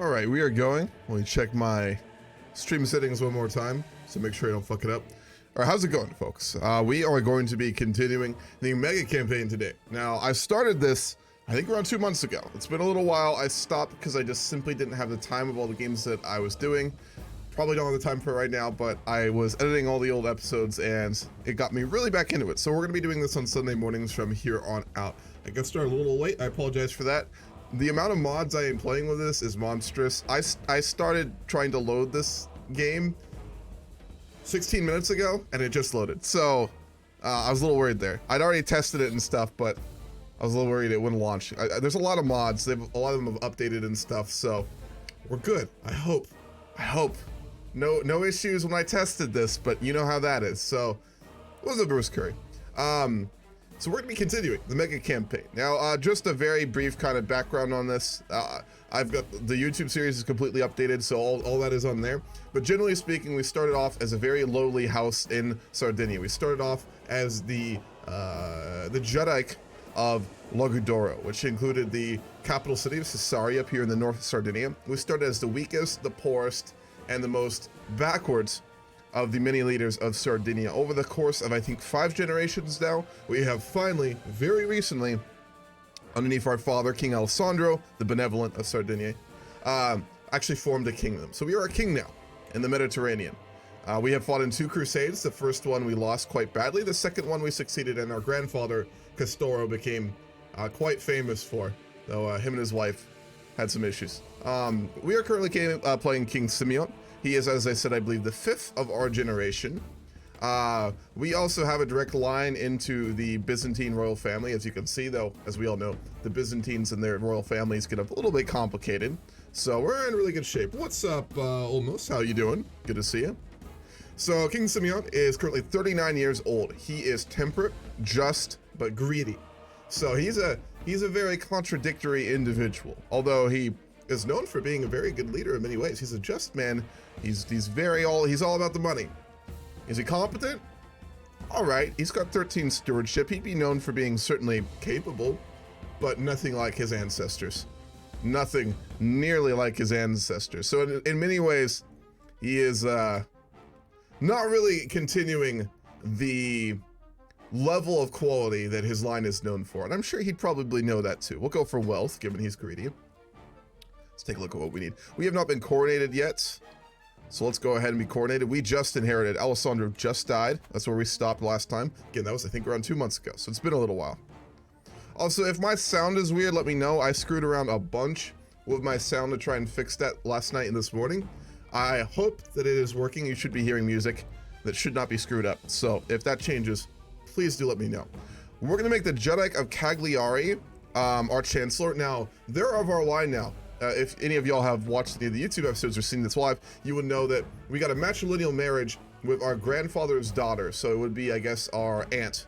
Alright, we are going. Let me check my stream settings one more time, so make sure I don't fuck it up. Alright, how's it going, folks? We are going to be continuing the mega campaign today. Now, I started this, I think around 2 months ago. It's been a little while. I stopped because I just simply didn't have the time of all the games that I was doing. Probably don't have the time for it right now, but I was editing all the old episodes and it got me really back into it. So we're going to be doing this on Sunday mornings from here on out. I got started a little late. I apologize for that. The amount of mods I am playing with this is monstrous. I started trying to load this game 16 minutes ago and it just loaded. So I was a little worried there. I'd already tested it and stuff, but I was a little worried it wouldn't launch. There's a lot of mods. A lot of them have updated and stuff, so we're good. I hope. No issues when I tested this, but you know how that is. So, what's up, Bruce Curry? So we're going to be continuing the mega campaign. Now, just a very brief kind of background on this. I've got the YouTube series is completely updated, so all that is on there. But generally speaking, we started off as a very lowly house in Sardinia. We started off as the Judaic of Logudoro, which included the capital city of Caesarea up here in the north of Sardinia. We started as the weakest, the poorest, and the most backwards of the many leaders of Sardinia. Over the course of, I think, 5 generations now, we have finally, very recently, underneath our father, King Alessandro, the Benevolent of Sardinia, actually formed a kingdom. So we are a king now in the Mediterranean. We have fought in 2 crusades. The first one we lost quite badly. The second one we succeeded in. Our grandfather, Castoro, became quite famous for, though him and his wife had some issues. We are currently playing King Simeon. He is, as I said, I believe, the 5th of our generation. We also have a direct line into the Byzantine royal family. As you can see, though, as we all know, the Byzantines and their royal families get a little bit complicated. So we're in really good shape. What's up, Olmos? How you doing? Good to see you. So King Simeon is currently 39 years old. He is temperate, just, but greedy. So he's a very contradictory individual, although he is known for being a very good leader in many ways. He's a just man. He's all about the money. Is he competent? All right, he's got 13 stewardship. He'd be known for being certainly capable, but nothing like his ancestors. Nothing nearly like his ancestors. So in many ways, he is not really continuing the level of quality that his line is known for. And I'm sure he'd probably know that too. We'll go for wealth, given he's greedy. Let's take a look at what we need. We have not been coronated yet, so let's go ahead and be coronated. We just inherited. Alessandro just died. That's where we stopped last time. Again, that was, I think, around 2 months ago, so it's been a little while. Also, if my sound is weird, let me know. I screwed around a bunch with my sound to try and fix that last night and this morning. I hope that it is working. You should be hearing music that should not be screwed up. So if that changes, please do let me know. We're going to make the Judaic of Cagliari our chancellor. Now, they're of our line now. If any of y'all have watched any of the YouTube episodes or seen this live, you would know that we got a matrilineal marriage with our grandfather's daughter. So it would be, I guess, our aunt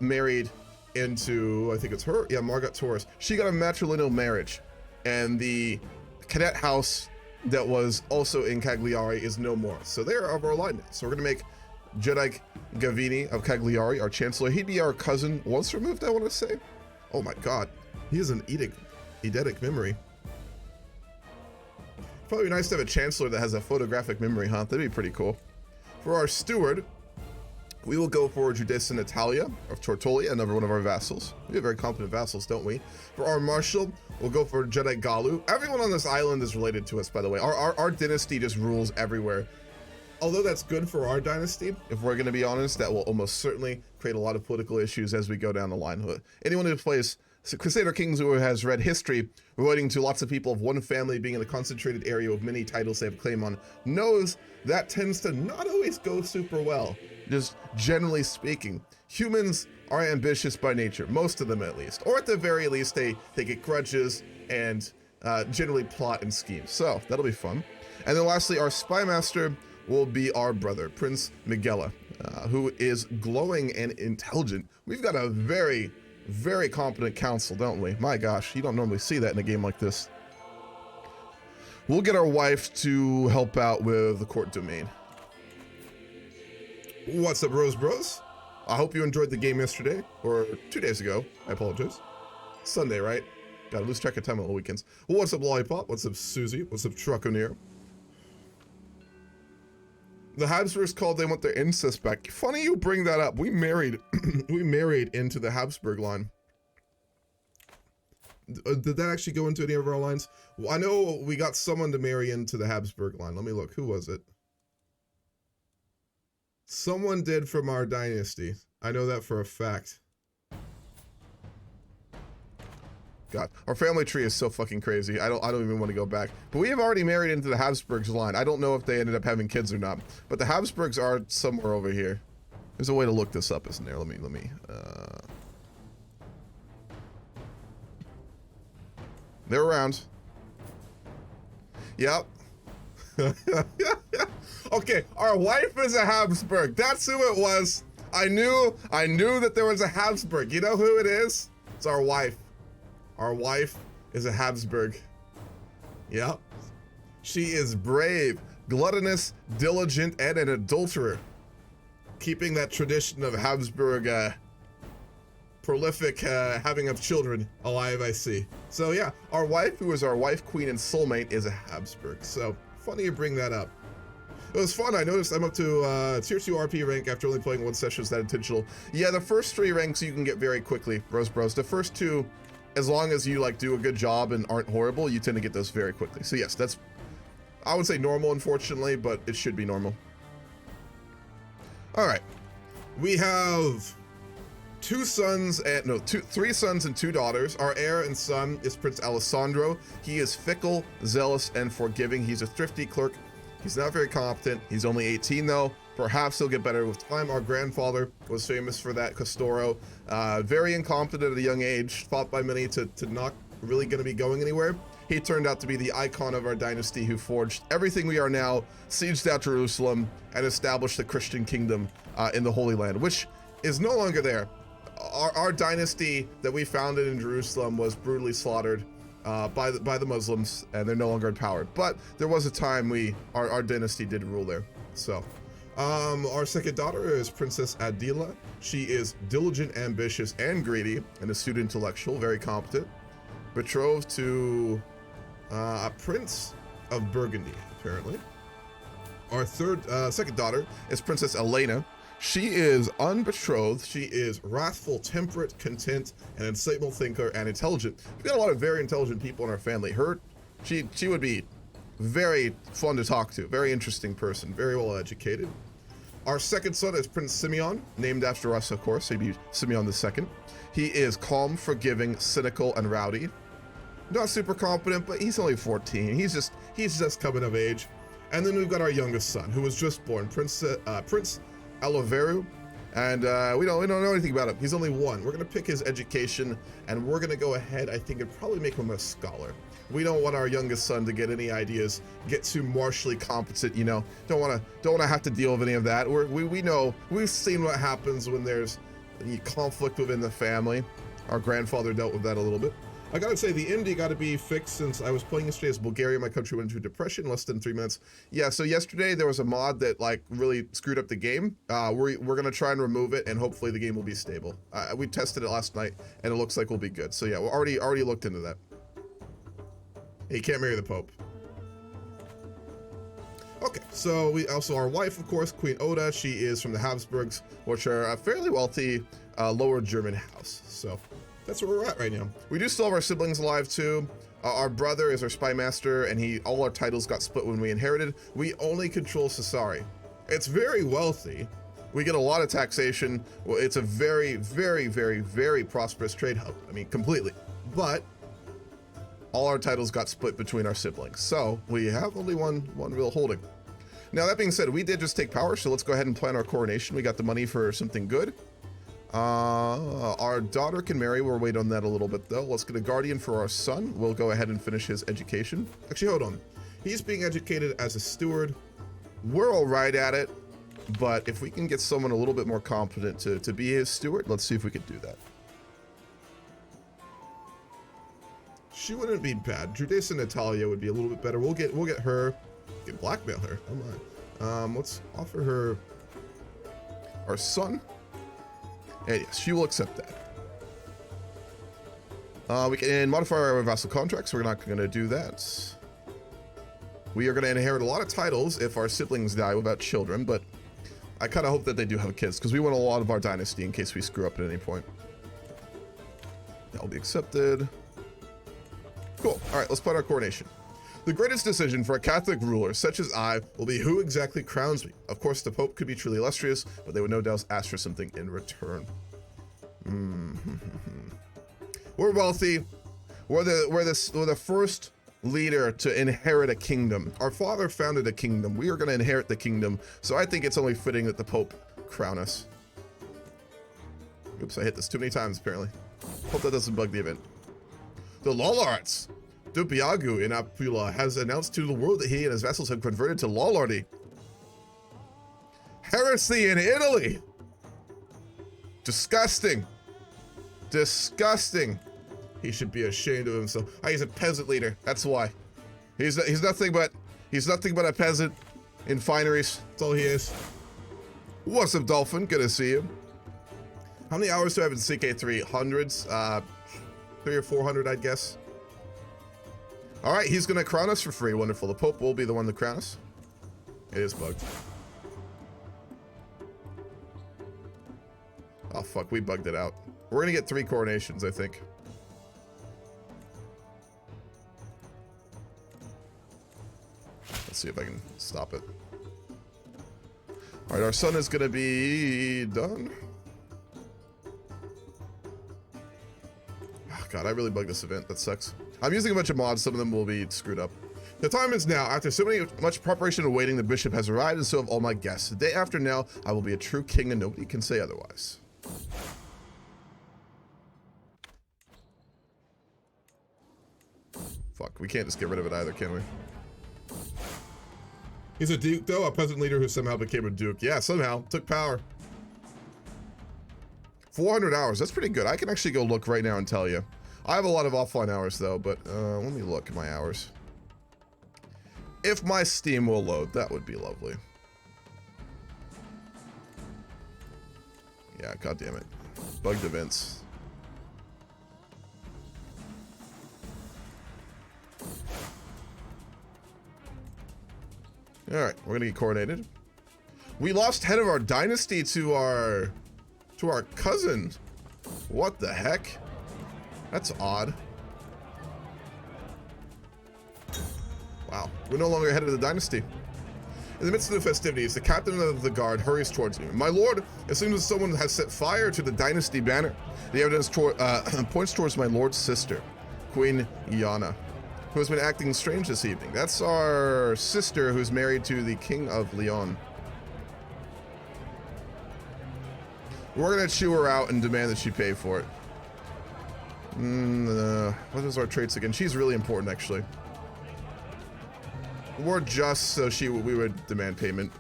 married into, I think it's her, yeah, Margot Torres. She got a matrilineal marriage, and the cadet house that was also in Cagliari is no more. So they're of our line now. So we're gonna make Judaic Gavini of Cagliari our chancellor. He'd be our cousin once removed, I want to say. Oh my god, he has an eidetic memory. Probably nice to have a chancellor that has a photographic memory, huh? That'd be pretty cool. For our steward, we will go for Judessa Natalia of Tortolia, another one of our vassals. We have very competent vassals, don't we? For our marshal, we'll go for Jedi Galu. Everyone on this island is related to us, by the way. Our dynasty just rules everywhere. Although that's good for our dynasty, if we're going to be honest, that will almost certainly create a lot of political issues as we go down the line. Anyone who plays Crusader Kings who has read history relating to lots of people of one family being in a concentrated area with many titles they have claim on knows that tends to not always go super well, just generally speaking. Humans are ambitious by nature, most of them at least, or at the very least they get grudges and generally plot and scheme. So that'll be fun. And then lastly, our spy master will be our brother, Prince Miguela, who is glowing and intelligent. We've got a very competent council, don't we? My gosh, you don't normally see that in a game like this. We'll get our wife to help out with the court domain. What's up, bros? I hope you enjoyed the game yesterday, or 2 days ago. I apologize. Sunday, right? Gotta lose track of time on the weekends. Well, what's up, Lollipop? What's up, Susie? What's up, Truckoneer? The Habsburgs called they want their incest back. Funny you bring that up. We married, we married into the Habsburg line. Did that actually go into any of our lines? Well, I know we got someone to marry into the Habsburg line. Let me look. Who was it? Someone did from our dynasty. I know that for a fact. God, our family tree is so fucking crazy. I don't even want to go back. But we have already married into the Habsburgs line. I don't know if they ended up having kids or not. But the Habsburgs are somewhere over here. There's a way to look this up, isn't there? Let me. They're around. Yep. Okay, our wife is a Habsburg. That's who it was. I knew that there was a Habsburg. You know who it is? It's our wife. Our wife is a Habsburg. Yep. She is brave, gluttonous, diligent, and an adulterer. Keeping that tradition of Habsburg prolific having of children alive, I see. So yeah, our wife, who is our wife, queen, and soulmate, is a Habsburg. So funny you bring that up. It was fun. I noticed I'm up to tier 2 RP rank after only playing one session. Is that intentional? Yeah, the first 3 ranks you can get very quickly, Bros. The first 2, as long as you like do a good job and aren't horrible, you tend to get those very quickly. So yes, that's, I would say normal, unfortunately, but it should be normal. All right, we have 3 sons and 2 daughters. Our heir and son is Prince Alessandro. He is fickle, zealous, and forgiving. He's a thrifty clerk. He's not very competent. He's only 18 though. Perhaps he'll get better with time. Our grandfather was famous for that, Castoro. Very incompetent at a young age, thought by many to not really gonna be going anywhere. He turned out to be the icon of our dynasty who forged everything we are now, sieged out Jerusalem, and established the Christian kingdom in the Holy Land, which is no longer there. Our dynasty that we founded in Jerusalem was brutally slaughtered by the Muslims, and they're no longer in power. But there was a time our dynasty did rule there. So, our second daughter is Princess Adila. She is diligent, ambitious, and greedy, and astute intellectual, very competent. Betrothed to a prince of Burgundy, apparently. Our second daughter is Princess Elena. She is unbetrothed. She is wrathful, temperate, content, an insightful thinker, and intelligent. We've got a lot of very intelligent people in our family. She would be very fun to talk to. Very interesting person. Very well educated. Our second son is Prince Simeon, named after us, of course. He'd be Simeon II. He is calm, forgiving, cynical, and rowdy. Not super competent, but he's only 14. He's just coming of age. And then we've got our youngest son, who was just born, Prince Alaveru, and we don't know anything about him. He's only 1. We're gonna pick his education, and we're gonna go ahead, I think, and probably make him a scholar. We don't want our youngest son to get any ideas, get too martially competent, you know. Don't wanna have to deal with any of that. We know, we've seen what happens when there's any conflict within the family. Our grandfather dealt with that a little bit. I gotta say, the indie gotta be fixed since I was playing yesterday as Bulgaria. My country went into depression less than 3 minutes. Yeah, so yesterday there was a mod that like really screwed up the game. We're gonna try and remove it, and hopefully the game will be stable. We tested it last night, and it looks like we'll be good. So yeah, we already looked into that. He can't marry the Pope. Okay, so we also, our wife, of course, Queen Oda. She is from the Habsburgs, which are a fairly wealthy lower German house. So that's where we're at right now. We do still have our siblings alive too. Our brother is our spy master, and all our titles got split when we inherited. We only control Sassari. It's very wealthy. We get a lot of taxation. Well, it's a very, very, very, very prosperous trade hub. I mean, completely. But all our titles got split between our siblings. So we have only one real holding. Now, that being said, we did just take power, so let's go ahead and plan our coronation. We got the money for something good. Our daughter can marry. We'll wait on that a little bit though. Let's get a guardian for our son. We'll go ahead and finish his education. Actually, hold on. He's being educated as a steward. We're all right at it, but if we can get someone a little bit more competent to be his steward, let's see if we could do that. She wouldn't be bad. Judesa Natalia would be a little bit better. We'll get her. Get blackmail her. Oh my. Let's offer her our son. And yes, she will accept that. We can modify our vassal contracts. We're not going to do that. We are going to inherit a lot of titles if our siblings die without children, but I kind of hope that they do have kids, because we want a lot of our dynasty in case we screw up at any point. That will be accepted. Cool. All right, let's plan our coronation. The greatest decision for a Catholic ruler such as I will be who exactly crowns me. Of course, the Pope could be truly illustrious, but they would no doubt ask for something in return. We're wealthy. We're the first leader to inherit a kingdom. Our father founded a kingdom. We are going to inherit the kingdom, so I think it's only fitting that the Pope crown us. Oops, I hit this too many times, apparently. Hope that doesn't bug the event. The Lollards. Dupiagu in Apula has announced to the world that he and his vassals have converted to Lollardy. Heresy in Italy. Disgusting. Disgusting. He should be ashamed of himself. Oh, he's a peasant leader. That's why. He's nothing but a peasant in fineries. That's all he is. What's up, Dolphin? Good to see you. How many hours do I have in CK3? Hundreds? 300 or 400, I'd guess. All right, he's gonna crown us for free. Wonderful. The Pope will be the one to crown us. It is bugged. Oh fuck, we bugged it out. We're gonna get 3 coronations, I think. Let's see if I can stop it. All right, our son is gonna be done. Oh god, I really bugged this event. That sucks. I'm using a bunch of mods. Some of them will be screwed up. The time is now. After much preparation and waiting, the bishop has arrived, and so have all my guests. The day after now, I will be a true king, and nobody can say otherwise. Fuck, we can't just get rid of it either, can we? He's a duke, though, a peasant leader who somehow became a duke. Yeah, somehow. Took power. 400 hours. That's pretty good. I can actually go look right now and tell you. I have a lot of offline hours, though, but let me look at my hours. If my Steam will load, that would be lovely. Yeah, god damn it. Bugged events. Alright, we're gonna get coronated. We lost head of our dynasty to our cousin. What the heck? That's odd. Wow, we're no longer head of the dynasty. In the midst of the festivities, the captain of the guard hurries towards me. My lord, as soon as someone has set fire to the dynasty banner, the evidence points towards my lord's sister, Queen Iana, who has been acting strange this evening. That's our sister who's married to the King of Leon. We're gonna chew her out and demand that she pay for it. What is our traits again? She's really important, actually. We're just so we would demand payment.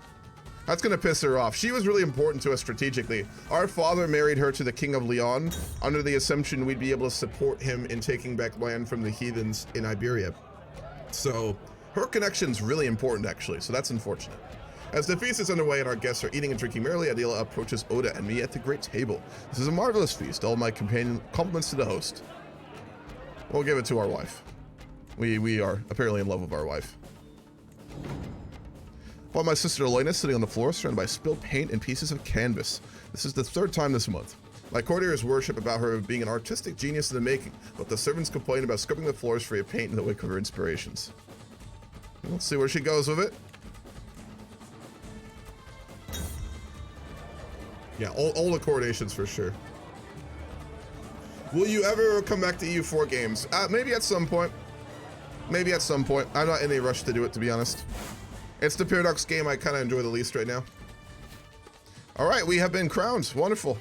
That's gonna piss her off. She was really important to us strategically. Our father married her to the King of Leon under the assumption we'd be able to support him in taking back land from the heathens in Iberia. So her connection's really important, actually, so that's unfortunate. As the feast is underway and our guests are eating and drinking merrily, Adela approaches Oda and me at the great table. This is a marvelous feast. All my compliments to the host. We'll give it to our wife. We are apparently in love with our wife. While my sister Elena is sitting on the floor, surrounded by spilled paint and pieces of canvas. This is the 3rd time this month. My courtiers worship about her being an artistic genius in the making, but the servants complain about scrubbing the floors free of paint in the wake of her inspirations. Let's see where she goes with it. Yeah, all the coronations for sure. Will you ever come back to EU4 games? Maybe at some point. Maybe at some point. I'm not in a rush to do it, to be honest. It's the Paradox game I kind of enjoy the least right now. All right, we have been crowned. Wonderful.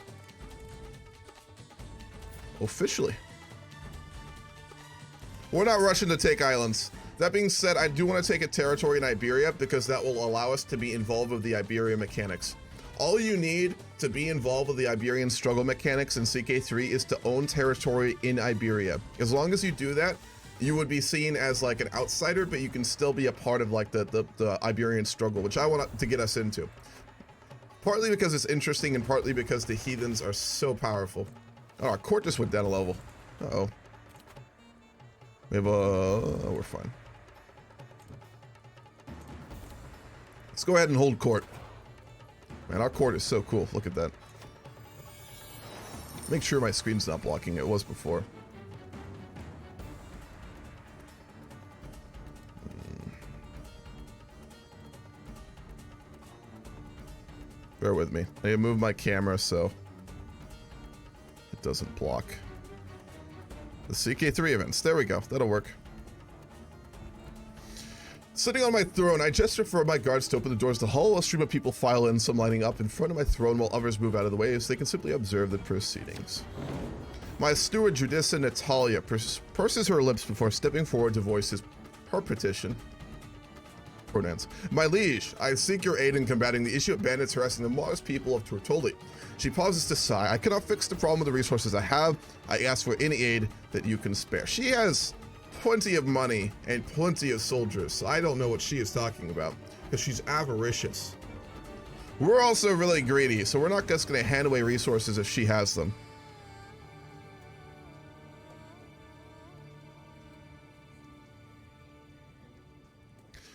Officially. We're not rushing to take islands. That being said, I do want to take a territory in Iberia because that will allow us to be involved with the Iberia mechanics. All you need to be involved with the Iberian struggle mechanics in CK3 is to own territory in Iberia. As long as you do that, you would be seen as like an outsider, but you can still be a part of like the Iberian struggle, which I want to get us into. Partly because it's interesting and partly because the heathens are so powerful. Oh, our court just went down a level. Uh-oh. We have a... we're fine. Let's go ahead and hold court. Man, our court is so cool. Look at that. Make sure my screen's not blocking. It was before. Bear with me. I need to move my camera so it doesn't block. The CK3 events. There we go. That'll work. Sitting on my throne, I gesture for my guards to open the doors to the hall. A stream of people file in, some lining up in front of my throne while others move out of the way so they can simply observe the proceedings. My steward, Judissa Natalia, purses her lips before stepping forward to voice her petition. Pronouns. My liege, I seek your aid in combating the issue of bandits harassing the modest people of Tortoli. She pauses to sigh. I cannot fix the problem with the resources I have. I ask for any aid that you can spare. She has plenty of money and plenty of soldiers, so I don't know what she is talking about, because she's avaricious. We're also really greedy, so we're not just going to hand away resources if she has them.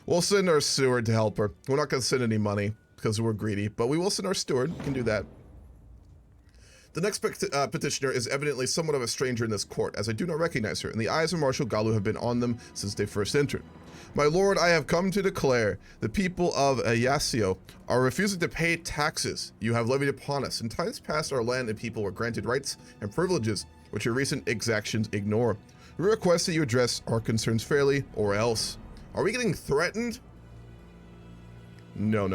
We'll send our steward to help her. We're not going to send any money because we're greedy, but we will send our steward. We can do that. The next petitioner is evidently somewhat of a stranger in this court, as I do not recognize her, and the eyes of Marshal Galu have been on them since they first entered. My lord, I have come to declare the people of Ayasio are refusing to pay taxes you have levied upon us. In times past, our land and people were granted rights and privileges, which your recent exactions ignore. We request that you address our concerns fairly, or else. Are we getting threatened? No.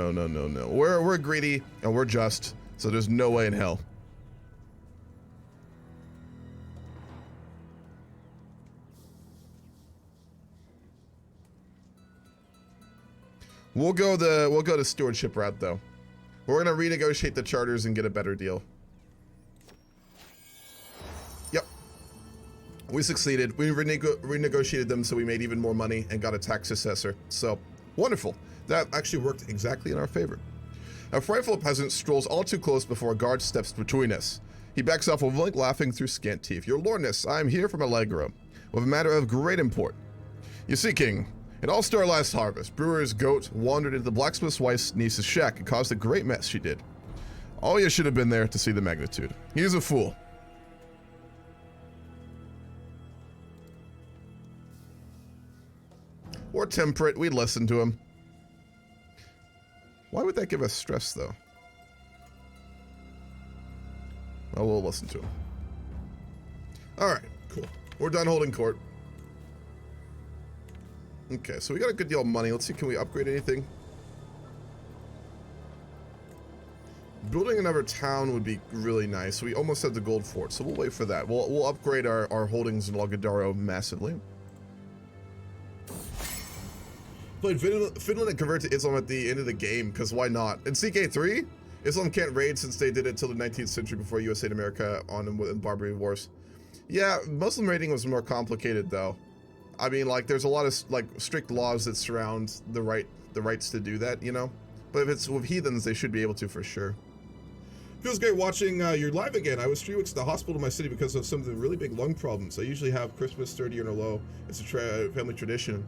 We're greedy and we're just, so there's no way in hell. We'll go the stewardship route though. We're gonna renegotiate the charters and get a better deal. Yep. We succeeded. We renegotiated them, so we made even more money and got a tax assessor. So, wonderful. That actually worked exactly in our favor. A frightful peasant strolls all too close before a guard steps between us. He backs off with Link laughing through scant teeth. Your lordness, I am here from Allegro, with a matter of great import. You see, King, it all started last harvest. Brewer's goat wandered into the blacksmith's wife's niece's shack and caused a great mess, she did. All you should have been there to see the magnitude. He's a fool. Or temperate, we'd listen to him. Why would that give us stress, though? Well, we'll listen to him. Alright, cool. We're done holding court. Okay, so we got a good deal of money. Let's see, can we upgrade anything? Building another town would be really nice. We almost had the gold fort, so we'll wait for that. We'll upgrade our holdings in Logadaro massively. Played Finland and convert to Islam at the end of the game, because why not? In CK3, Islam can't raid since they did it till the 19th century before USA and America on in Barbary Wars. Yeah, Muslim raiding was more complicated though. I mean, like, there's a lot of like strict laws that surround the rights to do that, you know. But if it's with heathens, they should be able to for sure. Feels great watching your live again. I was 3 weeks at the hospital in my city because of some of the really big lung problems. I usually have Christmas 30 in a row. It's a family tradition.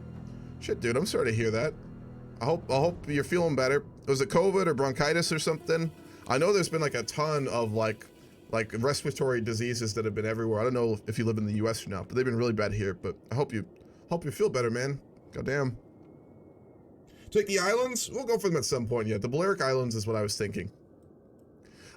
Shit, dude, I'm sorry to hear that. I hope you're feeling better. Was it COVID or bronchitis or something? I know there's been like a ton of like respiratory diseases that have been everywhere. I don't know if you live in the US or not, but they've been really bad here. But I hope you feel better, man. Goddamn. Take the islands? We'll go for them at some point yet. The Balearic Islands is what I was thinking.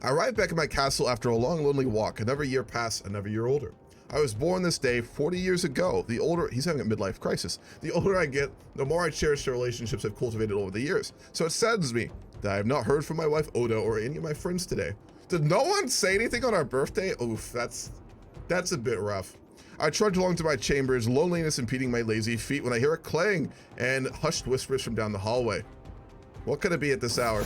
I arrived back at my castle after a long, lonely walk. Another year passed, another year older. I was born this day 40 years ago. The older, he's having a midlife crisis. The older I get, the more I cherish the relationships I've cultivated over the years. So it saddens me that I have not heard from my wife Oda or any of my friends today. Did no one say anything on our birthday? Oof, that's a bit rough. I trudge along to my chambers, loneliness impeding my lazy feet when I hear a clang and hushed whispers from down the hallway. What could it be at this hour?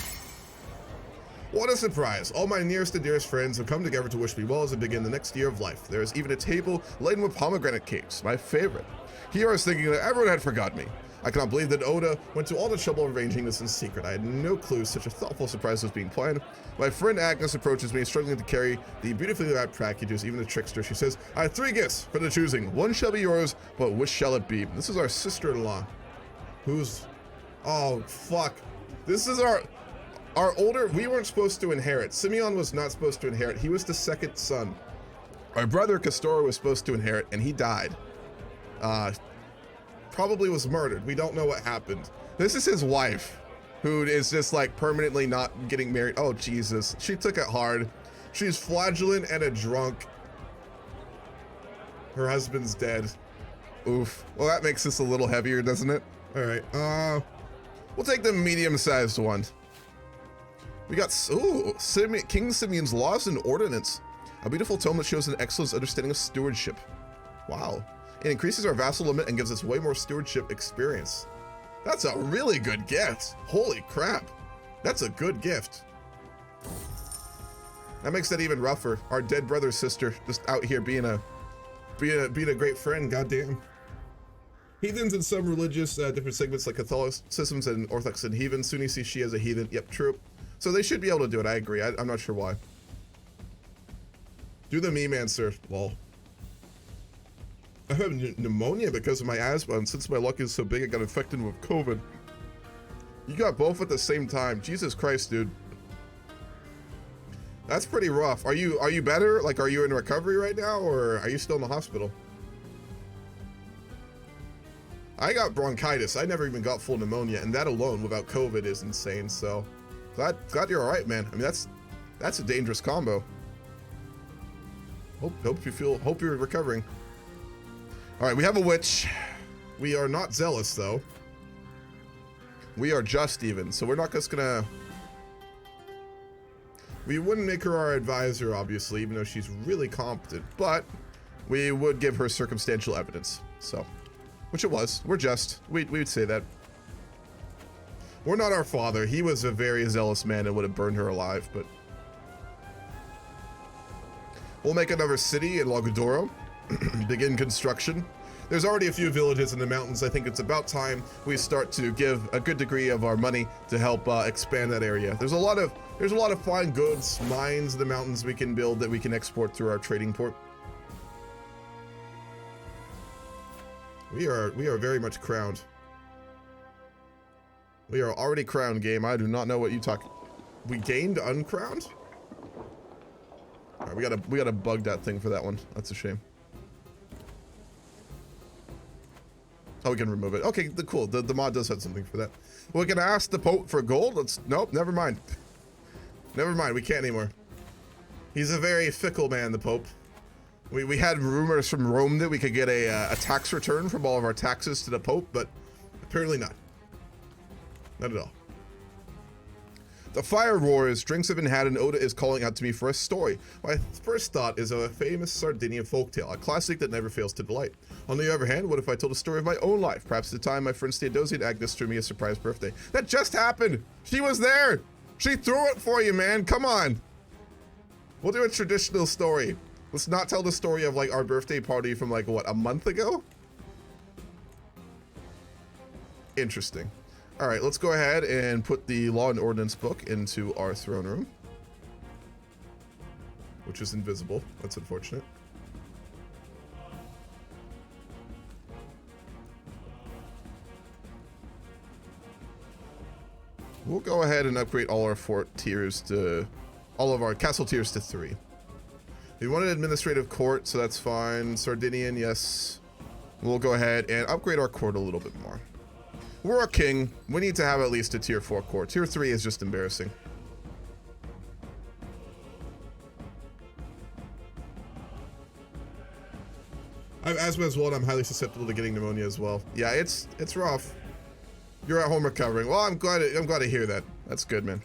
What a surprise! All my nearest and dearest friends have come together to wish me well as I begin the next year of life. There is even a table laden with pomegranate cakes, my favorite. Here I was thinking that everyone had forgotten me. I cannot believe that Oda went to all the trouble of arranging this in secret. I had no clue such a thoughtful surprise was being planned. My friend Agnes approaches me, struggling to carry the beautifully wrapped packages, even the trickster. She says, I have 3 gifts for the choosing. One shall be yours, but which shall it be? This is our sister-in-law. Who's... Oh, fuck. This is our older... We weren't supposed to inherit. Simeon was not supposed to inherit. He was the second son. Our brother Castor was supposed to inherit, and he died. Probably was murdered. We don't know what happened. This is his wife, who is just like permanently not getting married. Oh, Jesus. She took it hard. She's flagellant and a drunk. Her husband's dead. Oof. Well, that makes this a little heavier, doesn't it? All right. We'll take the medium-sized one. We got, ooh, King Simeon's Laws and Ordinance. A beautiful tome that shows an excellent understanding of stewardship. Wow. It increases our vassal limit and gives us way more stewardship experience. That's a really good gift. Holy crap. That's a good gift. That makes that even rougher. Our dead brother sister just out here being a great friend, goddamn. Heathens in some religious different segments like Catholicism and Orthodox and heathen. Sunni see she as a heathen. Yep, true. So they should be able to do it. I agree. I'm not sure why. Do the meme answer, lol. I have pneumonia because of my asthma, and since my luck is so big, I got infected with COVID. You got both at the same time. Jesus Christ, dude. That's pretty rough. Are you better? Like, are you in recovery right now, or are you still in the hospital? I got bronchitis. I never even got full pneumonia, and that alone without COVID is insane. So, glad you're all right, man. I mean, that's a dangerous combo. Hope you're recovering. All right, we have a witch. We are not zealous though. We are just even, so we're not just gonna. We wouldn't make her our advisor, obviously, even though she's really competent, but we would give her circumstantial evidence. So, which it was. We're just. We'd say that. We're not our father. He was a very zealous man and would have burned her alive, but. We'll make another city in Lagodoro. Begin construction. There's already a few villages in the mountains. I think it's about time we start to give a good degree of our money to help expand that area. There's a lot of fine goods, mines in the mountains we can build that we can export through our trading port. We are very much crowned. We are already crowned, game. I do not know what you talk. We gained uncrowned? All right, we gotta bug that thing for that one. That's a shame. Oh, we can remove it. Okay, cool. The mod does have something for that. We can ask the Pope for gold. Nope, never mind. Never mind, we can't anymore. He's a very fickle man, the Pope. We had rumors from Rome that we could get a tax return from all of our taxes to the Pope, but apparently not. Not at all. The fire roars, drinks have been had, and Oda is calling out to me for a story. My first thought is of a famous Sardinian folktale, a classic that never fails to delight. On the other hand, what if I told a story of my own life? Perhaps at the time my friend Theodosia and Agnes threw me a surprise birthday. That just happened! She was there! She threw it for you, man! Come on! We'll do a traditional story. Let's not tell the story of, like, our birthday party from, like, what, a month ago? Interesting. All right, let's go ahead and put the Law and Ordinance book into our throne room, which is invisible. That's unfortunate. We'll go ahead and upgrade all our fort tiers to, all of our castle tiers to 3. We want an administrative court, so that's fine. Sardinian, yes. We'll go ahead and upgrade our court a little bit more. We're a king. We need to have at least a tier 4 court. Tier 3 is just embarrassing. I have asthma as well, and I'm highly susceptible to getting pneumonia as well. Yeah, it's rough. You're at home recovering. Well, I'm glad to hear that. That's good, man.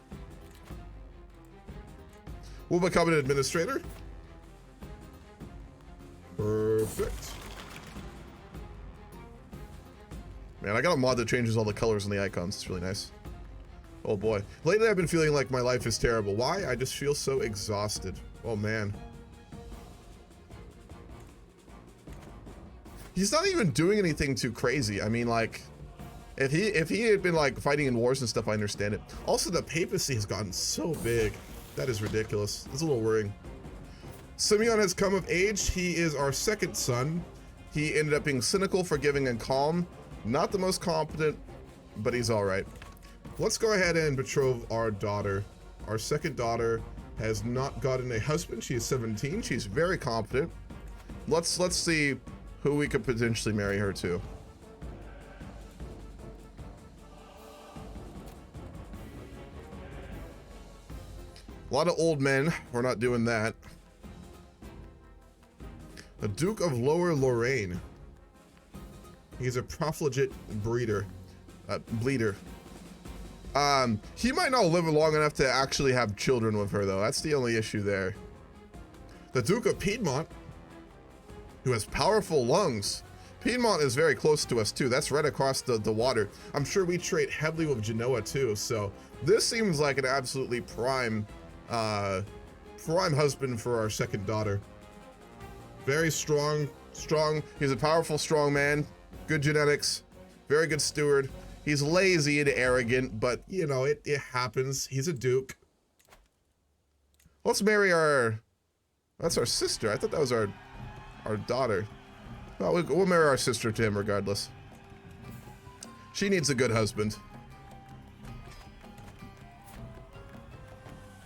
We'll become an administrator. Perfect. Man, I got a mod that changes all the colors on the icons. It's really nice. Oh boy. Lately I've been feeling like my life is terrible. Why? I just feel so exhausted. Oh man. He's not even doing anything too crazy. I mean, like, If he had been like fighting in wars and stuff, I understand it. Also, the papacy has gotten so big. That is ridiculous. It's a little worrying. Simeon has come of age. He is our second son. He ended up being cynical, forgiving, and calm. Not the most competent, but he's all right. Let's go ahead and betroth our daughter. Our second daughter has not gotten a husband. She is 17. She's very competent. Let's see who we could potentially marry her to. A lot of old men. We're not doing that. The Duke of Lower Lorraine. He's a profligate bleeder. He might not live long enough to actually have children with her, though. That's the only issue there. The Duke of Piedmont, who has powerful lungs. Piedmont is very close to us, too. That's right across the water. I'm sure we trade heavily with Genoa, too. So this seems like an absolutely prime husband for our second daughter. Very strong. He's a powerful, strong man. Good genetics. Very good steward. He's lazy and arrogant, but, you know, it happens. He's a duke. Let's marry our... That's our sister. I thought that was our daughter. Well, we'll marry our sister to him regardless. She needs a good husband.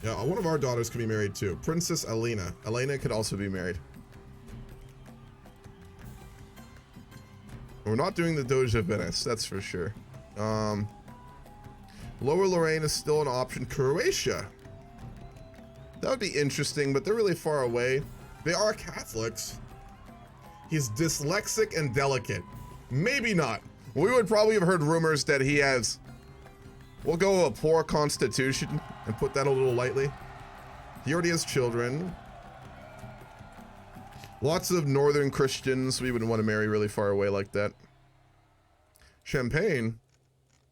Yeah, one of our daughters can be married too. Princess Elena. Elena could also be married. We're not doing the Doge of Venice, that's for sure. Lower Lorraine is still an option. Croatia. That would be interesting, but they're really far away. They are Catholics. He's dyslexic and delicate. Maybe not. We would probably have heard rumors that he has... We'll go with a poor constitution and put that a little lightly. He already has children. Lots of northern Christians. We wouldn't want to marry really far away like that. Champagne.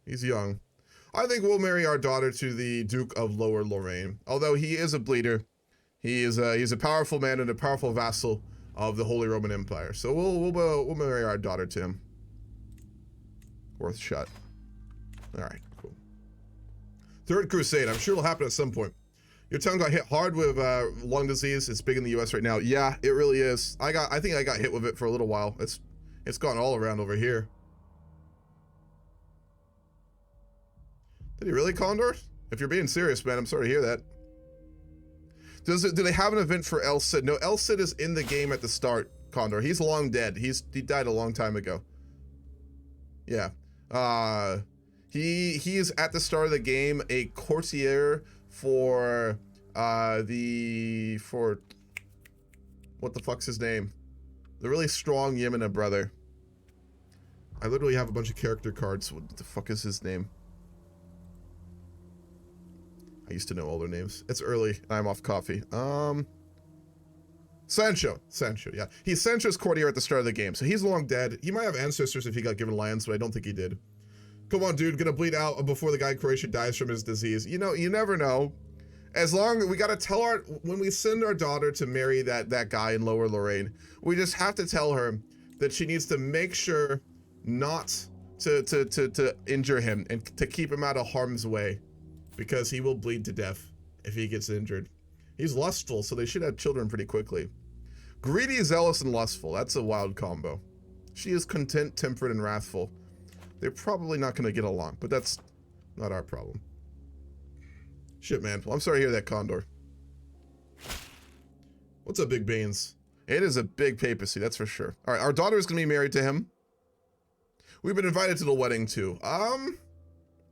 He's young. I think we'll marry our daughter to the Duke of Lower Lorraine. Although he is a bleeder. He's a powerful man and a powerful vassal of the Holy Roman Empire. So we'll marry our daughter to him. Worth a shot. All right, cool. Third Crusade. I'm sure it'll happen at some point. Your town got hit hard with lung disease. It's big in the U.S. right now. Yeah, it really is. I think I got hit with it for a little while. It's gone all around over here. Did he really, Condor? If you're being serious, man, I'm sorry to hear that. Do they have an event for El Cid? No, El Cid is in the game at the start, Condor. He's long dead. He died a long time ago. Yeah. He is at the start of the game a courtier for what the fuck's his name? The really strong Yemena brother. I literally have a bunch of character cards. What the fuck is his name? I used to know all their names. It's early. I'm off coffee. Sancho, yeah. He's Sancho's courtier at the start of the game, so he's long dead. He might have ancestors if he got given lands, but I don't think he did. Come on, dude, gonna bleed out before the guy in Croatia dies from his disease. You know, you never know. As long as we gotta tell when we send our daughter to marry that guy in Lower Lorraine, we just have to tell her that she needs to make sure not to injure him and to keep him out of harm's way, because he will bleed to death if he gets injured. He's lustful, so they should have children pretty quickly. Greedy, zealous, and lustful. That's a wild combo. She is content, temperate, and wrathful. They're probably not going to get along, but that's not our problem. Shit, man. Well, I'm sorry to hear that, Condor. What's up, Big Beans? It is a big papacy, that's for sure. All right, our daughter is going to be married to him. We've been invited to the wedding, too.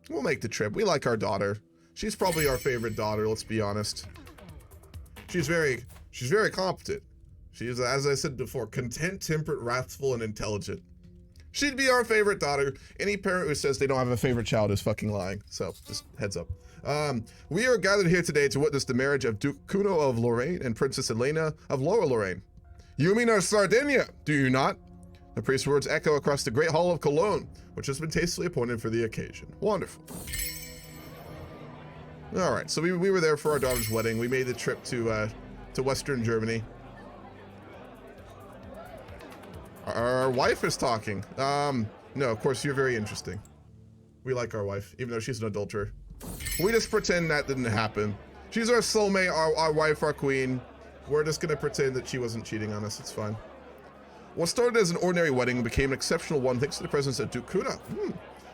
We'll make the trip. We like our daughter. She's probably our favorite daughter, let's be honest. She's very competent. She is, as I said before, content, temperate, wrathful, and intelligent. She'd be our favorite daughter. Any parent who says they don't have a favorite child is fucking lying. So, just heads up. We are gathered here today to witness the marriage of Duke Kuno of Lorraine and Princess Elena of Lower Lorraine. You mean our Sardinia, do you not? The priest's words echo across the Great Hall of Cologne, which has been tastefully appointed for the occasion. Wonderful. All right, so we were there for our daughter's wedding. We made the trip to Western Germany. Our wife is talking. No, of course, you're very interesting. We like our wife, even though she's an adulterer. We just pretend that didn't happen. She's our soulmate, our wife, our queen. We're just gonna pretend that she wasn't cheating on us. It's fine. What started as an ordinary wedding became an exceptional one thanks to the presence of Duke Kuna.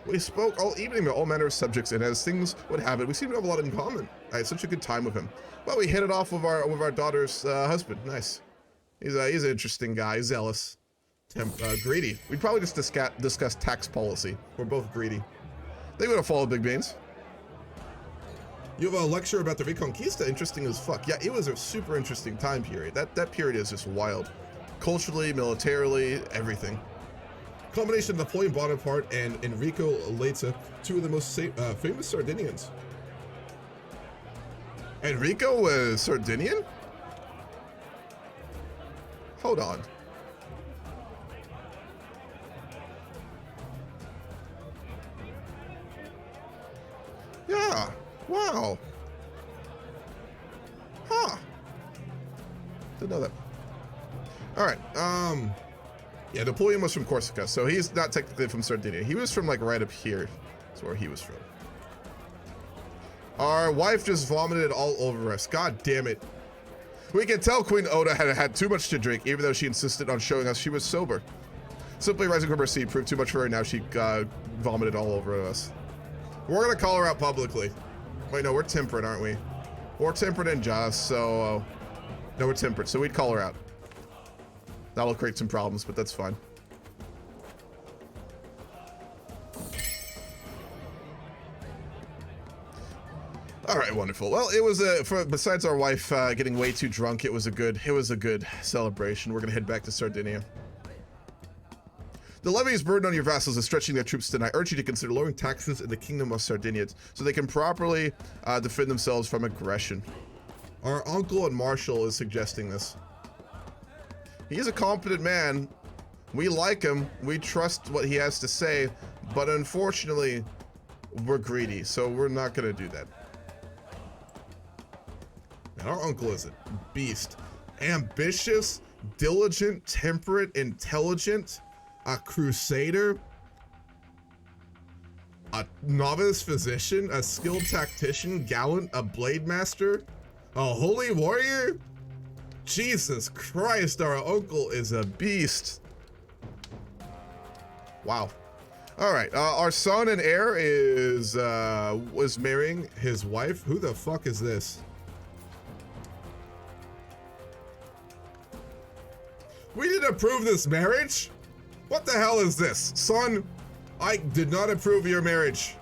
We spoke all evening about all manner of subjects, and as things would have it, we seemed to have a lot in common. I had such a good time with him. Well, we hit it off with our daughter's husband. Nice. He's an interesting guy, zealous, greedy. We'd probably just discuss tax policy. We're both greedy. They would have followed Big Beans. You have a lecture about the Reconquista. Interesting as fuck. Yeah, it was a super interesting time period. That period is just wild. Culturally, militarily, everything. Combination of Napoleon Bonaparte and Enrico Leyte, two of the most famous Sardinians. Enrico was Sardinian? Hold on. Yeah. Wow. Huh. Didn't know that. All right. Yeah, Napoleon was from Corsica, so he's not technically from Sardinia. He was from like right up here. That's where he was from. Our wife just vomited all over us. God damn it. We can tell Queen Oda had too much to drink, even though she insisted on showing us she was sober. Simply rising from her seat proved too much for her. Now she vomited all over us. We're gonna call her out publicly. Wait, no, we're temperate, aren't we? We're temperate and just, so... no, we're temperate, so we'd call her out. That'll create some problems, but that's fine. All right, wonderful. Well, it was besides our wife getting way too drunk, it was a good celebration. We're gonna head back to Sardinia. The levy is burden on your vassals is stretching their troops thin. I urge you to consider lowering taxes in the Kingdom of Sardinia so they can properly defend themselves from aggression. Our uncle and Marshal is suggesting this. He's a competent man. We like him. We trust what he has to say, but unfortunately, we're greedy, so we're not gonna do that. And our uncle is a beast. Ambitious, diligent, temperate, intelligent, a crusader, a novice physician, a skilled tactician, gallant, a blade master, a holy warrior. Jesus Christ, our uncle is a beast. Wow. All right, our son and heir was marrying his wife. Who the fuck is this? We didn't approve this marriage? What the hell is this? Son, I did not approve your marriage.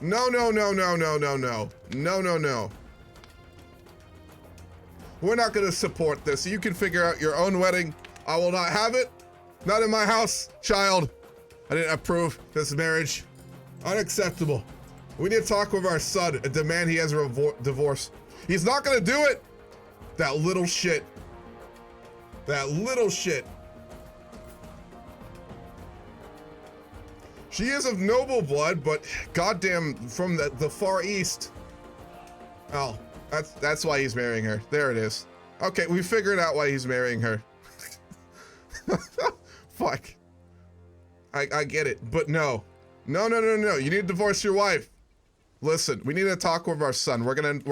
No, no, no, no, no, no, no. No, no, no. We're not gonna support this. You can figure out your own wedding. I will not have it. Not in my house, child. I didn't approve this marriage. Unacceptable. We need to talk with our son and demand he has a divorce. He's not gonna do it. That little shit. That little shit. She is of noble blood, but goddamn, from the Far East. Oh, that's why he's marrying her. There it is. Okay, we figured out why he's marrying her. Fuck. I get it, but no. No, no, no, no. You need to divorce your wife. Listen, we need to talk with our son. We're gonna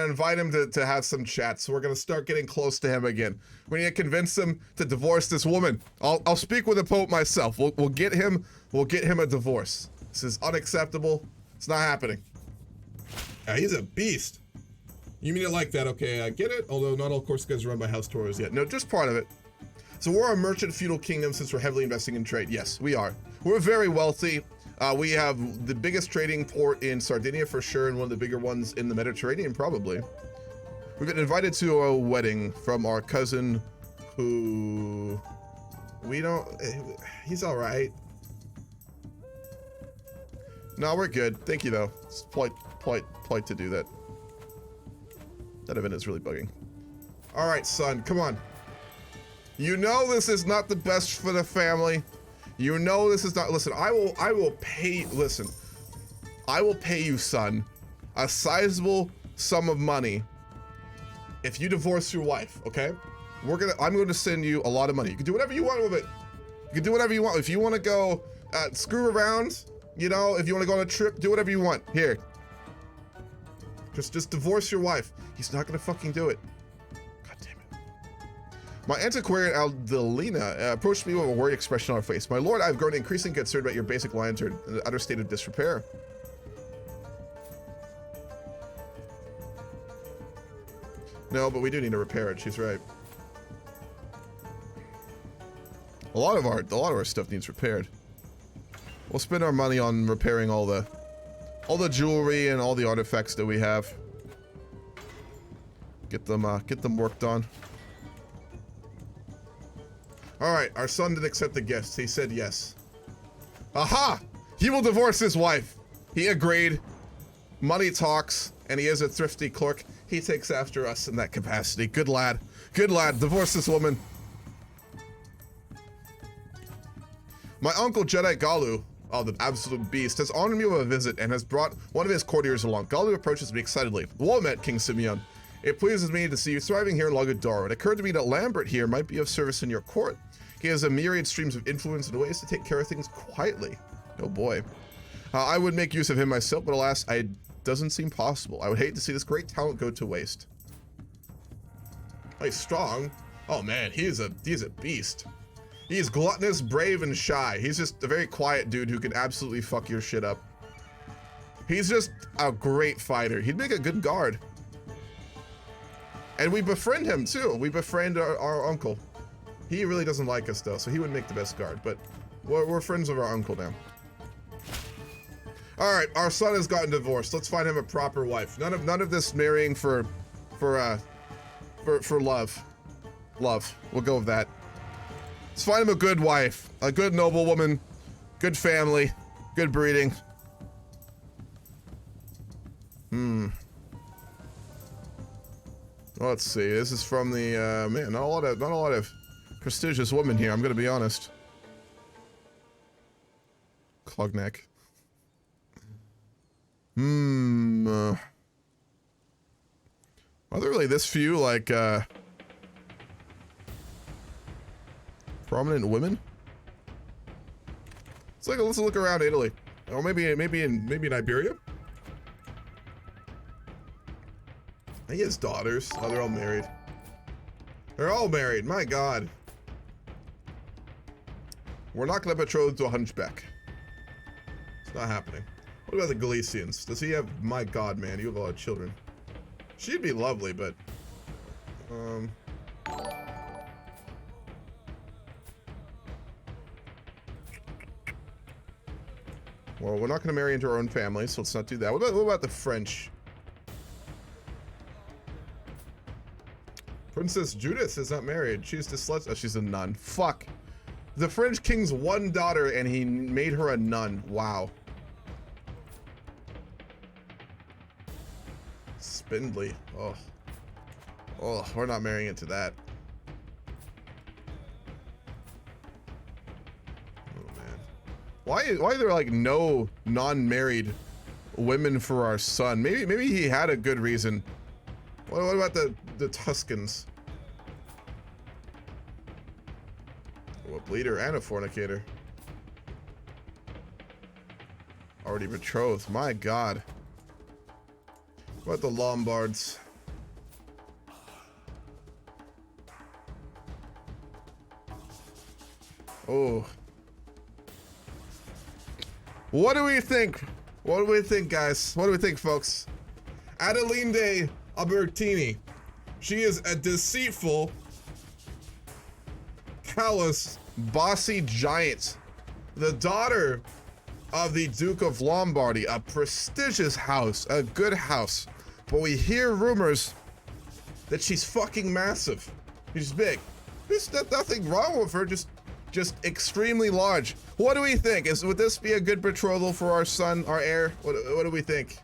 invite him to have some chats. We're gonna start getting close to him again. We need to convince him to divorce this woman. I'll speak with the Pope myself. We'll get him a divorce. This is unacceptable. It's not happening. He's a beast. You mean it like that? Okay, I get it. Although not all Corsica is run by House Torres yet. No, just part of it. So we're a merchant feudal kingdom since we're heavily investing in trade. Yes, we are. We're very wealthy. We have the biggest trading port in Sardinia for sure, and one of the bigger ones in the Mediterranean probably. We've been invited to a wedding from our cousin who we don't, he's all right. No, we're good. Thank you though. It's polite to do that. That event is really bugging. All right, son, come on. You know this is not the best for the family. You know this is not, listen, I will pay, listen. I will pay you, son, a sizable sum of money if you divorce your wife, okay? I'm going to send you a lot of money. You can do whatever you want with it. You can do whatever you want. If you want to go screw around You know, if you want to go on a trip, do whatever you want. Here. Just divorce your wife. He's not gonna fucking do it. God damn it. My antiquarian Aldalina approached me with a worried expression on her face. My lord, I've grown increasingly concerned about your basic lines are in an utter state of disrepair. No, but we do need to repair it. She's right. A lot of our stuff needs repaired. We'll spend our money on repairing all the jewelry and all the artifacts that we have. Get them worked on. All right, our son didn't accept the gifts. He said yes. Aha! He will divorce his wife. He agreed. Money talks, and he is a thrifty clerk. He takes after us in that capacity. Good lad. Good lad. Divorce this woman. My uncle Jedi Galu, oh, the absolute beast, has honored me with a visit and has brought one of his courtiers along. Galu approaches me excitedly. Well met, King Simeon. It pleases me to see you thriving here in Lagodar. It occurred to me that Lambert here might be of service in your court. He has a myriad streams of influence and ways to take care of things quietly. Oh boy. I would make use of him myself, but alas, it doesn't seem possible. I would hate to see this great talent go to waste. Oh, he's strong. Oh man, he's a beast. He's gluttonous, brave, and shy. He's just a very quiet dude who can absolutely fuck your shit up. He's just a great fighter. He'd make a good guard. And we befriend him too. We befriend our uncle. He really doesn't like us though, so he would make the best guard, but we're friends with our uncle now. All right, our son has gotten divorced. Let's find him a proper wife. None of this marrying for love. Love. We'll go with that. Let's find him a good wife, a good noble woman, good family, good breeding. Let's see. This is from the man. Not a lot of prestigious women here. I'm gonna be honest. Clognac. Are there really this few like prominent women? Let's look around Italy, or maybe in Iberia. He has daughters. Oh, they're all married. They're all married. My God. We're not gonna betroth to a hunchback. It's not happening. What about the Galicians? Does he have? My God, man, you have a lot of children. She'd be lovely, but well, we're not going to marry into our own family, so let's not do that. What about the French? Princess Judith is not married. She's dyslexic. Oh, she's a nun. Fuck. The French king's one daughter, and he made her a nun. Wow. Spindly. Oh. Oh, we're not marrying into that. Oh man. Why are there like no non-married women for our son? Maybe he had a good reason. What about the Tuscans? Oh, a bleeder and a fornicator. Already betrothed. My God. What about the Lombards? Oh. What do we think? What do we think, guys? What do we think, folks? Adelinde Albertini. She is a deceitful, callous, bossy giant. The daughter of the Duke of Lombardy, a prestigious house, a good house. But we hear rumors that she's fucking massive. She's big. There's nothing wrong with her, just extremely large. What do we think? Would this be a good betrothal for our son, our heir? What do we think?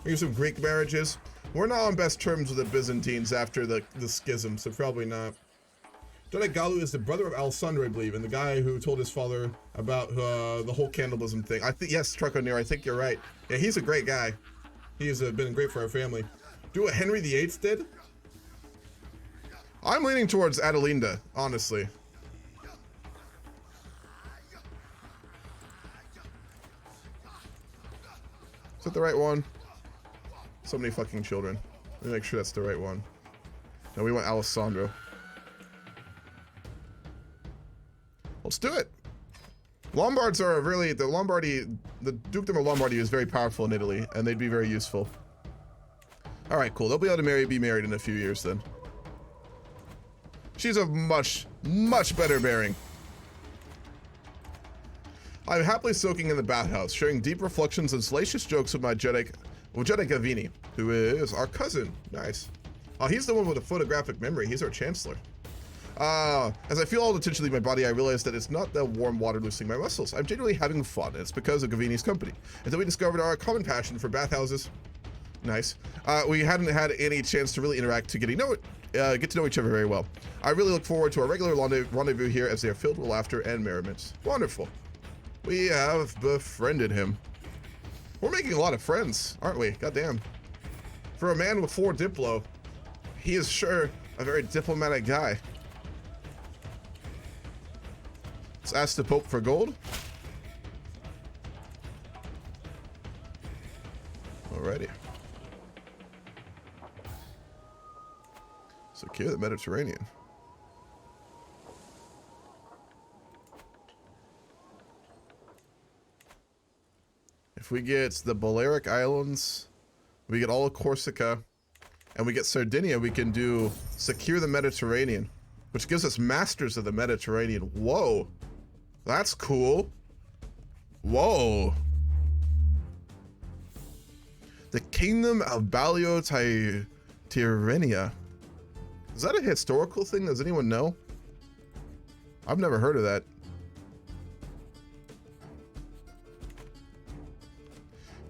Here's some Greek marriages. We're not on best terms with the Byzantines after the schism, so probably not. Jedi Galu is the brother of Alessandro, I believe, and the guy who told his father about the whole cannibalism thing. I think, yes, Truckoneer, I think you're right. Yeah, he's a great guy. He's been great for our family. Do what Henry VIII did? I'm leaning towards Adelinda, honestly. Is that the right one? So many fucking children. Let me make sure that's the right one. No, we want Alessandro. Let's do it. Lombards are really, the Dukedom of Lombardy is very powerful in Italy, and they'd be very useful. All right, cool. They'll be able to be married in a few years then. She's a much, much better bearing. I'm happily soaking in the bathhouse, sharing deep reflections and salacious jokes with my Jedek Gavini, who is our cousin. Nice. Oh, he's the one with a photographic memory. He's our chancellor. As I feel all the tension leave my body, I realize that it's not the warm water loosening my muscles. I'm genuinely having fun. It's because of Gavini's company. Until we discovered our common passion for bathhouses. Nice. We hadn't had any chance to really interact to get to know each other very well. I really look forward to our regular rendezvous here as they are filled with laughter and merriment. Wonderful. We have befriended him. We're making a lot of friends, aren't we? Goddamn. For a man with 4 Diplo, he is sure a very diplomatic guy. Let's ask the Pope for gold. Alrighty. Secure the Mediterranean. If we get the Balearic Islands, we get all of Corsica, and we get Sardinia, we can do secure the Mediterranean, which gives us masters of the Mediterranean. Whoa. That's cool. Whoa. The Kingdom of Ballio Tyrrhenia. Is that a historical thing? Does anyone know? I've never heard of that.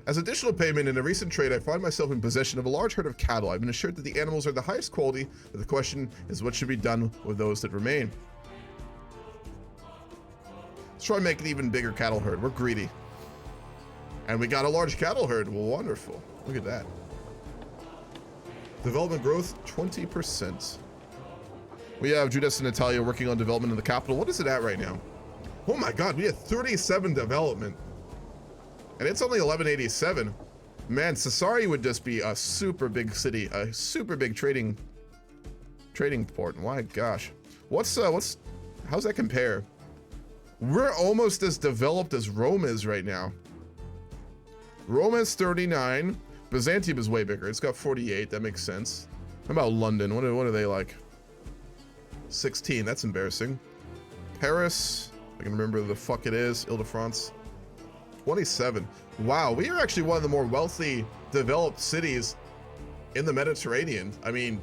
As additional payment in a recent trade, I find myself in possession of a large herd of cattle. I've been assured that the animals are the highest quality, but the question is what should be done with those that remain. Let's try and make an even bigger cattle herd. We're greedy. And we got a large cattle herd. Well, wonderful. Look at that. Development growth, 20%. We have Judas and Natalia working on development in the capital. What is it at right now? Oh my god, we have 37 development. And it's only 1187. Man, Sassari would just be a super big city, a super big trading port. My gosh. How's that compare? We're almost as developed as Rome is right now. Rome has 39. Byzantium is way bigger. It's got 48. That makes sense. How about London? What are they like? 16. That's embarrassing. Paris. I can remember the fuck it is. Ile-de-France. 27. Wow, we are actually one of the more wealthy, developed cities in the Mediterranean. I mean,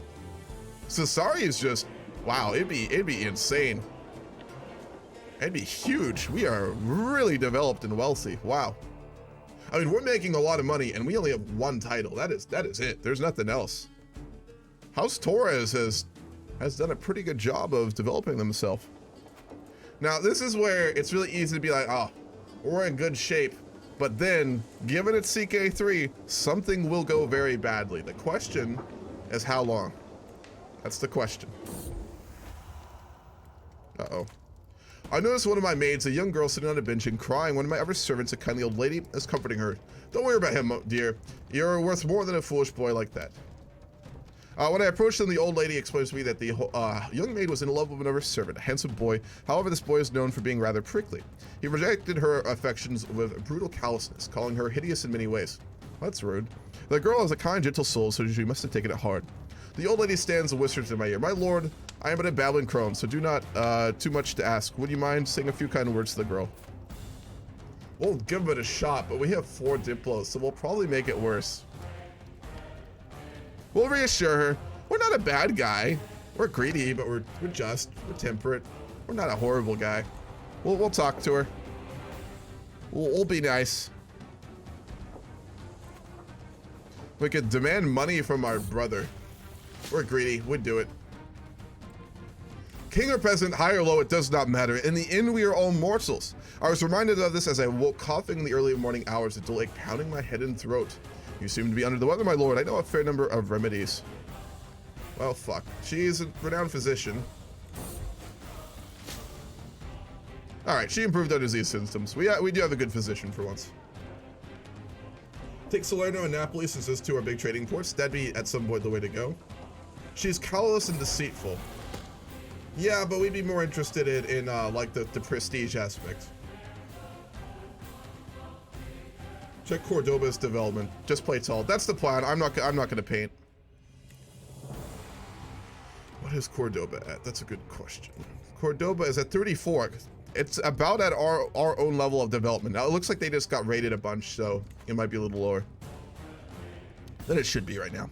Sassari is just, wow, it'd be insane. It'd be huge. We are really developed and wealthy. Wow. I mean, we're making a lot of money and we only have one title. That is it. There's nothing else. House Torres has done a pretty good job of developing themselves. Now, this is where it's really easy to be like, oh, we're in good shape, but then, given it's CK3, something will go very badly. The question is how long? That's the question. Uh-oh. I noticed one of my maids, a young girl sitting on a bench and crying. One of my other servants, a kindly old lady, is comforting her. Don't worry about him, dear. You're worth more than a foolish boy like that. When I approached them, the old lady explains to me that the young maid was in love with another servant, a handsome boy. However, this boy is known for being rather prickly. He rejected her affections with brutal callousness, calling her hideous in many ways. That's rude. The girl has a kind, gentle soul, so she must have taken it hard. The old lady stands and whispers in my ear, "My lord, I am but a babbling crone, so do not too much to ask. Would you mind saying a few kind words to the girl?" We'll give it a shot, but we have 4 Diplos, so we'll probably make it worse. We'll reassure her. We're not a bad guy. We're greedy, but we're just. We're temperate. We're not a horrible guy. We'll talk to her. We'll be nice. We could demand money from our brother. We're greedy. We'd do it. King or peasant, high or low, it does not matter. In the end, we are all mortals. I was reminded of this as I woke coughing in the early morning hours, a dull ache pounding my head and throat. You seem to be under the weather, my lord. I know a fair number of remedies. Well, fuck. She is a renowned physician. Alright, she improved our disease symptoms. We do have a good physician for once. Take Salerno and Napoli since those two are big trading ports. That'd be at some point the way to go. She's colorless and deceitful. Yeah, but we'd be more interested in like the prestige aspect. Check Cordoba's development. Just play tall. That's the plan. I'm not gonna paint. What is Cordoba at? That's a good question. Cordoba is at 34. It's about at our own level of development. Now it looks like they just got raided a bunch, so it might be a little lower than it should be right now.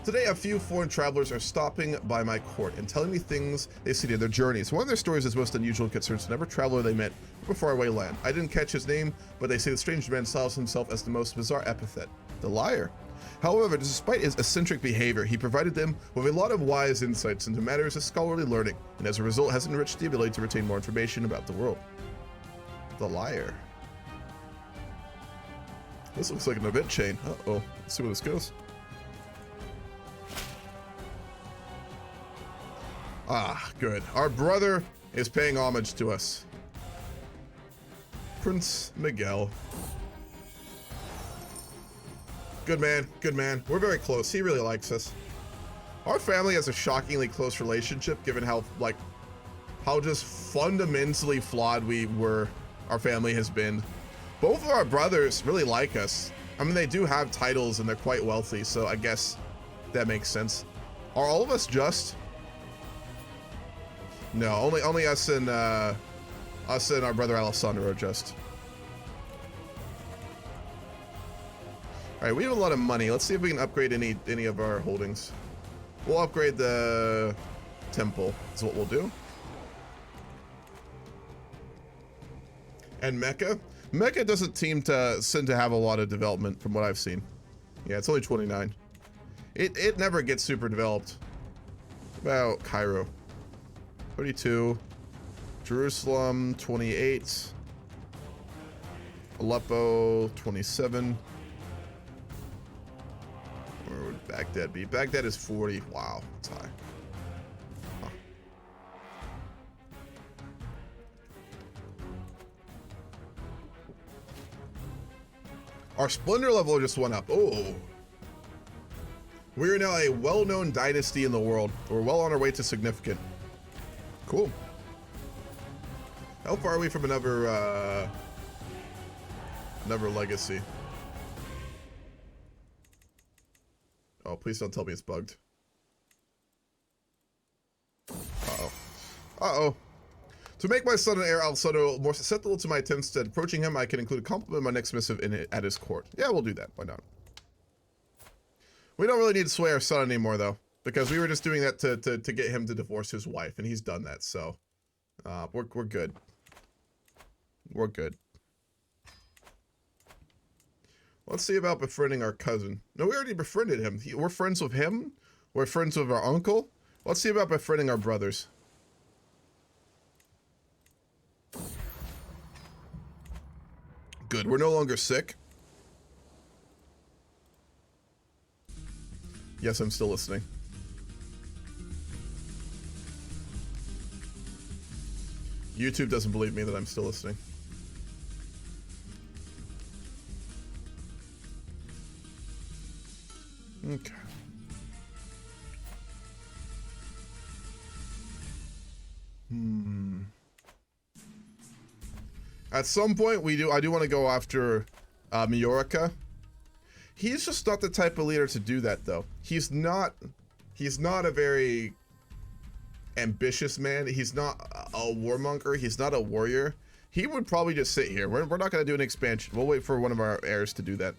Today, a few foreign travelers are stopping by my court and telling me things they see in their journeys. One of their stories is most unusual and concerns another traveler they met from a faraway land. I didn't catch his name, but they say the strange man styles himself as the most bizarre epithet, the liar. However, despite his eccentric behavior, he provided them with a lot of wise insights into matters of scholarly learning, and as a result has enriched the ability to retain more information about the world. The liar. This looks like an event chain. Uh-oh. Let's see where this goes. Ah, good. Our brother is paying homage to us. Prince Miguel. Good man, good man. We're very close. He really likes us. Our family has a shockingly close relationship, given how just fundamentally flawed our family has been. Both of our brothers really like us. I mean, they do have titles and they're quite wealthy, so I guess that makes sense. Are all of us just? No, only us and our brother Alessandro are just. All right, we have a lot of money. Let's see if we can upgrade any of our holdings. We'll upgrade the temple. Is what we'll do. And Mecca. Mecca doesn't seem to have a lot of development from what I've seen. Yeah, it's only 29. It never gets super developed. About Cairo. 32. Jerusalem, 28. Aleppo, 27. Where would Baghdad be? Baghdad is 40. Wow, that's high. Huh. Our splendor level just went up. Oh. We are now a well-known dynasty in the world. We're well on our way to significant. Cool. How far are we from another legacy? Oh, please don't tell me it's bugged. Uh-oh. Uh-oh. To make my son and heir Alessandro more susceptible to my attempts at approaching him, I can include a compliment in my next missive at his court. Yeah, we'll do that. Why not? We don't really need to sway our son anymore, though, because we were just doing that to get him to divorce his wife, and he's done that, so we're good. We're good. Let's see about befriending our cousin. No, we already befriended him. We're friends with him. We're friends with our uncle. Let's see about befriending our brothers. Good. We're no longer sick. Yes, I'm still listening. YouTube doesn't believe me that I'm still listening. Okay. At some point, I do want to go after Majorca. He's just not the type of leader to do that, though. He's not a very ambitious man. He's not a warmonger. He's not a warrior. He would probably just sit here. We're not going to do an expansion. We'll wait for one of our heirs to do that.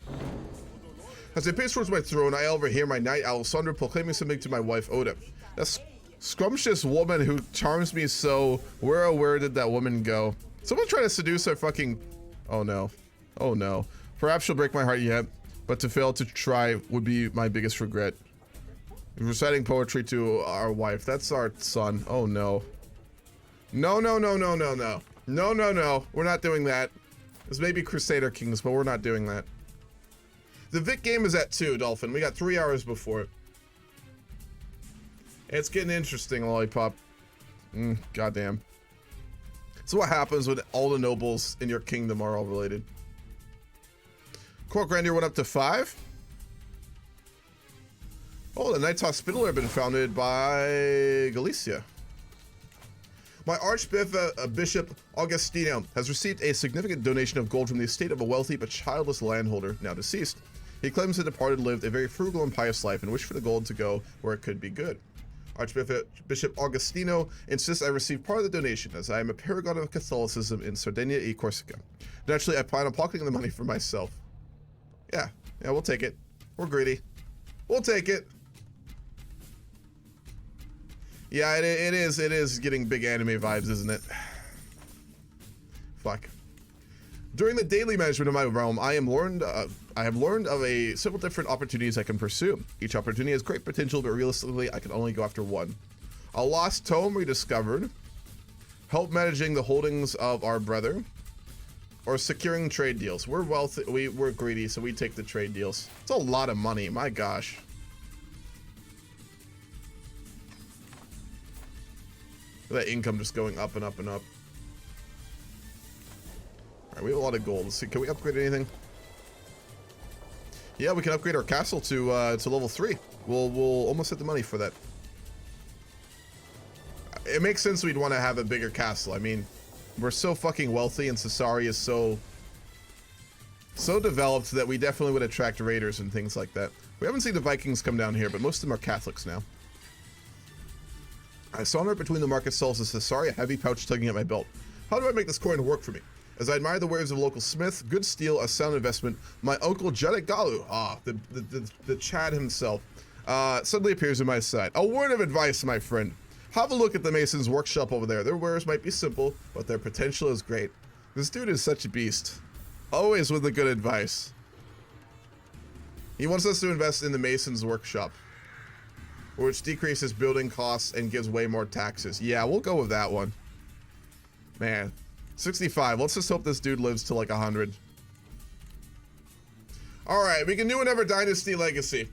As I pace towards my throne, I overhear my knight Alessandro proclaiming something to my wife Oda. That scrumptious woman who charms me so. Where did that woman go? Someone trying to seduce our fucking... Oh no. Oh no. Perhaps she'll break my heart yet, but to fail to try would be my biggest regret. Reciting poetry to our wife. That's our son. Oh no. No, no, no, no, no, no. No, no, no. We're not doing that. This may be Crusader Kings, but we're not doing that. The Vic game is at 2, Dolphin. We got 3 hours before it. It's getting interesting, Lollipop. Goddamn. So what happens when all the nobles in your kingdom are all related? Court grandeur went up to 5. Oh, the Knights Hospitaller have been founded by Galicia. My Archbishop Augustino has received a significant donation of gold from the estate of a wealthy but childless landholder, now deceased. He claims the departed lived a very frugal and pious life and wished for the gold to go where it could be good. Archbishop Augustino insists I receive part of the donation, as I am a paragon of Catholicism in Sardinia and Corsica. Naturally, I plan on pocketing the money for myself. Yeah, we'll take it. We're greedy. We'll take it. Yeah, it is getting big anime vibes, isn't it? Fuck. During the daily management of my realm, I have learned of several different opportunities I can pursue. Each opportunity has great potential, but realistically, I can only go after one. A lost tome rediscovered, help managing the holdings of our brother, or securing trade deals. We're wealthy, we're greedy, so we take the trade deals. It's a lot of money, my gosh. That income just going up and up and up. All right, we have a lot of gold. Let's see, can we upgrade anything? Yeah, we can upgrade our castle to level 3. We'll almost hit the money for that. It makes sense we'd want to have a bigger castle. I mean, we're so fucking wealthy, and Caesarea is so developed that we definitely would attract raiders and things like that. We haven't seen the Vikings come down here, but most of them are Catholics now. I saunter between the market stalls of Caesarea, heavy pouch tugging at my belt. How do I make this coin work for me? As I admire the wares of a local smith, good steel, a sound investment, my uncle Jedek Galu, the Chad himself, suddenly appears at my side. A word of advice, my friend. Have a look at the mason's workshop over there. Their wares might be simple, but their potential is great. This dude is such a beast. Always with the good advice. He wants us to invest in the mason's workshop, which decreases building costs and gives way more taxes. Yeah, we'll go with that one. Man, 65. Let's just hope this dude lives to like 100. All right, we can do another Dynasty Legacy.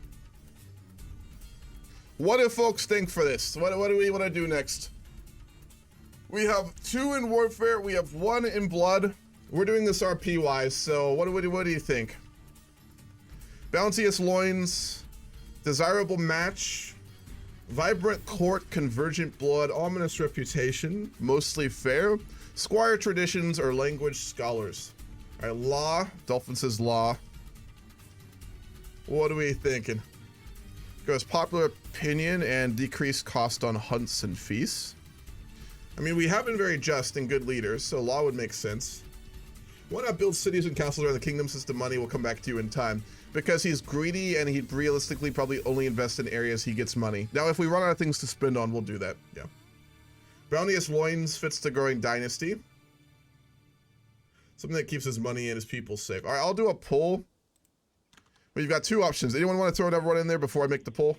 What do folks think for this? What do we want to do next? We have 2 in Warfare. We have 1 in Blood. We're doing this RP-wise, so what do you think? Bounteous Loins, Desirable Match, Vibrant Court, Convergent Blood, Ominous Reputation, Mostly Fair, Squire Traditions, or Language Scholars. All right, Law. Dolphin says Law. What are we thinking? Goes Popular Opinion and Decreased Cost on Hunts and Feasts. I mean, we have been very just and good leaders, so Law would make sense. Why not build cities and castles around the kingdom since the money will come back to you in time? Because he's greedy and he'd realistically probably only invest in areas he gets money. Now, if we run out of things to spend on, we'll do that. Yeah. Bounteous Loins fits the growing dynasty. Something that keeps his money and his people safe. All right, I'll do a poll. We've got 2 options. Anyone want to throw everyone in there before I make the poll?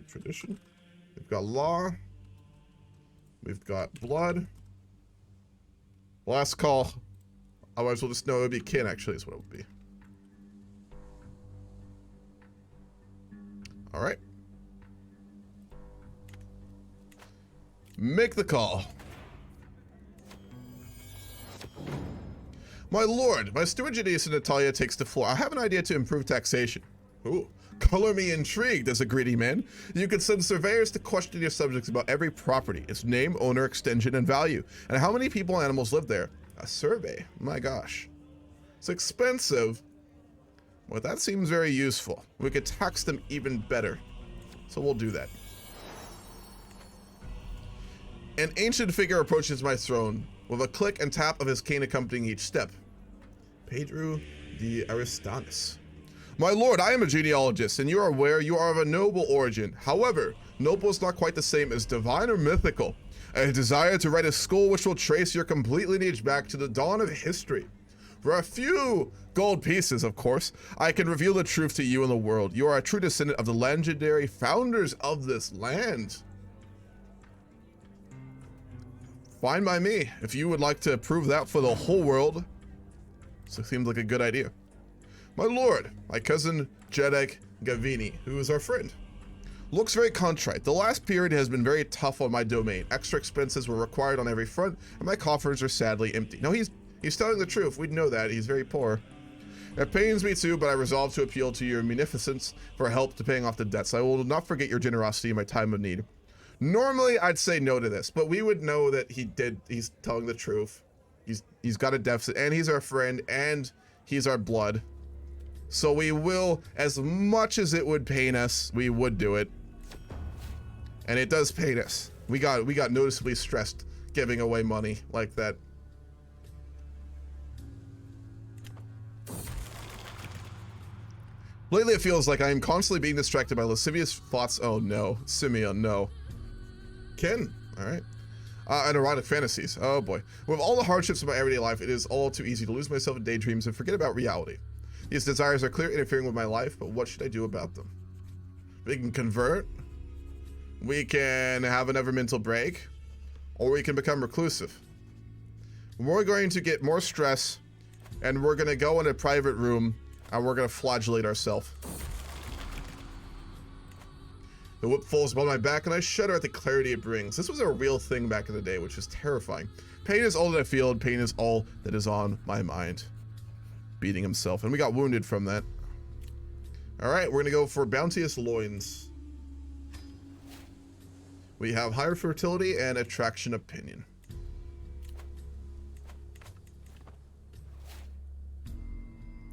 Tradition. We've got Law. We've got Blood. Last call. Otherwise, we'll just know it would be kin, actually, is what it would be. All right. Make the call. My lord, my steward Janice in Natalia takes the floor. I have an idea to improve taxation. Ooh. Color me intrigued as a greedy man. You can send surveyors to question your subjects about every property, its name, owner, extension, and value, and how many people and animals live there. A survey, my gosh. It's expensive, but that seems very useful. We could tax them even better, so we'll do that. An ancient figure approaches my throne with a click and tap of his cane accompanying each step. Pedro de Aristanis. My lord, I am a genealogist, and you are aware you are of a noble origin. However, noble is not quite the same as divine or mythical. I desire to write a scroll which will trace your complete lineage back to the dawn of history. For a few gold pieces, of course, I can reveal the truth to you and the world. You are a true descendant of the legendary founders of this land. Fine by me, if you would like to prove that for the whole world. So it seems like a good idea. My lord, my cousin Jedek Gavini, who is our friend. Looks very contrite. The last period has been very tough on my domain. Extra expenses were required on every front, and my coffers are sadly empty. No, he's telling the truth. We'd know that. He's very poor. It pains me too, but I resolve to appeal to your munificence for help to paying off the debts. I will not forget your generosity in my time of need. Normally, I'd say no to this, but we would know that he's telling the truth. He's got a deficit, and he's our friend, and he's our blood. So we will, as much as it would pain us, we would do it. And it does pain us. We got noticeably stressed giving away money like that. Lately, it feels like I am constantly being distracted by lascivious thoughts. Oh no, Simeon, no. Ken, all right. And erotic fantasies. Oh boy. With all the hardships of my everyday life, it is all too easy to lose myself in daydreams and forget about reality. These desires are clearly interfering with my life, but what should I do about them? We can convert. We can have another mental break. Or we can become reclusive. We're going to get more stress, and we're going to go in a private room, and we're going to flagellate ourselves. The whip falls upon my back, and I shudder at the clarity it brings. This was a real thing back in the day, which is terrifying. Pain is all that I feel, and pain is all that is on my mind. Beating himself, and we got wounded from that. All right, we're gonna go for bounteous loins. We have higher fertility and attraction opinion.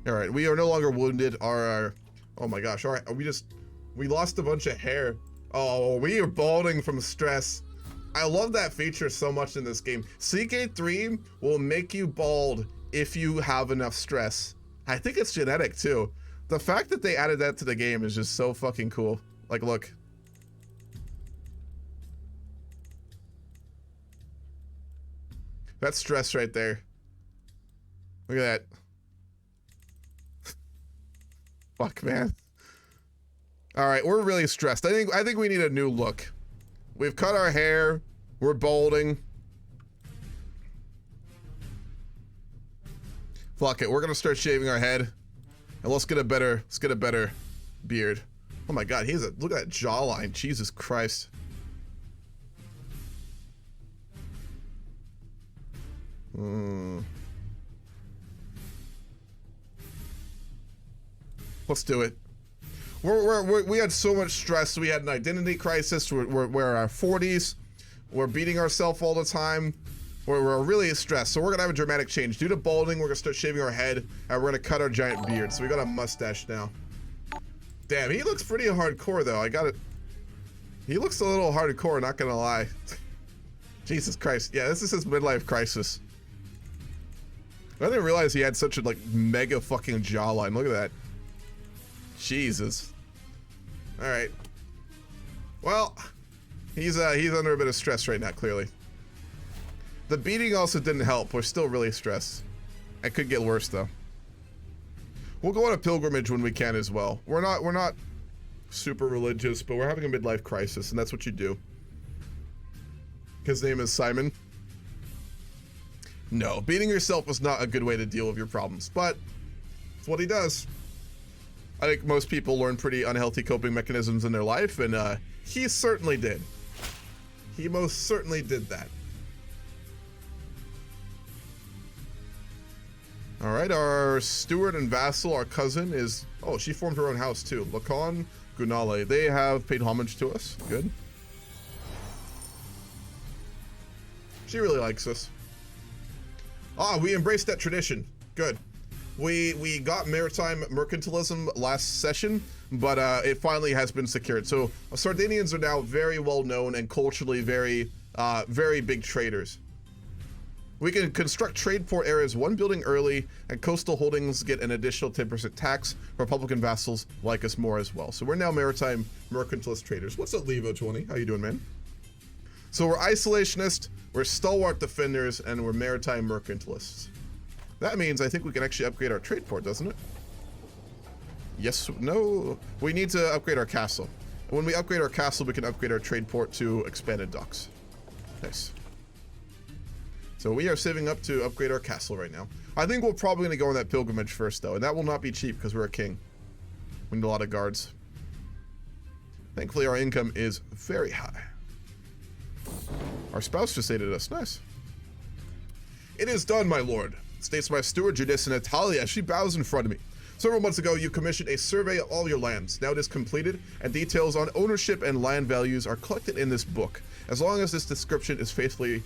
All right, we are no longer wounded. Oh my gosh! All right, we lost a bunch of hair. Oh, we are balding from stress. I love that feature so much in this game. CK3 will make you bald if you have enough stress. I think it's genetic too. The fact that they added that to the game is just so fucking cool. Like, look. That's stress right there. Look at that. Fuck, man. All right, we're really stressed. I think we need a new look. We've cut our hair. We're balding. Fuck it, we're gonna start shaving our head, and let's get a better beard. Oh my god, look at that jawline. Jesus Christ. Let's do it. We had so much stress. We had an identity crisis. We're in our 40s. We're beating ourselves all the time. We're really stressed. So we're gonna have a dramatic change. Due to balding, we're gonna start shaving our head, and we're gonna cut our giant beard. So we got a mustache now. Damn, he looks pretty hardcore though. He looks a little hardcore, not gonna lie. Jesus Christ. Yeah, this is his midlife crisis. I didn't realize he had such a mega fucking jawline. Look at that. Jesus. All right. Well, he's under a bit of stress right now, clearly. The beating also didn't help. We're still really stressed. It could get worse though. We'll go on a pilgrimage when we can as well. We're not super religious, but we're having a midlife crisis, and that's what you do. His name is Simon. No, beating yourself was not a good way to deal with your problems, but it's what he does. I think most people learn pretty unhealthy coping mechanisms in their life, and he certainly did. He most certainly did that. All right, our steward and vassal, our cousin, is... Oh, she formed her own house, too. Lacan, Gunale. They have paid homage to us. Good. She really likes us. Ah, we embraced that tradition. Good. We got maritime mercantilism last session, but it finally has been secured. So Sardinians are now very well known and culturally very big traders. We can construct trade port areas one building early, and coastal holdings get an additional 10% tax. Republican vassals like us more as well. So we're now maritime mercantilist traders. What's up, Levo20? How you doing, man? So we're isolationist, we're stalwart defenders, and we're maritime mercantilists. That means I think we can actually upgrade our trade port, doesn't it? Yes, no, we need to upgrade our castle. And when we upgrade our castle, we can upgrade our trade port to expanded docks. Nice. So we are saving up to upgrade our castle right now. I think we're probably going to go on that pilgrimage first, though, and that will not be cheap because we're a king. We need a lot of guards. Thankfully, our income is very high. Our spouse just aided us. Nice. It is done, my lord, states my steward Judas in Italia as she bows in front of me. Several months ago, you commissioned a survey of all your lands. Now it is completed, and details on ownership and land values are collected in this book. As long as this description is faithfully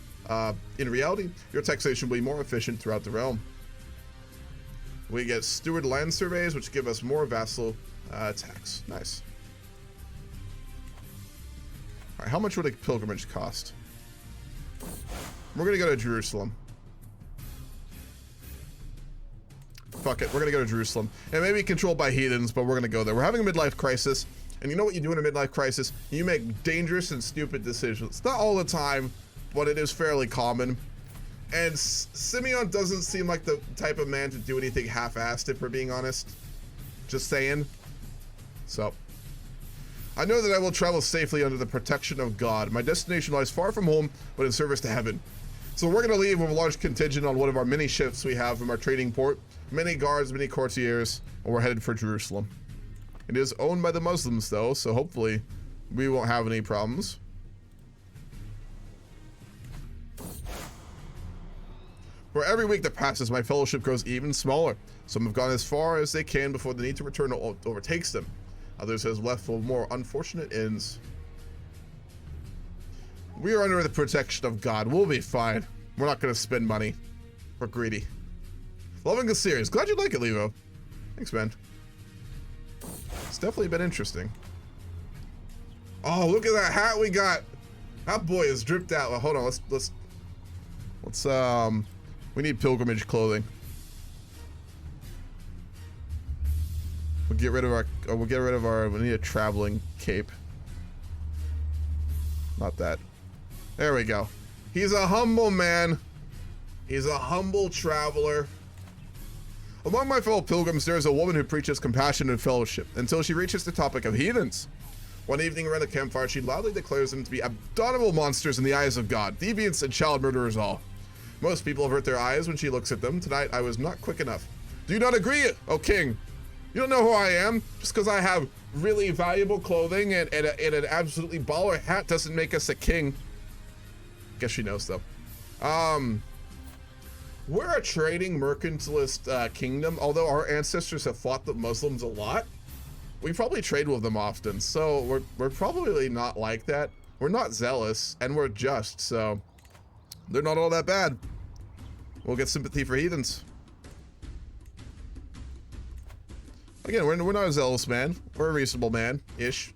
in reality, your taxation will be more efficient throughout the realm. We get steward land surveys, which give us more vassal tax. Nice. All right, how much would a pilgrimage cost? We're gonna go to Jerusalem. Fuck it, we're gonna go to Jerusalem. It may be controlled by heathens, but we're gonna go there. We're having a midlife crisis, and you know what you do in a midlife crisis? You make dangerous and stupid decisions. Not all the time, but it is fairly common. And Simeon doesn't seem like the type of man to do anything half-assed, if we're being honest. Just saying. So, I know that I will travel safely under the protection of God. My destination lies far from home, but in service to heaven. So we're gonna leave with a large contingent on one of our many ships we have from our trading port. Many guards, many courtiers, and we're headed for Jerusalem. It is owned by the Muslims, though, so hopefully we won't have any problems. For every week that passes, my fellowship grows even smaller. Some have gone as far as they can before the need to return overtakes them. Others have left with more unfortunate ends. We are under the protection of God. We'll be fine. We're not going to spend money. We're greedy. Loving the series. Glad you like it, Levo. Thanks, man. It's definitely been interesting. Oh, look at that hat we got. That boy is dripped out. Well, hold on. Let's we need pilgrimage clothing. We'll get rid of our, we need a traveling cape. Not that. There we go. He's a humble man. He's a humble traveler. Among my fellow pilgrims, there is a woman who preaches compassion and fellowship until she reaches the topic of heathens. One evening around the campfire, she loudly declares them to be abominable monsters in the eyes of God, deviants and child murderers all. Most people avert their eyes when she looks at them. Tonight, I was not quick enough. Do you not agree, O king? You don't know who I am? Just because I have really valuable clothing and an absolutely baller hat doesn't make us a king. Guess she knows, though. We're a trading mercantilist kingdom, although our ancestors have fought the Muslims a lot. We probably trade with them often, so we're probably not like that. We're not zealous, and we're just, so they're not all that bad. We'll get sympathy for heathens. Again, we're not a zealous man. We're a reasonable man-ish.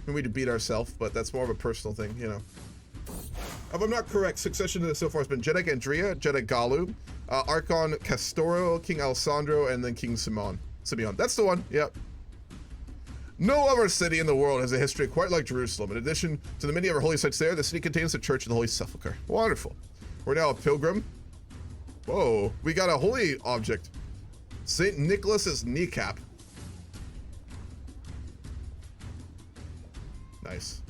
We need to beat ourselves, but that's more of a personal thing, you know. If I'm not correct, succession so far has been Jedek Andrea, Jedek Galu, Archon Castoro, King Alessandro, and then King Simeon. That's the one, yep. No other city in the world has a history quite like Jerusalem. In addition to the many other holy sites there, the city contains the Church of the Holy Sepulchre. Wonderful. We're now a pilgrim. Whoa, we got a holy object. St. Nicholas's kneecap. Nice.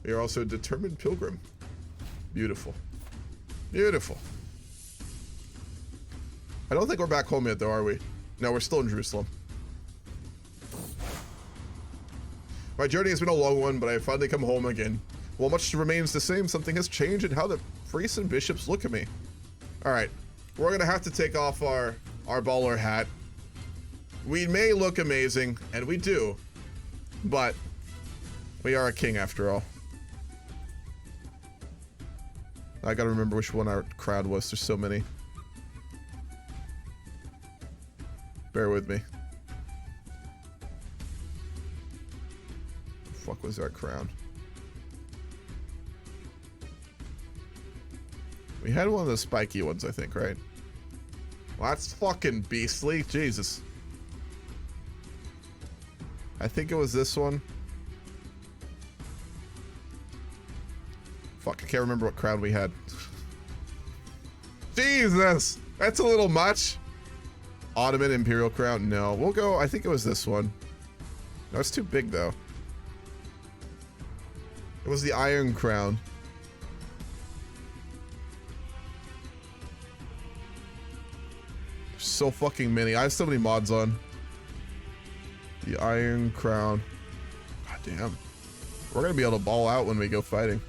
We are also a determined pilgrim. Beautiful. Beautiful. I don't think we're back home yet, though, are we? No, we're still in Jerusalem. My journey has been a long one, but I have finally come home again. While much remains the same, something has changed in how the priests and bishops look at me. Alright, we're gonna have to take off our baller hat. We may look amazing, and we do, but we are a king after all. I gotta remember which one our crowd was. There's so many. Bear with me. The fuck was our crown? We had one of the spiky ones, I think, right? Well, that's fucking beastly. Jesus. I think it was this one. Fuck, I can't remember what crown we had. Jesus! That's a little much. Ottoman Imperial crown? No. We'll go, I think it was this one. No, it's too big, though. It was the Iron Crown. So fucking many. I have so many mods on. The Iron Crown. God damn. We're gonna be able to ball out when we go fighting.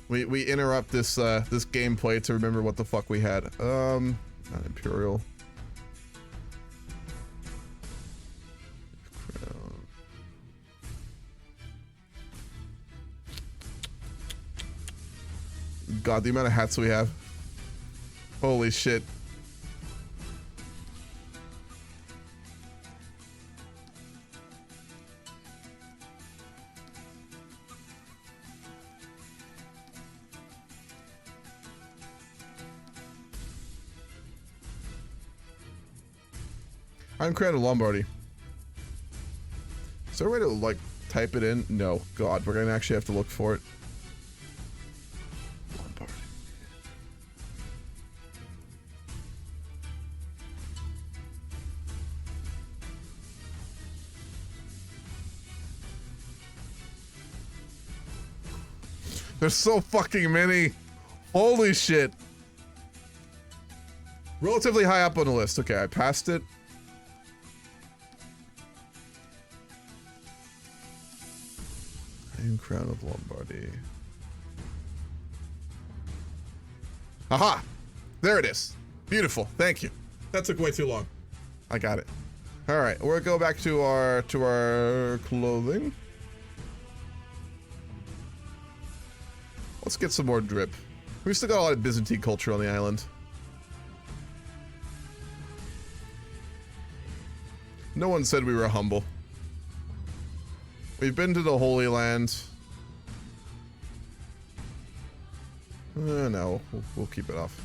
We interrupt this this gameplay to remember what the fuck we had. Not Imperial. Crown. God, the amount of hats we have. Holy shit. I'm Crown of Lombardy. Is there a way to, like, type it in? No. God, we're gonna actually have to look for it. Lombardy. There's so fucking many. Holy shit. Relatively high up on the list. Okay, I passed it. Crown of Lombardy. Aha! There it is. Beautiful. Thank you. That took way too long. I got it. All right, we'll go back to our clothing. Let's get some more drip. We've still got a lot of Byzantine culture on the island. No one said we were humble. We've been to the Holy Land. No, we'll keep it off.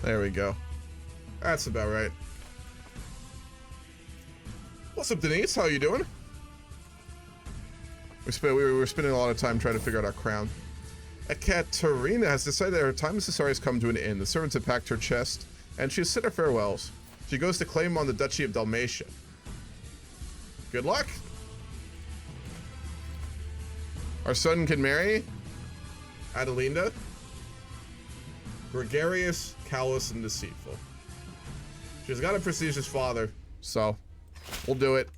There we go. That's about right. What's up, Denise? How you doing? We were spending a lot of time trying to figure out our crown. Ekaterina has decided that her time as Caesarea has come to an end. The servants have packed her chest, and she has said her farewells. She goes to claim on the Duchy of Dalmatia. Good luck. Our son can marry Adelinda. Gregarious, callous, and deceitful. She's got a prestigious father, so we'll do it.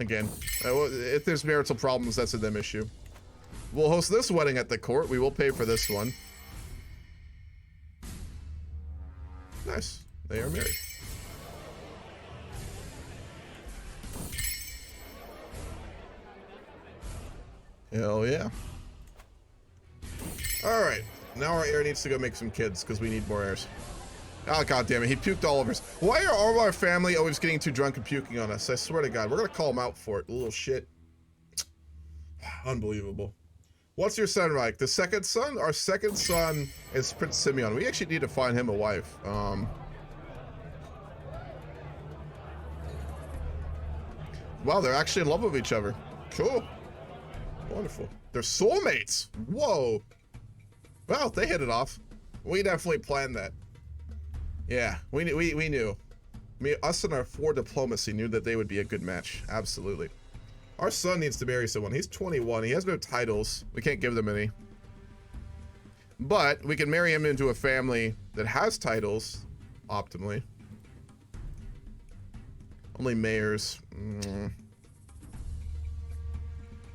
Again, if there's marital problems, that's a them issue. We'll host this wedding at the court. We will pay for this one. Nice. They are married. Hell yeah. Alright. Now our heir needs to go make some kids, because we need more heirs. Oh, god damn it. He puked all over us. Why are all of our family always getting too drunk and puking on us? I swear to god. We're going to call him out for it. A little shit. Unbelievable. What's your son like? The second son? Our second son is Prince Simeon. We actually need to find him a wife. Wow, they're actually in love with each other. Cool. Wonderful. They're soulmates. Whoa. Well, they hit it off. We definitely planned that. Yeah, we knew. Us and our 4 diplomacy knew that they would be a good match. Absolutely. Our son needs to marry someone. He's 21. He has no titles. We can't give them any. But we can marry him into a family that has titles, optimally. Only mayors.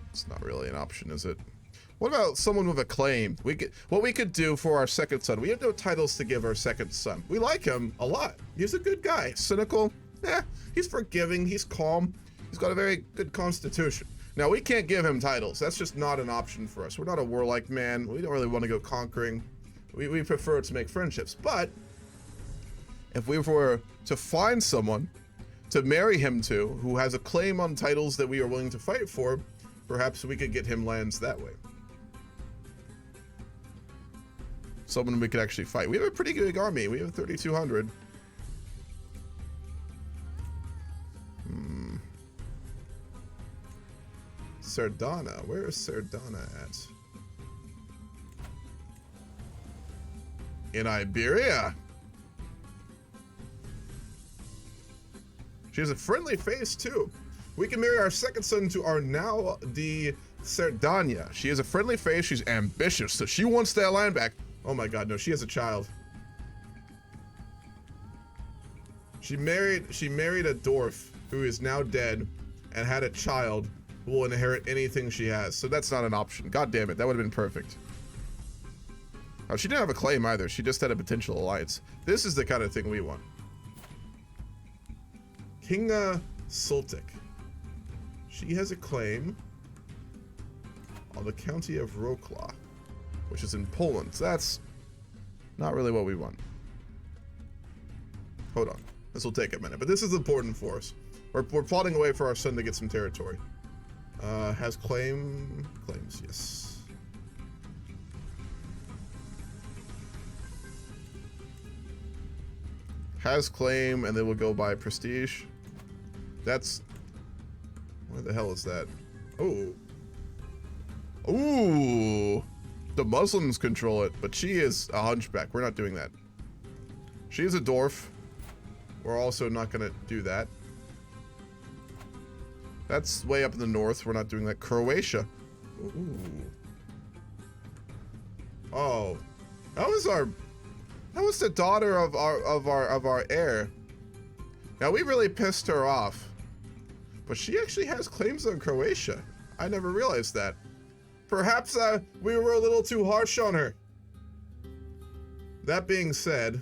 It's not really an option, is it? What about someone with a claim? What we could do for our second son. We have no titles to give our second son. We like him a lot. He's a good guy. Cynical. He's forgiving. He's calm. He's got a very good constitution. Now, we can't give him titles. That's just not an option for us. We're not a warlike man. We don't really want to go conquering. We prefer to make friendships. But if we were to find someone to marry him to who has a claim on titles that we are willing to fight for, perhaps we could get him lands that way. Someone we could actually fight. We have a pretty big army. We have 3,200. Sardana. Where is Sardana at? In Iberia. She has a friendly face, too. We can marry our second son to Arnau de Sardinia. She has a friendly face. She's ambitious, so she wants that land back. Oh my god, no, she has a child. She married a dwarf who is now dead and had a child who will inherit anything she has. So that's not an option. God damn it, that would have been perfect. Oh, she didn't have a claim either. She just had a potential alliance. This is the kind of thing we want. Kinga Sultic. She has a claim on the county of Wrocław, which is in Poland. So that's not really what we want. Hold on. This will take a minute, but this is important for us. We're plotting away for our son to get some territory. Has claims, yes. Has claim, and then we'll go by prestige. That's... Where the hell is that? Oh. Ooh. The Muslims control it, but she is a hunchback. We're not doing that. She is a dwarf. We're also not going to do that. That's way up in the north. We're not doing that. Croatia. Ooh. Oh. That was the daughter of our heir. Now we really pissed her off. But she actually has claims on Croatia. I never realized that. Perhaps we were a little too harsh on her. That being said,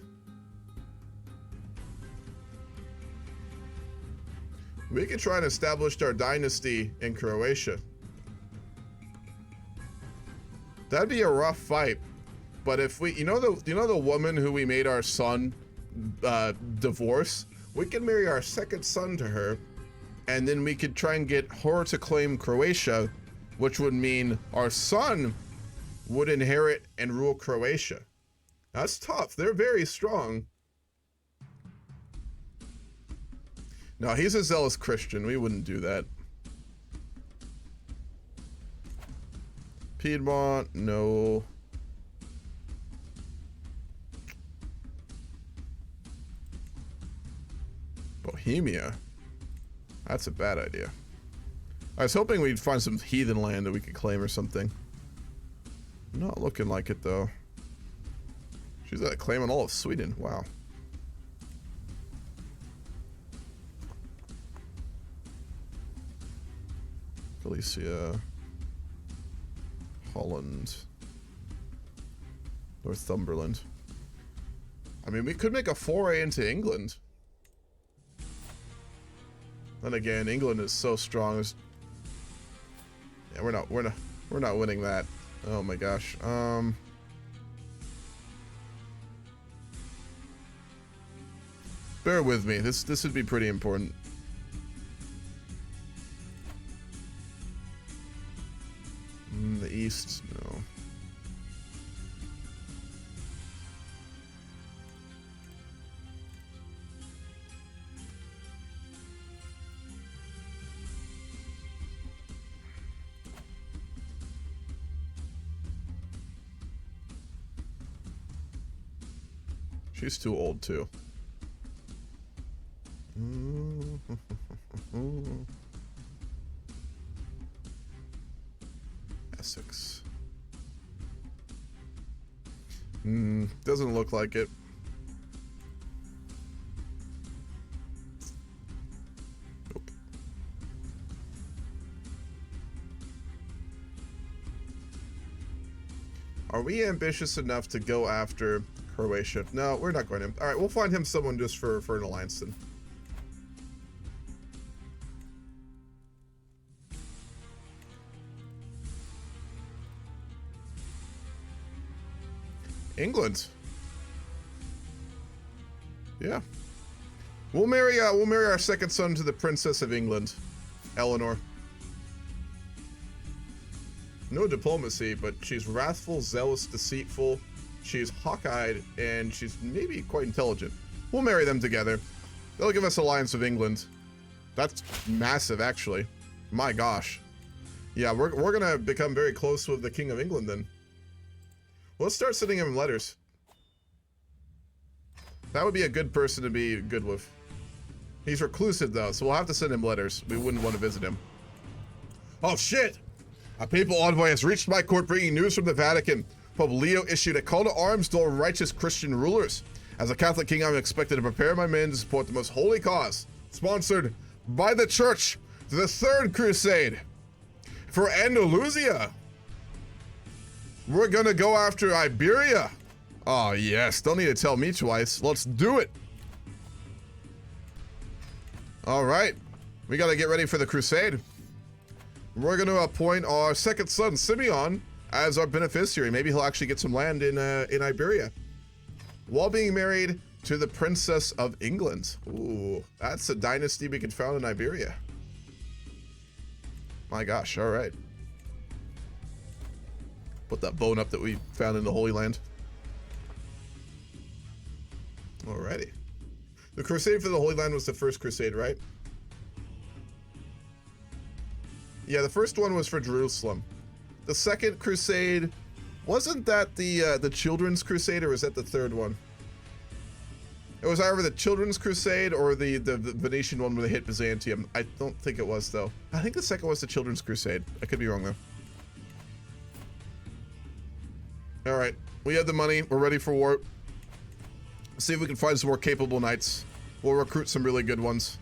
we could try and establish our dynasty in Croatia. That'd be a rough fight. But if we, you know the woman who we made our son divorce, we can marry our second son to her, and then we could try and get her to claim Croatia, which would mean our son would inherit and rule Croatia. That's tough. They're very strong. No, he's a zealous Christian. We wouldn't do that. Piedmont, no. Bohemia. That's a bad idea. I was hoping we'd find some heathen land that we could claim or something. Not looking like it though. She's got a claim on all of Sweden. Wow. Galicia. Holland. Northumberland. I mean, we could make a foray into England. Then again, England is so strong. Yeah, we're not winning that. Oh my gosh. Bear with me. This would be pretty important. The East, no. She's too old, too. Essex. Doesn't look like it. Nope. Are we ambitious enough to go after Croatia? No, we're not going to. All right, we'll find him someone just for an alliance then. England. Yeah. We'll marry our second son to the Princess of England, Eleanor. No diplomacy, but she's wrathful, zealous, deceitful. She's hawk-eyed, and she's maybe quite intelligent. We'll marry them together. They'll give us Alliance of England. That's massive, actually. My gosh. Yeah, we're gonna become very close with the King of England then. Let's start sending him letters. That would be a good person to be good with. He's reclusive though, so we'll have to send him letters. We wouldn't want to visit him. Oh shit! A papal envoy has reached my court bringing news from the Vatican. Pope Leo issued a call to arms to all righteous Christian rulers. As a Catholic king, I'm expected to prepare my men to support the most holy cause, sponsored by the church, the Third Crusade. For Andalusia, we're gonna go after Iberia. Oh yes, don't need to tell me twice. Let's do it. All right, we gotta get ready for the crusade. We're gonna appoint our second son, Simeon, as our beneficiary. Maybe he'll actually get some land in Iberia, while being married to the Princess of England. Ooh, that's a dynasty we can found in Iberia. My gosh, all right. Put that bone up that we found in the Holy Land. Alrighty. The crusade for the Holy Land was the first crusade, right? Yeah, the first one was for Jerusalem. The second crusade, wasn't that the Children's Crusade, or was that the third one? It was either the Children's Crusade or the Venetian one where they hit Byzantium. I don't think it was, though. I think the second was the Children's Crusade. I could be wrong, though. Alright, we have the money. We're ready for war. See if we can find some more capable knights. We'll recruit some really good ones.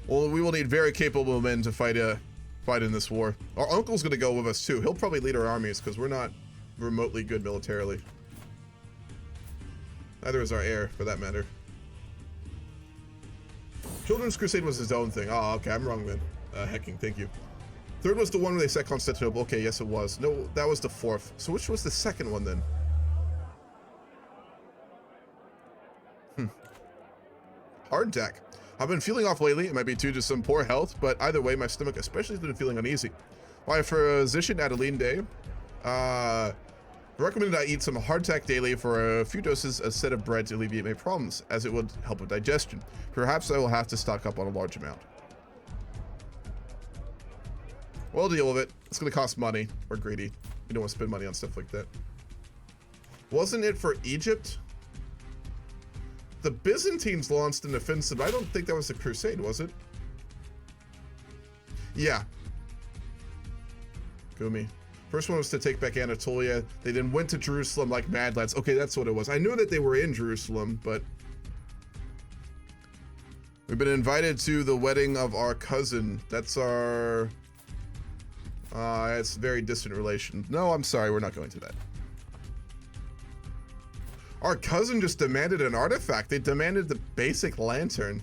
Well, we will need very capable men to fight in this war. Our uncle's gonna go with us, too. He'll probably lead our armies, because we're not remotely good militarily. Neither is our heir, for that matter. Children's Crusade was his own thing. Oh, okay, I'm wrong then. Hecking, thank you. Third was the one where they set Constantinople. Okay, yes it was. No, that was the fourth. So which was the second one then? Heart attack. I've been feeling off lately. It might be due to some poor health, but either way, my stomach especially has been feeling uneasy. My physician, Adeline Day, recommended I eat some hardtack daily for a few doses instead of bread to alleviate my problems, as it would help with digestion. Perhaps I will have to stock up on a large amount. We'll deal with it. It's going to cost money. We're greedy. We don't want to spend money on stuff like that. Wasn't it for Egypt? The Byzantines launched an offensive. I don't think that was the Crusade, was it? Yeah. Gumi. First one was to take back Anatolia. They then went to Jerusalem like mad lads. Okay, that's what it was. I knew that they were in Jerusalem, but we've been invited to the wedding of our cousin. That's our... it's very distant relation. No, I'm sorry, we're not going to that. Our cousin just demanded an artifact. They demanded the basic lantern.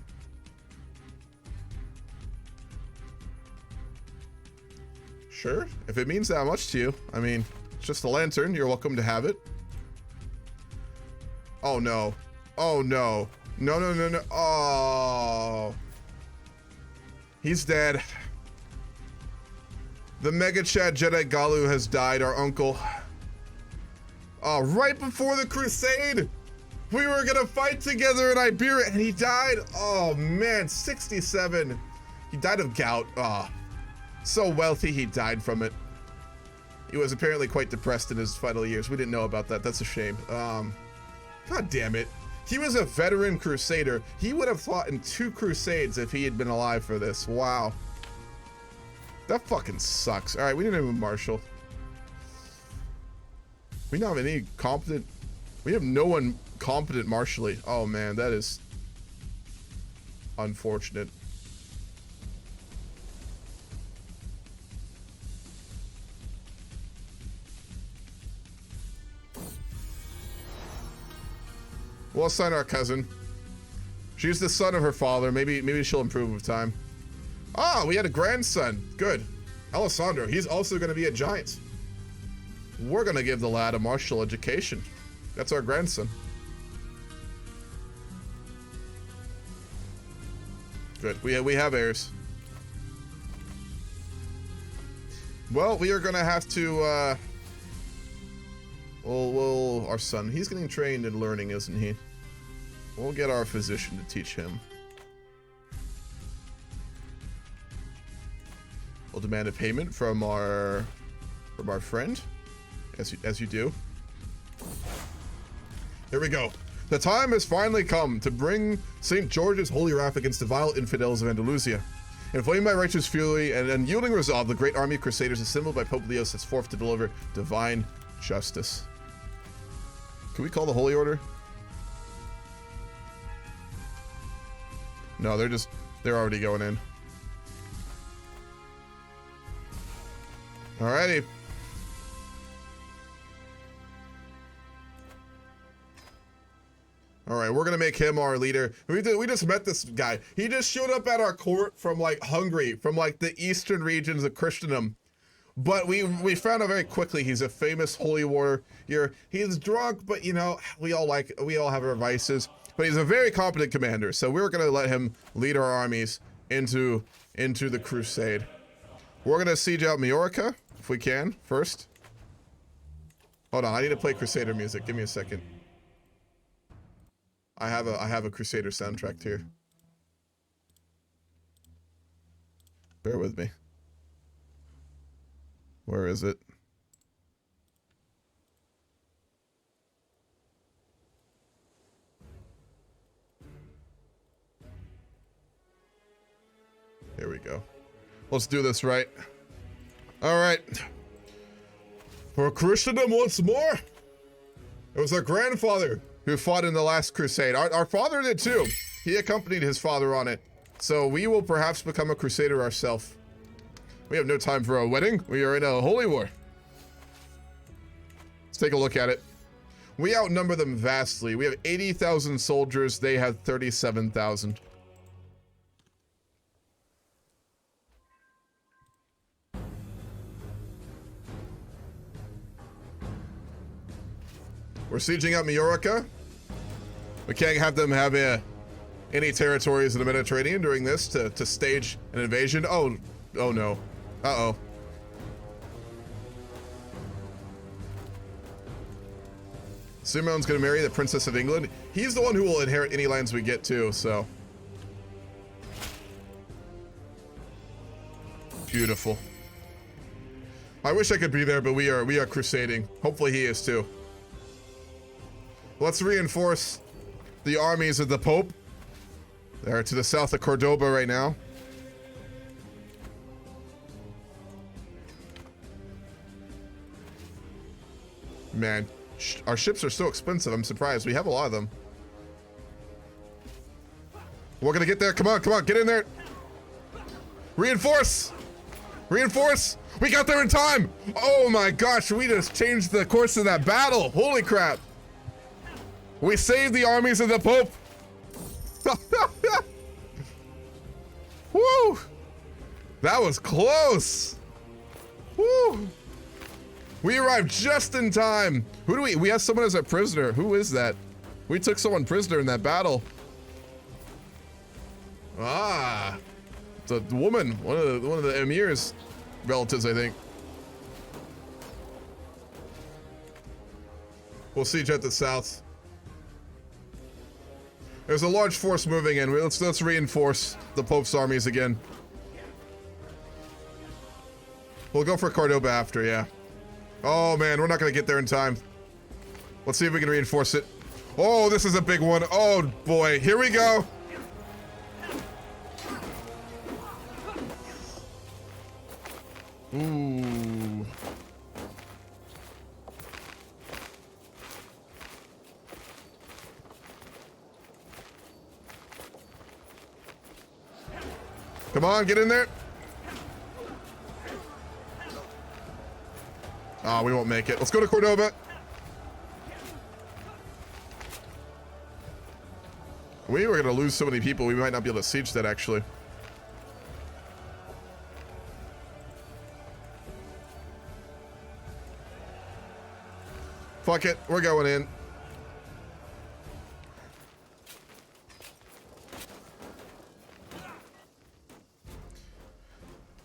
Sure, if it means that much to you. I mean, it's just a lantern. You're welcome to have it. Oh no. Oh no. No, no, no, no. Oh. He's dead. The Mega Chad Jedi Galu has died, our uncle. Oh, right before the Crusade! We were gonna fight together in Iberia and he died! Oh man, 67. He died of gout. Oh, so wealthy he died from it. He was apparently quite depressed in his final years. We didn't know about that. That's a shame. God damn it. He was a veteran crusader. He would have fought in 2 crusades if he had been alive for this. Wow. That fucking sucks. Alright, we need a marshal. We don't have any competent... We have no one competent martially. Oh man, that is unfortunate. We'll assign our cousin. She's the son of her father. Maybe she'll improve with time. Ah, we had a grandson. Good. Alessandro, he's also going to be a giant. We're going to give the lad a martial education. That's our grandson. Good. We have heirs. Well, we are going to have to, well, our son, he's getting trained in learning, isn't he? We'll get our physician to teach him. We'll demand a payment from our friend, as you do. Here we go. The time has finally come to bring St. George's holy wrath against the vile infidels of Andalusia. Inflamed by righteous fury and unyielding resolve, the great army of crusaders assembled by Pope Leo sets forth to deliver divine justice. Can we call the Holy Order? No, they're already going in. Alrighty. Alright, we're gonna make him our leader. We just met this guy. He just showed up at our court from like Hungary, from like the eastern regions of Christendom. But we found out very quickly he's a famous holy warrior. He's drunk, but you know, we all have our vices. But he's a very competent commander, so we're gonna let him lead our armies into the crusade. We're gonna siege out Majorca, if we can, first. Hold on, I need to play Crusader music. Give me a second. I have a Crusader soundtrack here. Bear with me. Where is it? Here we go. Let's do this right. All right. For Christendom once more. It was our grandfather who fought in the last crusade. Our father did too. He accompanied his father on it. So we will perhaps become a crusader ourselves. We have no time for a wedding. We are in a holy war. Let's take a look at it. We outnumber them vastly. We have 80,000 soldiers. They have 37,000. We're sieging up Majorca. We can't have them have any territories in the Mediterranean during this to stage an invasion. Oh no. Uh-oh. Simeon's gonna marry the Princess of England. He's the one who will inherit any lands we get too, so. Beautiful. I wish I could be there, but we are crusading. Hopefully he is too. Let's reinforce the armies of the Pope. They're to the south of Cordoba right now. Man, our ships are so expensive. I'm surprised. We have a lot of them. We're gonna get there. Come on, get in there. Reinforce! Reinforce! We got there in time! Oh my gosh, we just changed the course of that battle. Holy crap. We saved the armies of the Pope. Woo! That was close. Woo! We arrived just in time. Who do we have someone as a prisoner. Who is that? We took someone prisoner in that battle. Ah, it's a woman, one of the emir's relatives, I think. We'll siege at the south. There's a large force moving in. Let's reinforce the Pope's armies again. We'll go for Cordoba after, yeah. Oh man, we're not gonna get there in time. Let's see if we can reinforce it. Oh, this is a big one. Oh boy, here we go. Ooh. Come on, get in there. Oh, we won't make it. Let's go to Cordoba. We were gonna lose so many people, we might not be able to siege that actually. Fuck it, we're going in.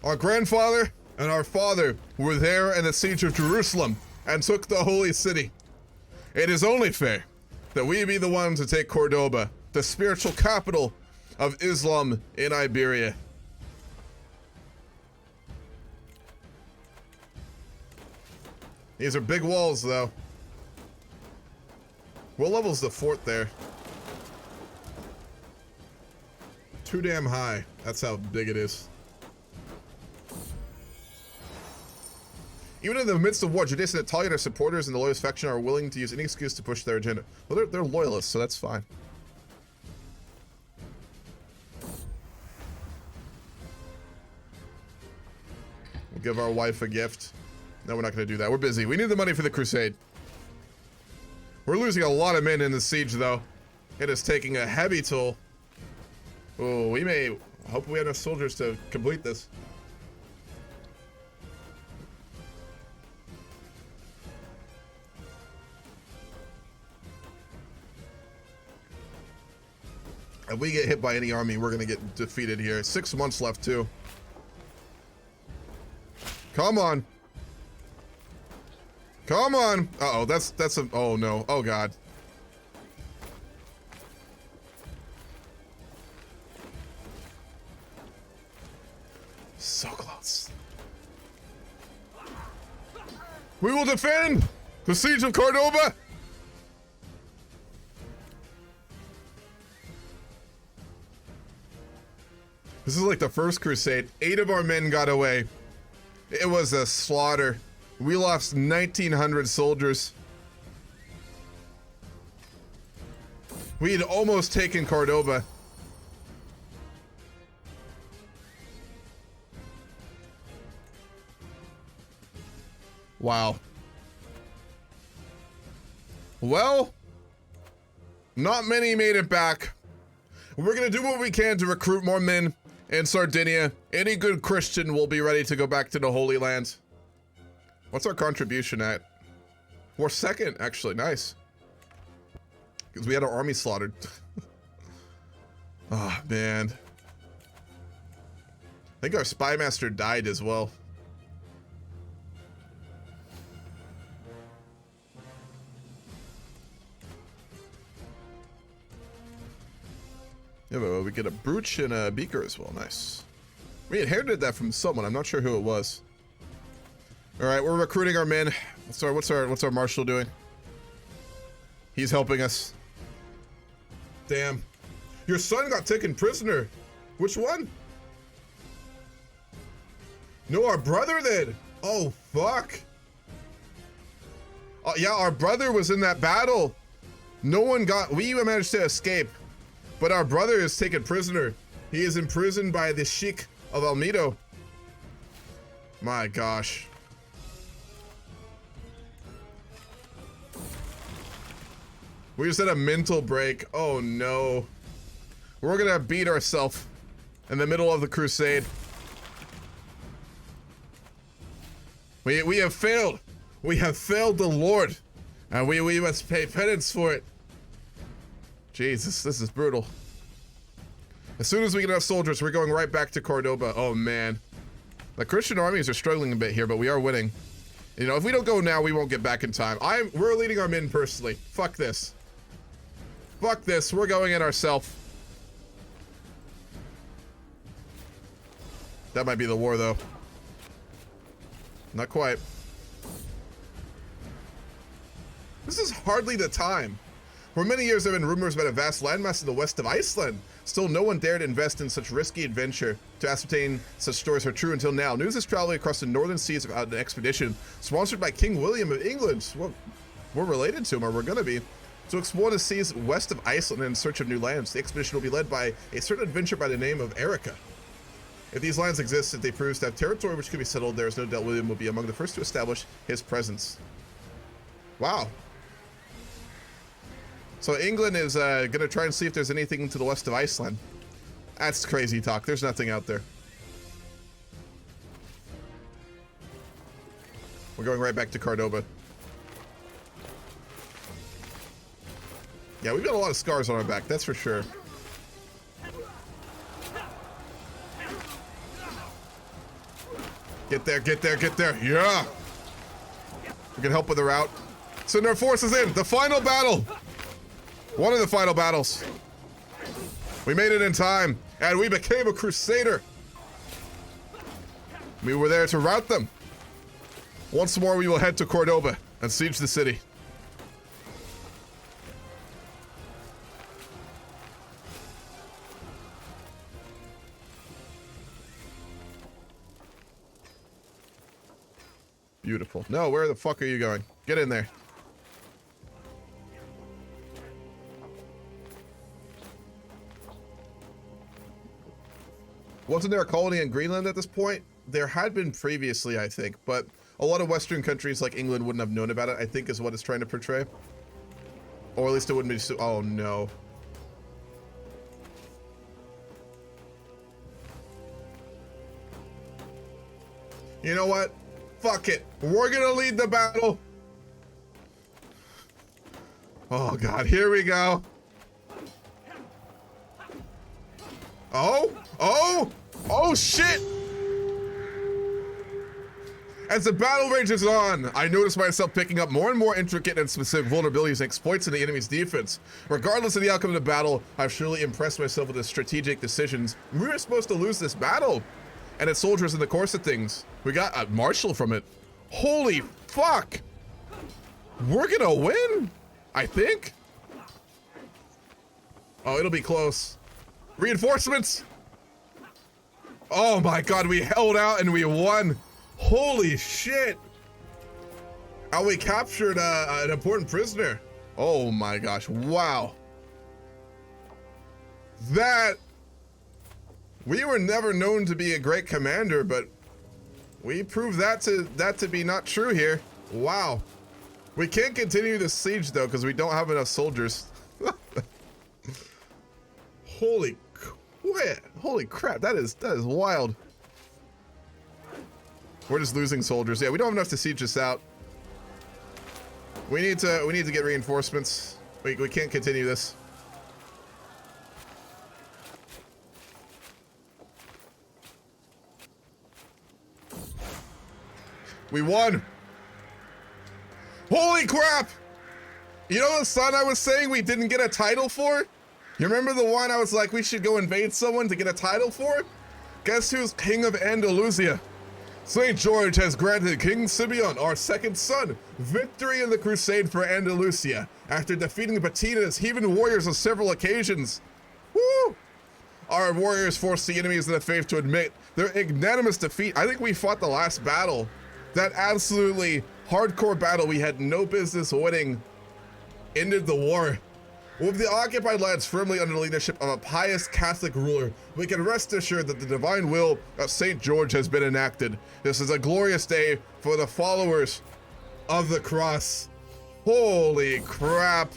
Our grandfather and our father were there in the siege of Jerusalem and took the holy city. It is only fair that we be the ones to take Cordoba, the spiritual capital of Islam in Iberia. These are big walls, though. What level's the fort there? Too damn high. That's how big it is. Even in the midst of war, Judaism and Italian, their supporters and the loyalist faction are willing to use any excuse to push their agenda. Well, they're loyalists, so that's fine. give our wife a gift. No, we're not going to do that. We're busy. We need the money for the crusade. We're losing a lot of men in the siege, though. It is taking a heavy toll. Oh, we may... Hope we have enough soldiers to complete this. If we get hit by any army, we're going to get defeated here. 6 months left, too. Come on. Come on. Uh-oh, that's a... Oh, no. Oh, God. So close. We will defend the siege of Cordoba. This is like the first crusade. 8 of our men got away. It was a slaughter. We lost 1,900 soldiers. We had almost taken Cordoba. Wow. Well, not many made it back. We're gonna do what we can to recruit more men in Sardinia. Any good Christian will be ready to go back to the Holy Land. What's our contribution at? We're second, actually. Nice. Because we had our army slaughtered. Oh, man. I think our spy master died as well. Yeah, but we get a brooch and a beaker as well. Nice. We inherited that from someone. I'm not sure who it was. All right, we're recruiting our men. What's our marshal doing? He's helping us. Damn. Your son got taken prisoner. Which one? No, our brother did. Oh, fuck. Oh, yeah, our brother was in that battle. No one got... We managed to escape. But our brother is taken prisoner. He is imprisoned by the Sheikh of Almedo. My gosh. We just had a mental break. Oh no. We're gonna beat ourselves in the middle of the crusade. We have failed. We have failed the Lord. And we must pay penance for it. Jesus, this is brutal. As soon as we get enough soldiers, we're going right back to Cordoba. Oh, man. The Christian armies are struggling a bit here, but we are winning. You know, if we don't go now, we won't get back in time. We're leading our men personally. Fuck this. Fuck this. We're going in ourselves. That might be the war, though. Not quite. This is hardly the time. For many years, there have been rumors about a vast landmass in the west of Iceland. Still, no one dared invest in such risky adventure to ascertain such stories are true until now. News is traveling across the northern seas about an expedition sponsored by King William of England. Well, we're related to him, or we're going to be. To explore the seas west of Iceland in search of new lands. The expedition will be led by a certain adventurer by the name of Erica. If these lands exist, if they prove to have territory which could be settled, there is no doubt William will be among the first to establish his presence. Wow. So England is going to try and see if there's anything to the west of Iceland. That's crazy talk. There's nothing out there. We're going right back to Cordoba. Yeah, we've got a lot of scars on our back, that's for sure. Get there, get there, get there. Yeah! We can help with the route. Send our forces in. The final battle! One of the final battles. We made it in time, and we became a crusader. We were there to rout them. Once more, we will head to Cordoba and siege the city. Beautiful. No, where the fuck are you going? Get in there. Wasn't there a colony in Greenland at this point? there had been previously, I think, but a lot of Western countries like England wouldn't have known about it, I think is what it's trying to portray. Or at least it wouldn't be so, oh no. You know what? Fuck it. We're gonna lead the battle. Oh god, here we go. Oh shit! As the battle rages on, I notice myself picking up more and more intricate and specific vulnerabilities and exploits in the enemy's defense. Regardless of the outcome of the battle, I've surely impressed myself with the strategic decisions. We were supposed to lose this battle, and its soldiers in the course of things. We got a marshal from it. Holy fuck! We're gonna win, I think. Oh, it'll be close. Reinforcements! Oh my god, we held out and we won. Holy shit. And we captured an important prisoner. Oh my gosh, wow. That, we were never known to be a great commander, but we proved that to be not true here. Wow. We can't continue the siege though, because we don't have enough soldiers. Holy crap, that is wild. We're just losing soldiers. Yeah, we don't have enough to siege this out. We need to get reinforcements. We can't continue this. We won. Holy crap! You know the son I was saying we didn't get a title for? You remember the one I was like, we should go invade someone to get a title for? Guess who's king of Andalusia? St. George has granted King Simeon, our second son, victory in the crusade for Andalusia after defeating Batina's heathen warriors on several occasions. Woo! Our warriors forced the enemies of the faith to admit their ignominious defeat. I think we fought the last battle. That absolutely hardcore battle we had no business winning ended the war. With the occupied lands firmly under the leadership of a pious Catholic ruler, we can rest assured that the divine will of St. George has been enacted. This is a glorious day for the followers of the cross. Holy crap.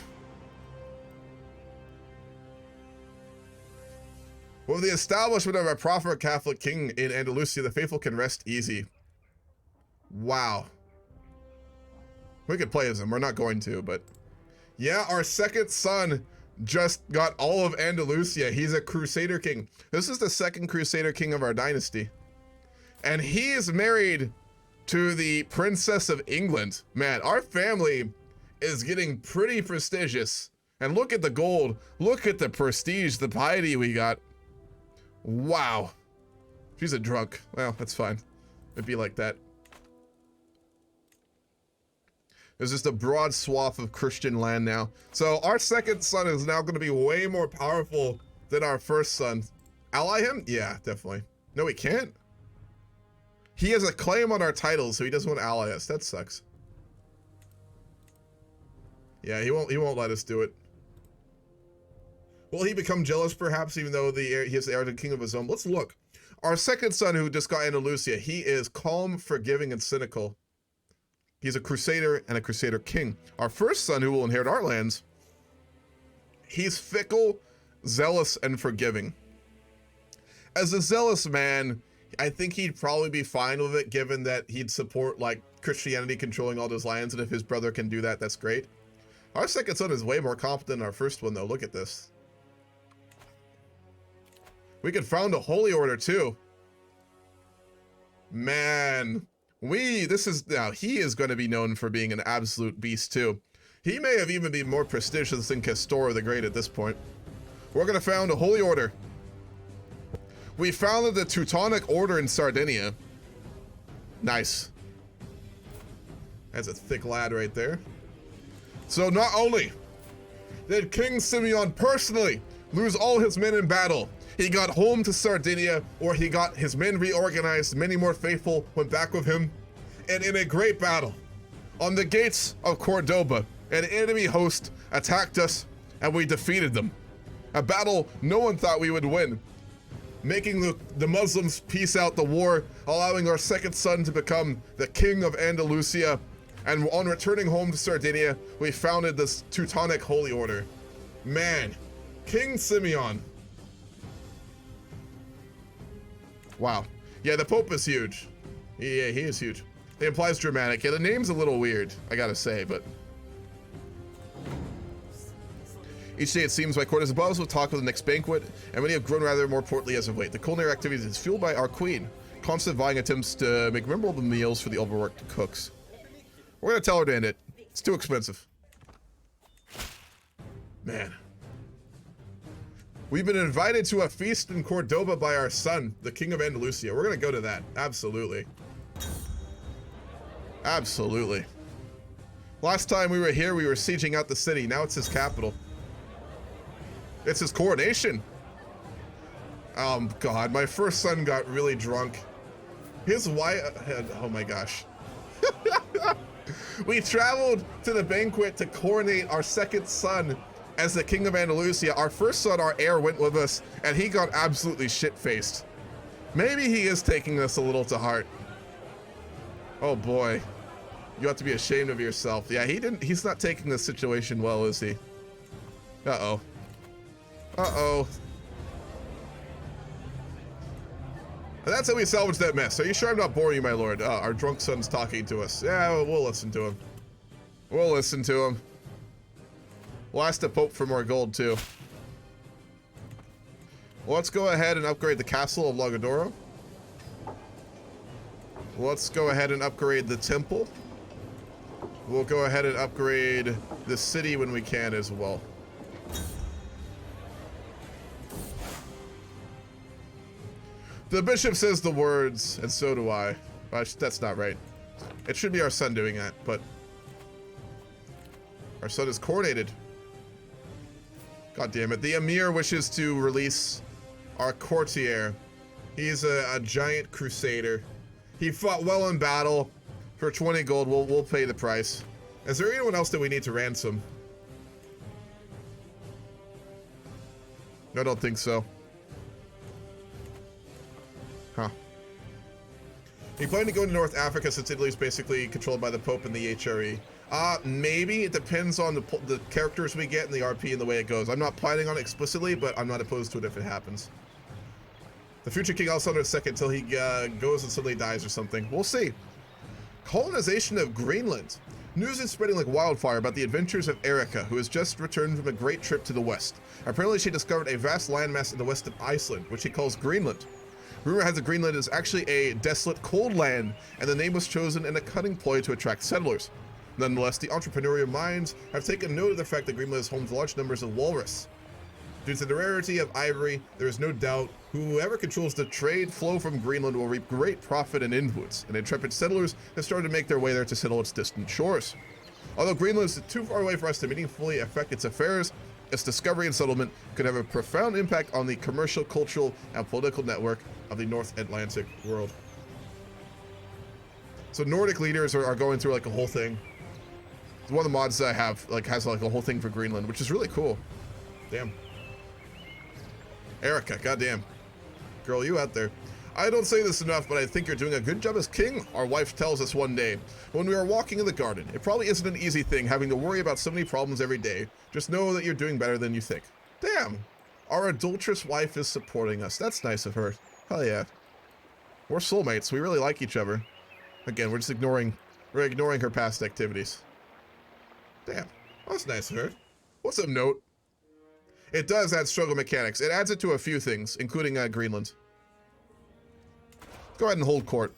With the establishment of a proper Catholic king in Andalusia, the faithful can rest easy. Wow. We could play as him. We're not going to, but... yeah, our second son just got all of Andalusia. He's a Crusader king. This is the second Crusader king of our dynasty. And he is married to the Princess of England. Man, our family is getting pretty prestigious. And look at the gold. Look at the prestige, the piety we got. Wow. She's a drunk. Well, that's fine. It'd be like that. There's just a broad swath of Christian land now. So our second son is now going to be way more powerful than our first son. Ally him? Yeah, definitely. No, he can't. He has a claim on our titles, so he doesn't want to ally us. That sucks. Yeah, he won't let us do it. Will he become jealous, perhaps, even though he is the heir to the king of his own? Let's look. Our second son, who just got Andalusia, he is calm, forgiving, and cynical. He's a Crusader and a Crusader king. Our first son, who will inherit our lands, he's fickle, zealous, and forgiving. As a zealous man, I think he'd probably be fine with it, given that he'd support like Christianity controlling all those lands, and if his brother can do that, that's great. Our second son is way more competent than our first one, though. Look at this. We could found a holy order too. Man. He is going to be known for being an absolute beast too. He may have even been more prestigious than Castor the Great at this point. We're going to found a holy order. We founded the Teutonic Order in Sardinia. Nice. That's a thick lad right there. So not only did King Simeon personally lose all his men in battle, he got home to Sardinia, or he got his men reorganized, many more faithful went back with him, and in a great battle, on the gates of Cordoba, an enemy host attacked us, and we defeated them. A battle no one thought we would win. making the Muslims peace out the war, allowing our second son to become the king of Andalusia. And on returning home to Sardinia, we founded this Teutonic Holy Order. Man, King Simeon. Wow. Yeah, the Pope is huge. Yeah, he is huge. It implies dramatic. Yeah, the name's a little weird, I gotta say, but... Each day it seems my court is abuzz with talk of the next banquet, and many have grown rather more portly as of late. The culinary activities is fueled by our queen. Constant vying attempts to make memorable meals for the overworked cooks. We're gonna tell her to end it. It's too expensive. Man. We've been invited to a feast in Cordoba by our son, the king of Andalusia. We're gonna go to that. Absolutely. Absolutely. Last time we were here, we were sieging out the city. Now it's his capital. It's his coronation. Oh God, my first son got really drunk. His wife, oh my gosh. We traveled to the banquet to coronate our second son as the king of Andalusia. Our first son, our heir, went with us, and he got absolutely shit-faced. Maybe he is taking this a little to heart. Oh boy. You have to be ashamed of yourself. Yeah, he's not taking this situation well, is he? Uh-oh. Uh-oh. That's how we salvage that mess. Are you sure I'm not boring you, my lord? Our drunk son's talking to us. Yeah, we'll listen to him. We'll listen to him. We'll ask the Pope for more gold, too. Well, let's go ahead and upgrade the castle of Lagodoro. Let's go ahead and upgrade the temple. We'll go ahead and upgrade the city when we can as well. The bishop says the words, and so do I. That's not right. It should be our son doing that, but... Our son is coronated. God damn it. The emir wishes to release our courtier. He's a giant crusader. He fought well in battle. For 20 gold, we'll pay the price. Is there anyone else that we need to ransom? I don't think so. Huh. You plan to go to North Africa since Italy is basically controlled by the Pope and the HRE? Maybe. It depends on the characters we get in the RP and the way it goes. I'm not planning on it explicitly, but I'm not opposed to it if it happens. The future King Alexander II until he goes and suddenly dies or something. We'll see. Colonization of Greenland. News is spreading like wildfire about the adventures of Erica, who has just returned from a great trip to the west. Apparently she discovered a vast landmass in the west of Iceland, which she calls Greenland. Rumor has it Greenland is actually a desolate, cold land, and the name was chosen in a cunning ploy to attract settlers. Nonetheless, the entrepreneurial minds have taken note of the fact that Greenland is home to large numbers of walrus. Due to the rarity of ivory, there is no doubt whoever controls the trade flow from Greenland will reap great profit and influence, and intrepid settlers have started to make their way there to settle its distant shores. Although Greenland is too far away for us to meaningfully affect its affairs, its discovery and settlement could have a profound impact on the commercial, cultural, and political network of the North Atlantic world. So Nordic leaders are going through like a whole thing. One of the mods that I have has like a whole thing for Greenland, which is really cool. Damn. Erica, goddamn. Girl, you out there. I don't say this enough, but I think you're doing a good job as king, our wife tells us one day when we are walking in the garden. It probably isn't an easy thing having to worry about so many problems every day. Just know that you're doing better than you think. Damn. Our adulterous wife is supporting us. That's nice of her. Hell yeah. We're soulmates. We really like each other. Again, we're ignoring her past activities. Damn. That's nice of her. What's up, note? It does add struggle mechanics. It adds it to a few things, including Greenland. Go ahead and hold court.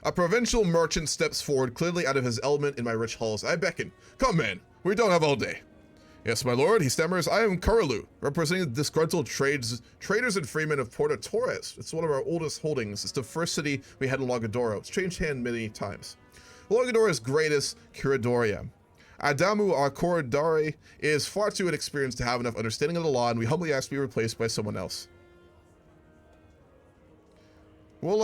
A provincial merchant steps forward, clearly out of his element in my rich halls. I beckon. Come, man. We don't have all day. Yes, my lord, he stammers. I am Karalu, representing the disgruntled traders and freemen of Puerto Torres. It's one of our oldest holdings. It's the first city we had in Lagodoro. It's changed hand many times. Lagodoro's greatest curadoria. Adamu, our Corridore, is far too inexperienced to have enough understanding of the law, and we humbly ask to be replaced by someone else. We'll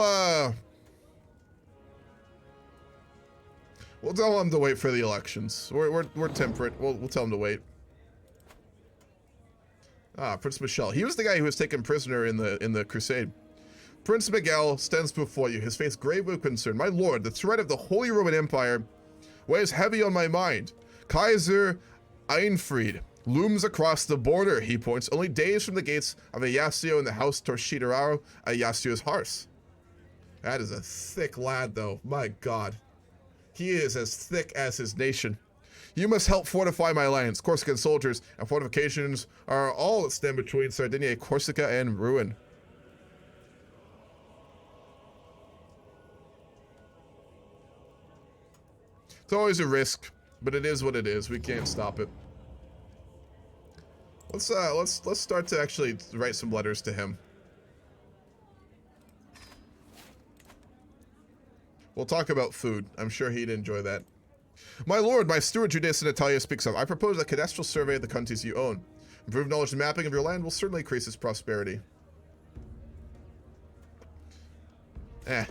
tell him to wait for the elections. We're temperate. We'll tell him to wait. Ah, Prince Michel. He was the guy who was taken prisoner in the crusade. Prince Miguel stands before you, his face grave with concern. My lord, the threat of the Holy Roman Empire weighs heavy on my mind. Kaiser Einfried looms across the border, he points, only days from the gates of Ajaccio and the House Torshidoraro, Ajaccio's hearth. That is a thick lad, though. My god. He is as thick as his nation. You must help fortify my lands. Corsican soldiers and fortifications are all that stand between Sardinia, Corsica, and ruin. It's always a risk, but it is what it is. We can't stop it. Let's start to actually write some letters to him. We'll talk about food. I'm sure he'd enjoy that. My lord, my steward Judas and Natalia speaks of. I propose a cadastral survey of the countries you own. Improved knowledge and mapping of your land will certainly increase its prosperity. I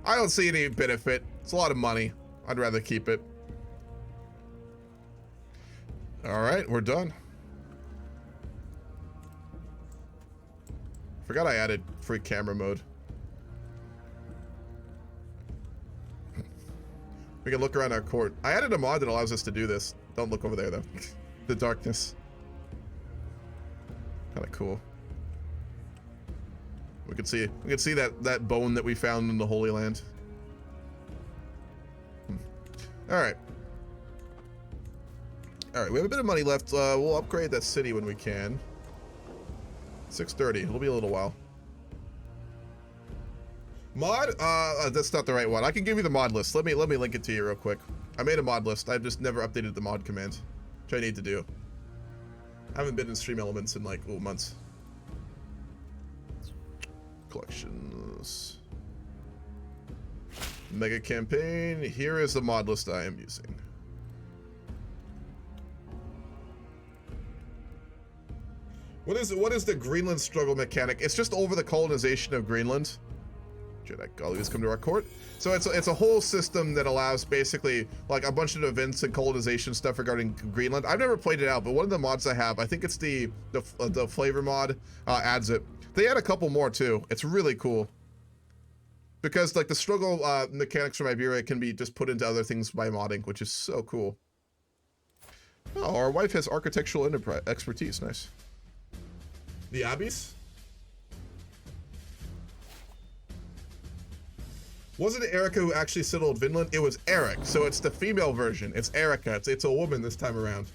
don't see any benefit. It's a lot of money. I'd rather keep it. Alright, we're done. Forgot I added free camera mode. We can look around our court. I added a mod that allows us to do this. Don't look over there, though. The darkness. Kind of cool. We can see that bone that we found in the Holy Land. Alright. Alright, we have a bit of money left. We'll upgrade that city when we can. 6:30. It'll be a little while. Mod? That's not the right one. I can give you the mod list. Let me link it to you real quick. I made a mod list. I've just never updated the mod command, which I need to do. I haven't been in Stream Elements in like months. Collections. Mega campaign. Here is the mod list I am using. What is the Greenland struggle mechanic? It's just over the colonization of Greenland. Jedi Gullies come to our court. So it's a whole system that allows basically like a bunch of events and colonization stuff regarding Greenland. I've never played it out, but one of the mods I have, I think it's the flavor mod, adds it. They add a couple more too. It's really cool. Because like the struggle mechanics from Iberia can be just put into other things by modding, which is so cool. Oh, our wife has architectural expertise. Nice. The Abbeys? Wasn't it Erica who actually settled Vinland? It was Eric, so it's the female version. It's Erica. It's a woman this time around.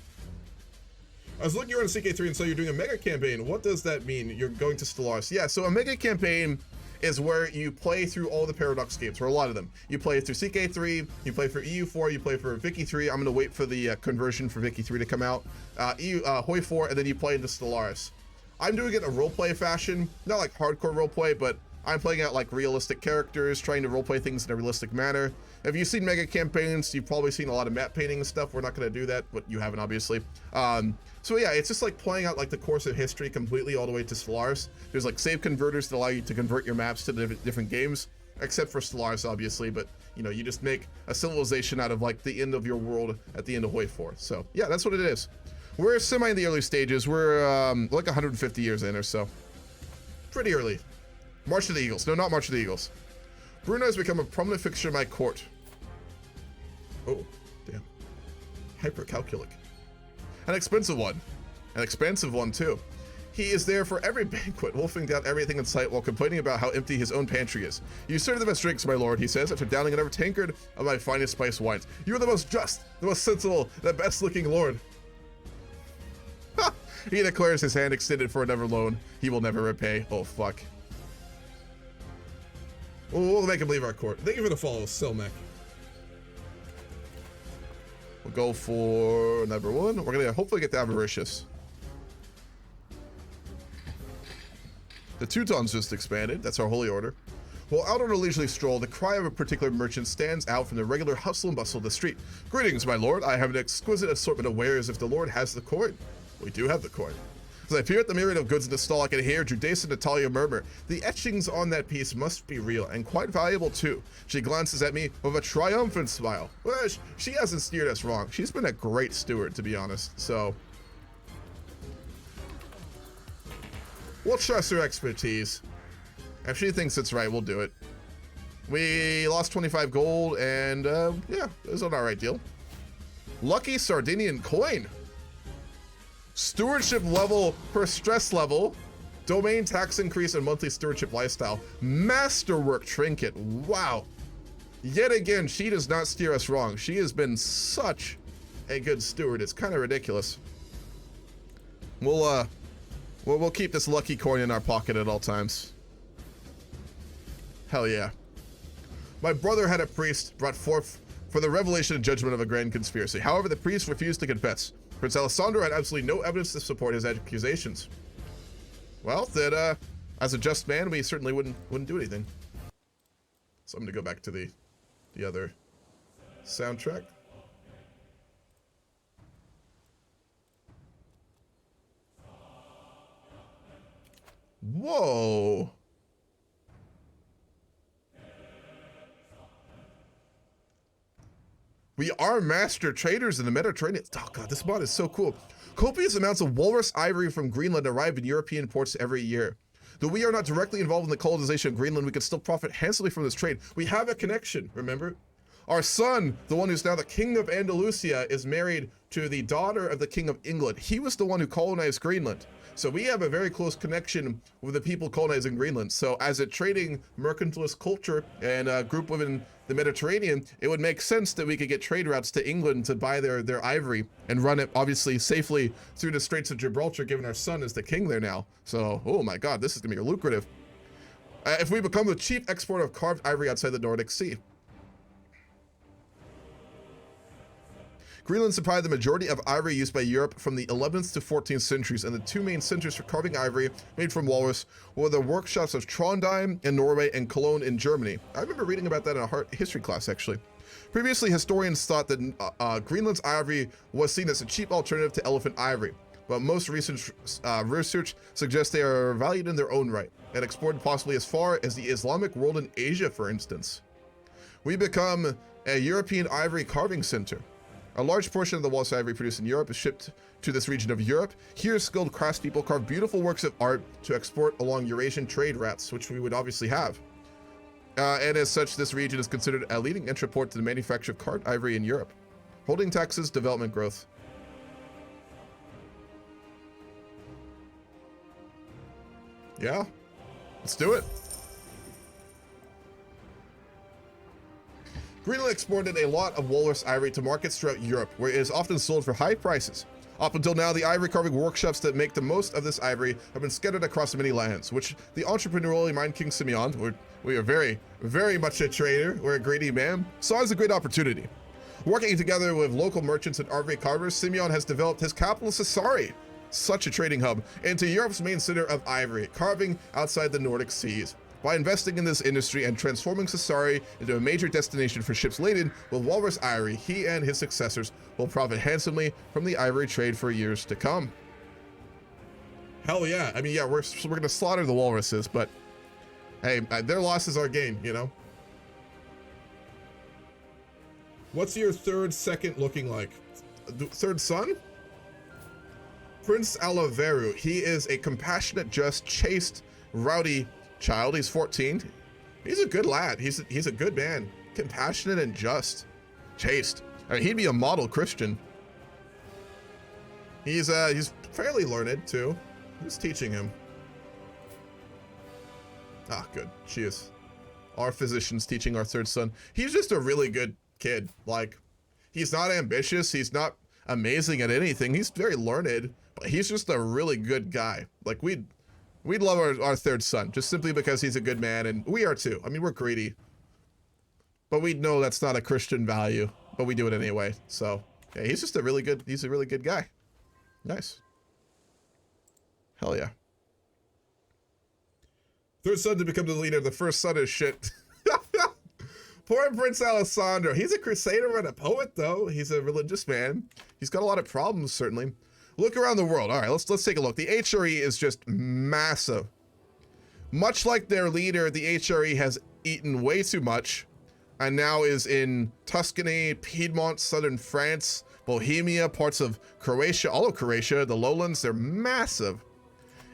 I was looking around CK3 and saw you're doing a mega campaign. What does that mean? You're going to Stellaris. Yeah, so a mega campaign is where you play through all the Paradox games, or a lot of them. You play through CK3, you play for EU4, you play for Vicky 3. I'm going to wait for the conversion for Vicky 3 to come out. Hoi 4, and then you play into Stellaris. I'm doing it in a roleplay fashion, not like hardcore roleplay, but I'm playing out like realistic characters, trying to roleplay things in a realistic manner. If you've seen mega campaigns, you've probably seen a lot of map painting and stuff. We're not going to do that, but you haven't, obviously. So yeah, it's just like playing out like the course of history completely all the way to Stellaris. There's like save converters that allow you to convert your maps to the different games, except for Stellaris, obviously. But you know, you just make a civilization out of like the end of your world at the end of Hoi 4. So yeah, that's what it is. We're semi in the early stages. We're like 150 years in or so. Pretty early. March of the Eagles. No, not March of the Eagles. Bruno has become a prominent fixture in my court. Oh, damn. Hypercalculic. An expensive one. An expansive one, too. He is there for every banquet, wolfing down everything in sight while complaining about how empty his own pantry is. You serve the best drinks, my lord, he says, after downing another tankard of my finest spiced wines. You are the most just, the most sensible, the best-looking lord. He declares his hand extended for another loan he will never repay. Oh, fuck. We'll make him leave our court. Thank you for the follow, Silmec. We'll go for number 1. We're gonna hopefully get the Avaricious. The Teutons just expanded. That's our holy order. While out on a leisurely stroll, the cry of a particular merchant stands out from the regular hustle and bustle of the street. Greetings, my lord. I have an exquisite assortment of wares if the lord has the coin. We do have the coin. As I peer at the myriad of goods in the stall, I can hear Judas and Natalia murmur. The etchings on that piece must be real, and quite valuable too. She glances at me with a triumphant smile. Well, she hasn't steered us wrong. She's been a great steward, to be honest, so... We'll trust her expertise. If she thinks it's right, we'll do it. We lost 25 gold, and yeah, it was an alright deal. Lucky Sardinian coin. Stewardship level per stress level. Domain tax increase and monthly stewardship lifestyle. Masterwork trinket. Wow. Yet again, she does not steer us wrong. She has been such a good steward. It's kind of ridiculous. We'll keep this lucky coin in our pocket at all times. Hell yeah. My brother had a priest brought forth for the revelation and judgment of a grand conspiracy. However, the priest refused to confess. Prince Alessandro had absolutely no evidence to support his accusations. Well, then, as a just man, we certainly wouldn't do anything. So I'm gonna go back to the other soundtrack. Whoa. We are master traders in the Mediterranean. Oh god, this mod is so cool. Copious amounts of walrus ivory from Greenland arrive in European ports every year. Though we are not directly involved in the colonization of Greenland, we can still profit handsomely from this trade. We have a connection, remember? Our son, the one who's now the king of Andalusia, is married to the daughter of the king of England. He was the one who colonized Greenland. So we have a very close connection with the people colonizing Greenland. So as a trading mercantilist culture and a group within the Mediterranean, it would make sense that we could get trade routes to England to buy their ivory and run it obviously safely through the Straits of Gibraltar, given our son is the king there now. So, oh my god, this is gonna be lucrative. If we become the chief exporter of carved ivory outside the Nordic Sea. Greenland supplied the majority of ivory used by Europe from the 11th to 14th centuries, and the two main centers for carving ivory made from walrus were the workshops of Trondheim in Norway and Cologne in Germany. I remember reading about that in a history class, actually. Previously, historians thought that Greenland's ivory was seen as a cheap alternative to elephant ivory, but most recent research suggests they are valued in their own right, and exported possibly as far as the Islamic world in Asia, for instance. We become a European ivory carving center. A large portion of the walrus ivory produced in Europe is shipped to this region of Europe. Here, skilled craftspeople carve beautiful works of art to export along Eurasian trade routes, which we would obviously have. And as such, this region is considered a leading entry port to the manufacture of carved ivory in Europe. Holding taxes, development growth. Yeah, let's do it. Greenland exported a lot of walrus ivory to markets throughout Europe, where it is often sold for high prices. Up until now, the ivory carving workshops that make the most of this ivory have been scattered across many lands, which the entrepreneurially mind King Simeon, we are very, very much a trader, we're a greedy man, saw as a great opportunity. Working together with local merchants and ivory carvers, Simeon has developed his capital Sassari, such a trading hub, into Europe's main center of ivory, carving outside the Nordic seas. By investing in this industry and transforming Sassari into a major destination for ships laden with walrus ivory, he and his successors will profit handsomely from the ivory trade for years to come. Hell yeah. I mean, yeah, we're gonna slaughter the walruses, but hey, their loss is our gain, you know? What's your second looking like? Third son? Prince Alaveru. He is a compassionate, just, chaste, rowdy child. He's 14. He's a good lad. He's a good man. Compassionate and just. Chaste. I mean, he'd be a model Christian. He's fairly learned too. Who's teaching him? Ah, good. She is. Our physician's teaching our third son. He's just a really good kid. Like, he's not ambitious. He's not amazing at anything. He's very learned, but he's just a really good guy. Like, we'd love our third son, just simply because he's a good man, and we are too. I mean, we're greedy. But we know that's not a Christian value, but we do it anyway. So, yeah, he's a really good guy. Nice. Hell yeah. Third son to become the leader. The first son is shit. Poor Prince Alessandro. He's a crusader and a poet, though. He's a religious man. He's got a lot of problems, certainly. Look around the world. All right, let's take a look. The HRE is just massive. Much like their leader, the HRE has eaten way too much and now is in Tuscany, Piedmont, southern France, Bohemia, parts of Croatia, all of Croatia, the lowlands. They're massive.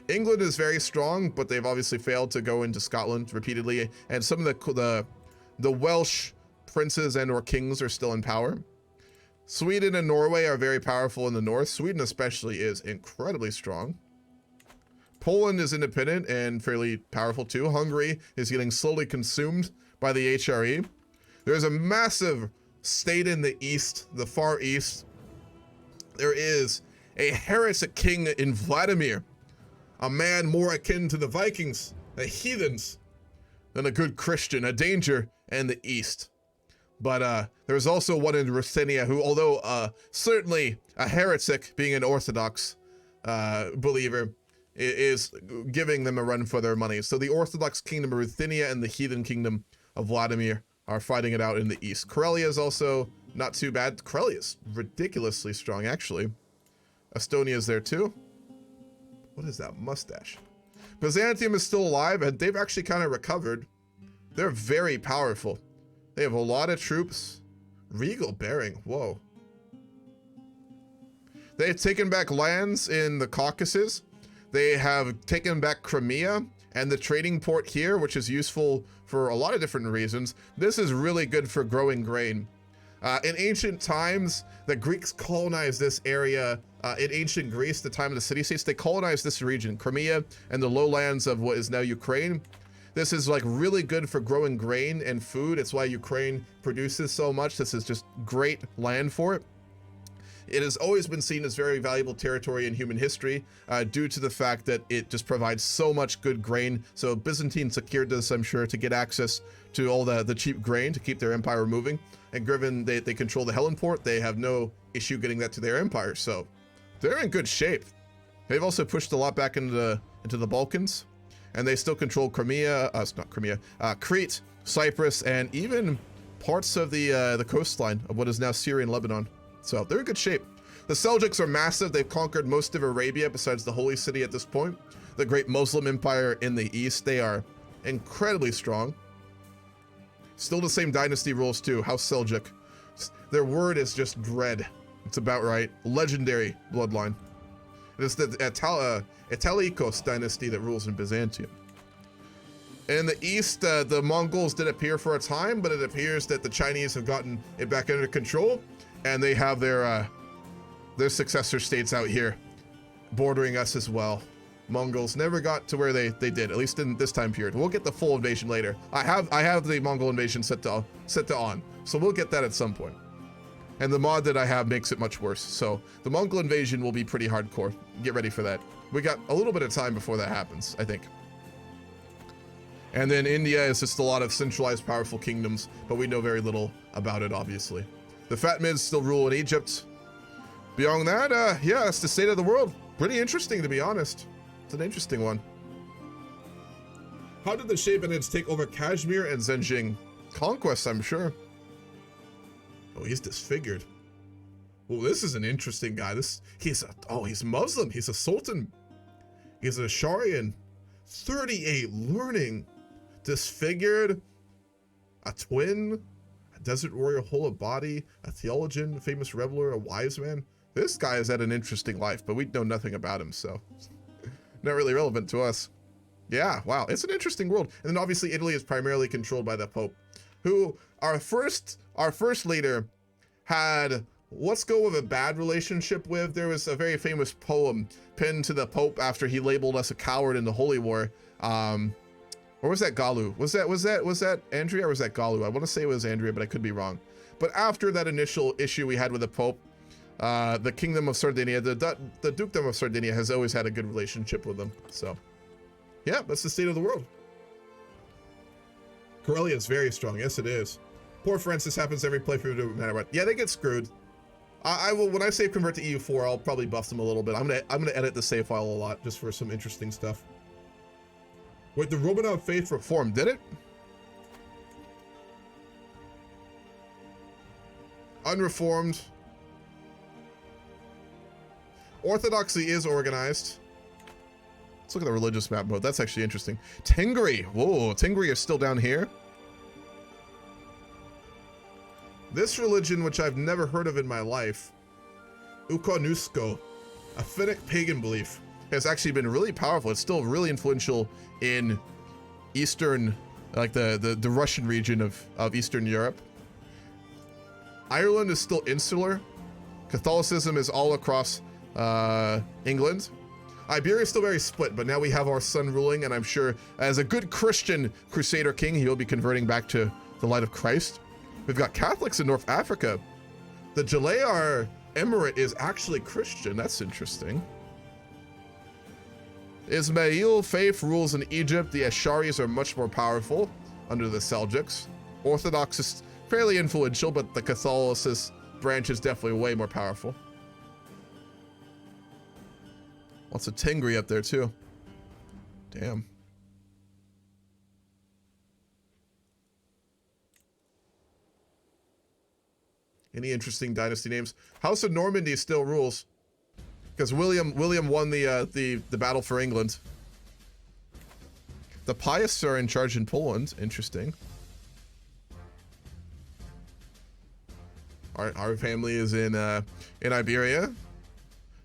England is very strong, but they've obviously failed to go into Scotland repeatedly, and some of the Welsh princes and or kings are still in power. Sweden and Norway are very powerful in the north. Sweden especially is incredibly strong. Poland is independent and fairly powerful too. Hungary is getting slowly consumed by the HRE. There's a massive state in the east, the far east. There is a heretic king in Vladimir, a man more akin to the Vikings, the heathens, than a good Christian, a danger in the east. But there's also one in Ruthenia who, although certainly a heretic, being an Orthodox believer, is giving them a run for their money. So the Orthodox kingdom of Ruthenia and the heathen kingdom of Vladimir are fighting it out in the east. Karelia is also not too bad. Karelia is ridiculously strong, actually. Estonia is there too. What is that mustache? Byzantium is still alive, and they've actually kind of recovered. They're very powerful. They have a lot of troops. Regal bearing, whoa. They've taken back lands in the Caucasus. They have taken back Crimea and the trading port here, which is useful for a lot of different reasons. This is really good for growing grain. In ancient times, the Greeks colonized this area. In ancient Greece, the time of the city-states, they colonized this region, Crimea and the lowlands of what is now Ukraine. This is like really good for growing grain and food. It's why Ukraine produces so much. This is just great land for it. It has always been seen as very valuable territory in human history due to the fact that it just provides so much good grain. So Byzantine secured this, I'm sure, to get access to all the cheap grain to keep their empire moving. And given they control the Hellen port, they have no issue getting that to their empire. So they're in good shape. They've also pushed a lot back into the Balkans. And they still control Crimea, Crete, Cyprus, and even parts of the coastline of what is now Syria and Lebanon. So they're in good shape. The Seljuks are massive. They've conquered most of Arabia besides the Holy City at this point. The great Muslim empire in the east, they are incredibly strong. Still the same dynasty rules too, House Seljuk. Their word is just dread. It's about right. Legendary bloodline. It is the Italicos dynasty that rules in Byzantium. In the east, the Mongols did appear for a time, but it appears that the Chinese have gotten it back under control, and they have their successor states out here, bordering us as well. Mongols never got to where they did, at least in this time period. We'll get the full invasion later. I have the Mongol invasion set to on, so we'll get that at some point. And the mod that I have makes it much worse. So the Mongol invasion will be pretty hardcore. Get ready for that. We got a little bit of time before that happens, I think. And then India is just a lot of centralized powerful kingdoms, but we know very little about it, obviously. The Fatimids still rule in Egypt. Beyond that, yeah, that's the state of the world. Pretty interesting, to be honest. It's an interesting one. How did the Shaybanids take over Kashmir and Xinjiang? Conquest, I'm sure. Oh, he's disfigured. Well, this is an interesting guy. He's Muslim. He's a sultan. He's a Sharian. 38 learning. Disfigured. A twin. A desert warrior, whole of body. A theologian, a famous reveler, a wise man. This guy has had an interesting life, but we know nothing about him, so not really relevant to us. Yeah, wow, it's an interesting world. And then obviously Italy is primarily controlled by the Pope, who our first leader had, let's go with a bad relationship with. There was a very famous poem penned to the Pope after he labeled us a coward in the Holy War. Or was that Galu? Was that Andrea or was that Galu? I want to say it was Andrea, but I could be wrong. But after that initial issue we had with the Pope, the Kingdom of Sardinia, the Dukedom of Sardinia has always had a good relationship with them. So, yeah, that's the state of the world. Karelia is very strong. Yes, it is. Poor Francis happens every playthrough no matter what. Yeah, they get screwed. I will, when I save convert to EU4, I'll probably buff them a little bit. I'm gonna edit the save file a lot just for some interesting stuff. Wait, the Romanov faith reformed, did it? Unreformed. Orthodoxy is organized. Let's look at the religious map mode. That's actually interesting. Tengri. Whoa, Tengri is still down here. This religion, which I've never heard of in my life, Ukonusko, a Finnic pagan belief. has actually been really powerful. It's still really influential in Eastern, like the Russian region of Eastern Europe. Ireland is still insular. Catholicism is all across England. Iberia is still very split, but now we have our son ruling, and I'm sure as a good Christian Crusader king, he will be converting back to the light of Christ. We've got Catholics in North Africa. The Jalayar Emirate is actually Christian. That's interesting. Ismail faith rules in Egypt. The Asharis are much more powerful under the Seljuks. Orthodox is fairly influential, but the Catholicist branch is definitely way more powerful. Lots of Tengri up there too. Damn. Any interesting dynasty names? House of Normandy still rules, because William won the battle for England. The Pius are in charge in Poland. Interesting. Our family is in Iberia.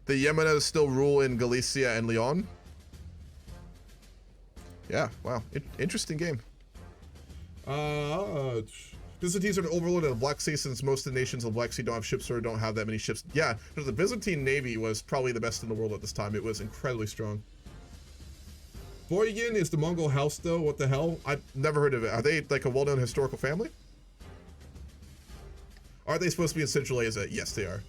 The Yemenas still rule in Galicia and Leon. Yeah, wow, interesting game. Byzantines are an overlord of the Black Sea, since most of the nations of the Black Sea don't have ships or don't have that many ships. Yeah, the Byzantine navy was probably the best in the world at this time. It was incredibly strong. Boygan is the Mongol house, though. What the hell? I've never heard of it. Are they like a well-known historical family? Are they supposed to be in Central Asia? Yes, they are.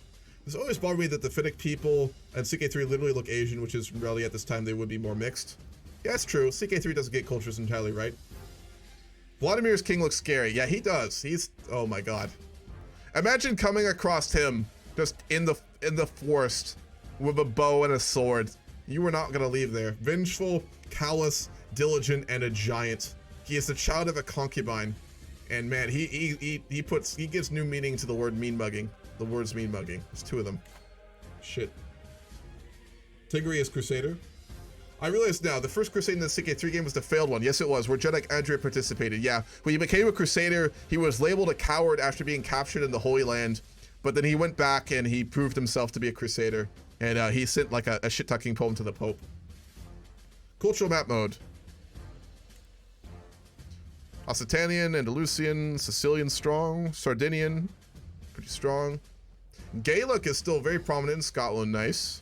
It's always bothered me that the Finnic people and CK3 literally look Asian, which is really at this time they would be more mixed. Yeah, it's true. CK3 doesn't get cultures entirely right. Vladimir's king looks scary. Yeah, he does. He's, oh my god. Imagine coming across him just in the forest with a bow and a sword. You were not gonna leave there. Vengeful, callous, diligent, and a giant. He is the child of a concubine. And man, he gives new meaning to the word mean mugging. The words mean mugging. There's two of them. Shit. Tigray is Crusader. I realize now, the first Crusade in the CK3 game was the failed one. Yes, it was, where Jeddak Andrea participated. Yeah, when he became a Crusader, he was labeled a coward after being captured in the Holy Land, but then he went back and he proved himself to be a Crusader, and he sent like a shit-talking poem to the Pope. Cultural map mode. Occitanian, Andalusian, Sicilian strong, Sardinian, pretty strong. Gaelic is still very prominent in Scotland, nice.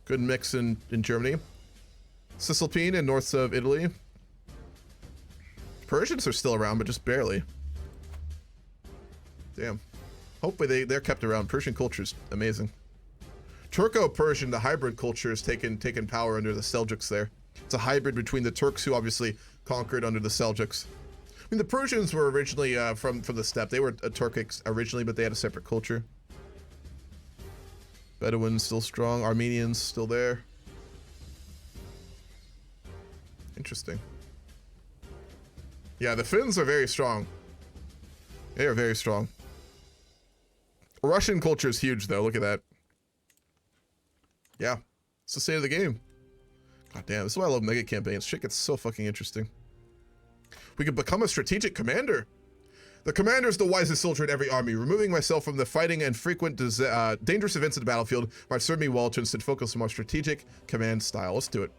Good mix in Germany. Cisalpine in north of Italy. Persians are still around, but just barely. Damn. Hopefully they're kept around. Persian culture's amazing. Turco-Persian, the hybrid culture, has taken power under the Seljuks there. It's a hybrid between the Turks, who obviously conquered under the Seljuks. I mean, the Persians were originally from the steppe. They were Turkic originally, but they had a separate culture. Bedouins still strong. Armenians still there. Interesting. Yeah, the Finns are very strong. They are very strong. Russian culture is huge, though. Look at that. Yeah, it's the state of the game. God damn, this is why I love mega campaigns. Shit gets so fucking interesting. We could become a strategic commander. The commander is the wisest soldier in every army. Removing myself from the fighting and frequent dangerous events of the battlefield might serve me well to instead focus on more strategic command style. Let's do it.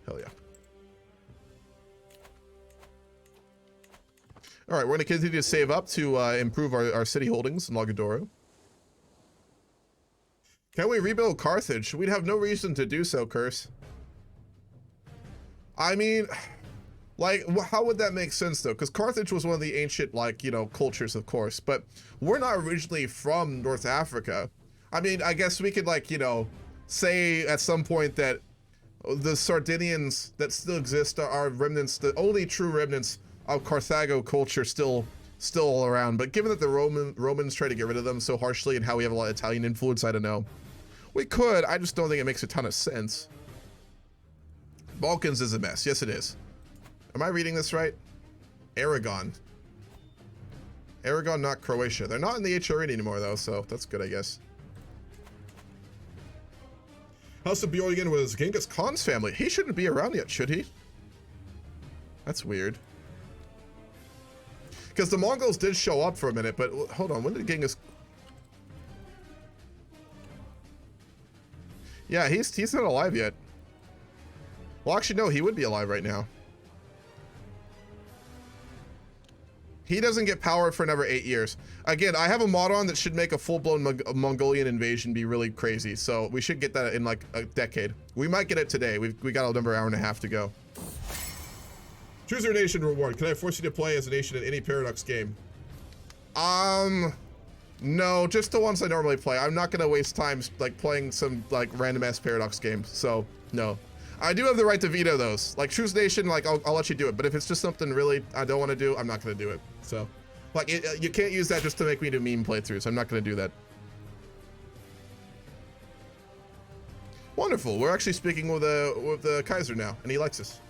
Hell yeah. All right, we're going to continue to save up to improve our city holdings in Lagadoro. Can we rebuild Carthage? We'd have no reason to do so, Curse. I mean, like, how would that make sense, though? Because Carthage was one of the ancient, like, you know, cultures, of course. But we're not originally from North Africa. I mean, I guess we could, like, you know, say at some point that the Sardinians that still exist are remnants, the only true remnants of Carthago culture still around. But given that the Romans tried to get rid of them so harshly and how we have a lot of Italian influence, I don't know. We could, I just don't think it makes a ton of sense. Balkans is a mess. Yes, it is. Am I reading this right? Aragon. Aragon, not Croatia. They're not in the HRN anymore, though, so that's good, I guess. House of Bjorgen was Genghis Khan's family. He shouldn't be around yet, should he? That's weird. Because the Mongols did show up for a minute, but hold on. When did Genghis... Yeah, he's not alive yet. Well, actually, no, he would be alive right now. He doesn't get power for another 8 years. Again, I have a mod on that should make a full-blown Mongolian invasion be really crazy. So we should get that in like a decade. We might get it today. We got another hour and a half to go. Choose your nation reward. Can I force you to play as a nation in any Paradox game? No, just the ones I normally play. I'm not gonna waste time like playing some like random ass Paradox games. So no. I do have the right to veto those. Like choose nation, like I'll let you do it. But if it's just something really I don't want to do, I'm not gonna do it. So, like you can't use that just to make me do meme playthroughs. I'm not gonna do that. Wonderful. We're actually speaking with the Kaiser now, and he likes us.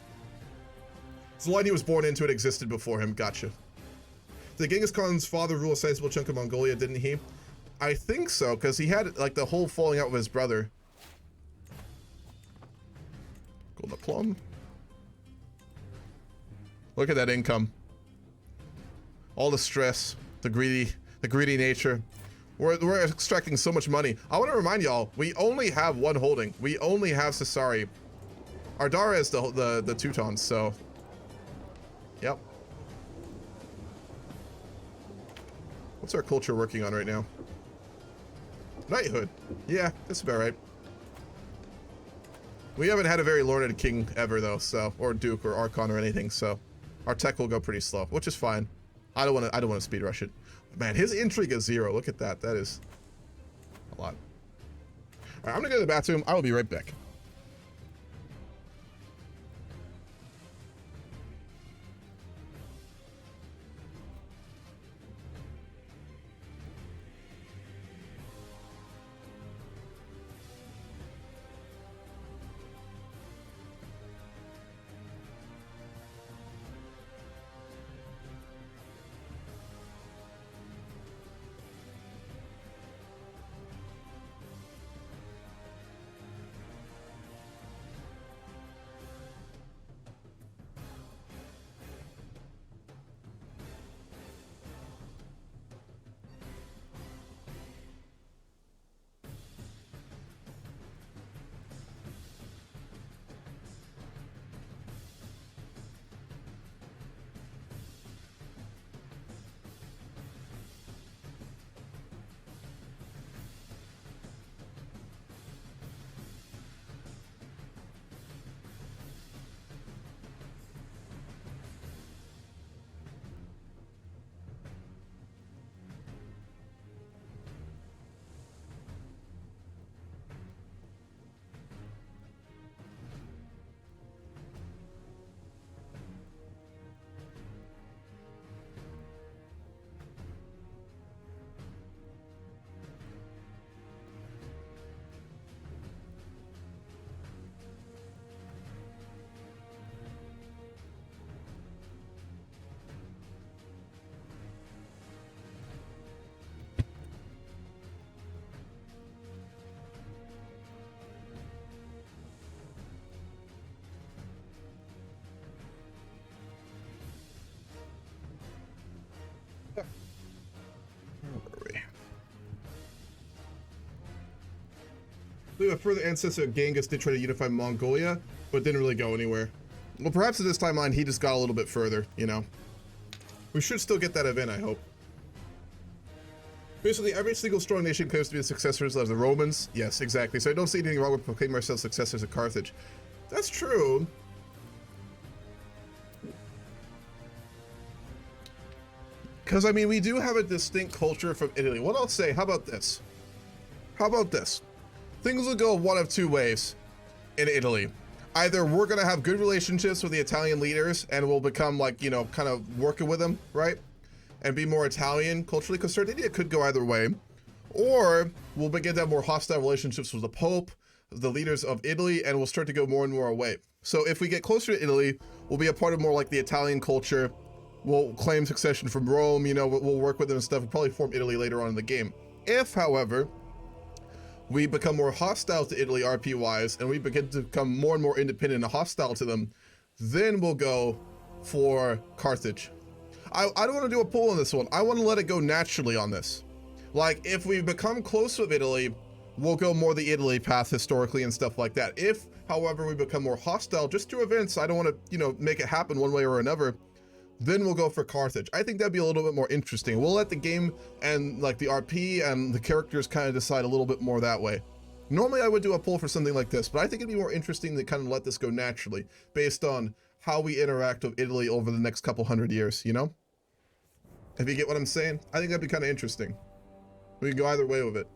The line he was born into it existed before him. Gotcha. Did Genghis Khan's father rule a sizable chunk of Mongolia? Didn't he? I think so, because he had like the whole falling out with his brother. Golden plum. Look at that income. All the stress, the greedy nature. We're extracting so much money. I want to remind y'all, we only have one holding. We only have Sassari. Ardara is the Teutons, so. Yep. What's our culture working on right now? Knighthood. Yeah, that's about right. We haven't had a very learned king ever though, so, or duke or archon or anything, so our tech will go pretty slow, which is fine. I don't want to speed rush it. Man, his intrigue is 0. Look at that. That is a lot. All right, I'm gonna go to the bathroom. I will be right back. We have a further ancestor of Genghis did try to unify Mongolia, but didn't really go anywhere. Well, perhaps in this timeline, he just got a little bit further, you know. We should still get that event, I hope. Basically, every single strong nation claims to be the successors of the Romans. Yes, exactly. So I don't see anything wrong with proclaiming ourselves successors of Carthage. That's true. Because, I mean, we do have a distinct culture from Italy. What I'll say, how about this? How about this? Things will go one of two ways in Italy. Either we're going to have good relationships with the Italian leaders and we'll become like, you know, kind of working with them, right? And be more Italian culturally, because Sardinia could go either way. Or we'll begin to have more hostile relationships with the Pope, the leaders of Italy, and we'll start to go more and more away. So if we get closer to Italy, we'll be a part of more like the Italian culture. We'll claim succession from Rome, you know, we'll work with them and stuff. We'll probably form Italy later on in the game. If, however, we become more hostile to Italy RP-wise, and we begin to become more and more independent and hostile to them, then we'll go for Carthage. I don't want to do a poll on this one. I want to let it go naturally on this. Like, if we become close with Italy, we'll go more the Italy path historically and stuff like that. If, however, we become more hostile just to events, I don't want to, you know, make it happen one way or another, then we'll go for Carthage. I think that'd be a little bit more interesting. We'll let the game and like the RP and the characters kind of decide a little bit more that way. Normally I would do a poll for something like this, but I think it'd be more interesting to kind of let this go naturally based on how we interact with Italy over the next couple hundred years, you know? If you get what I'm saying, I think that'd be kind of interesting. We can go either way with it.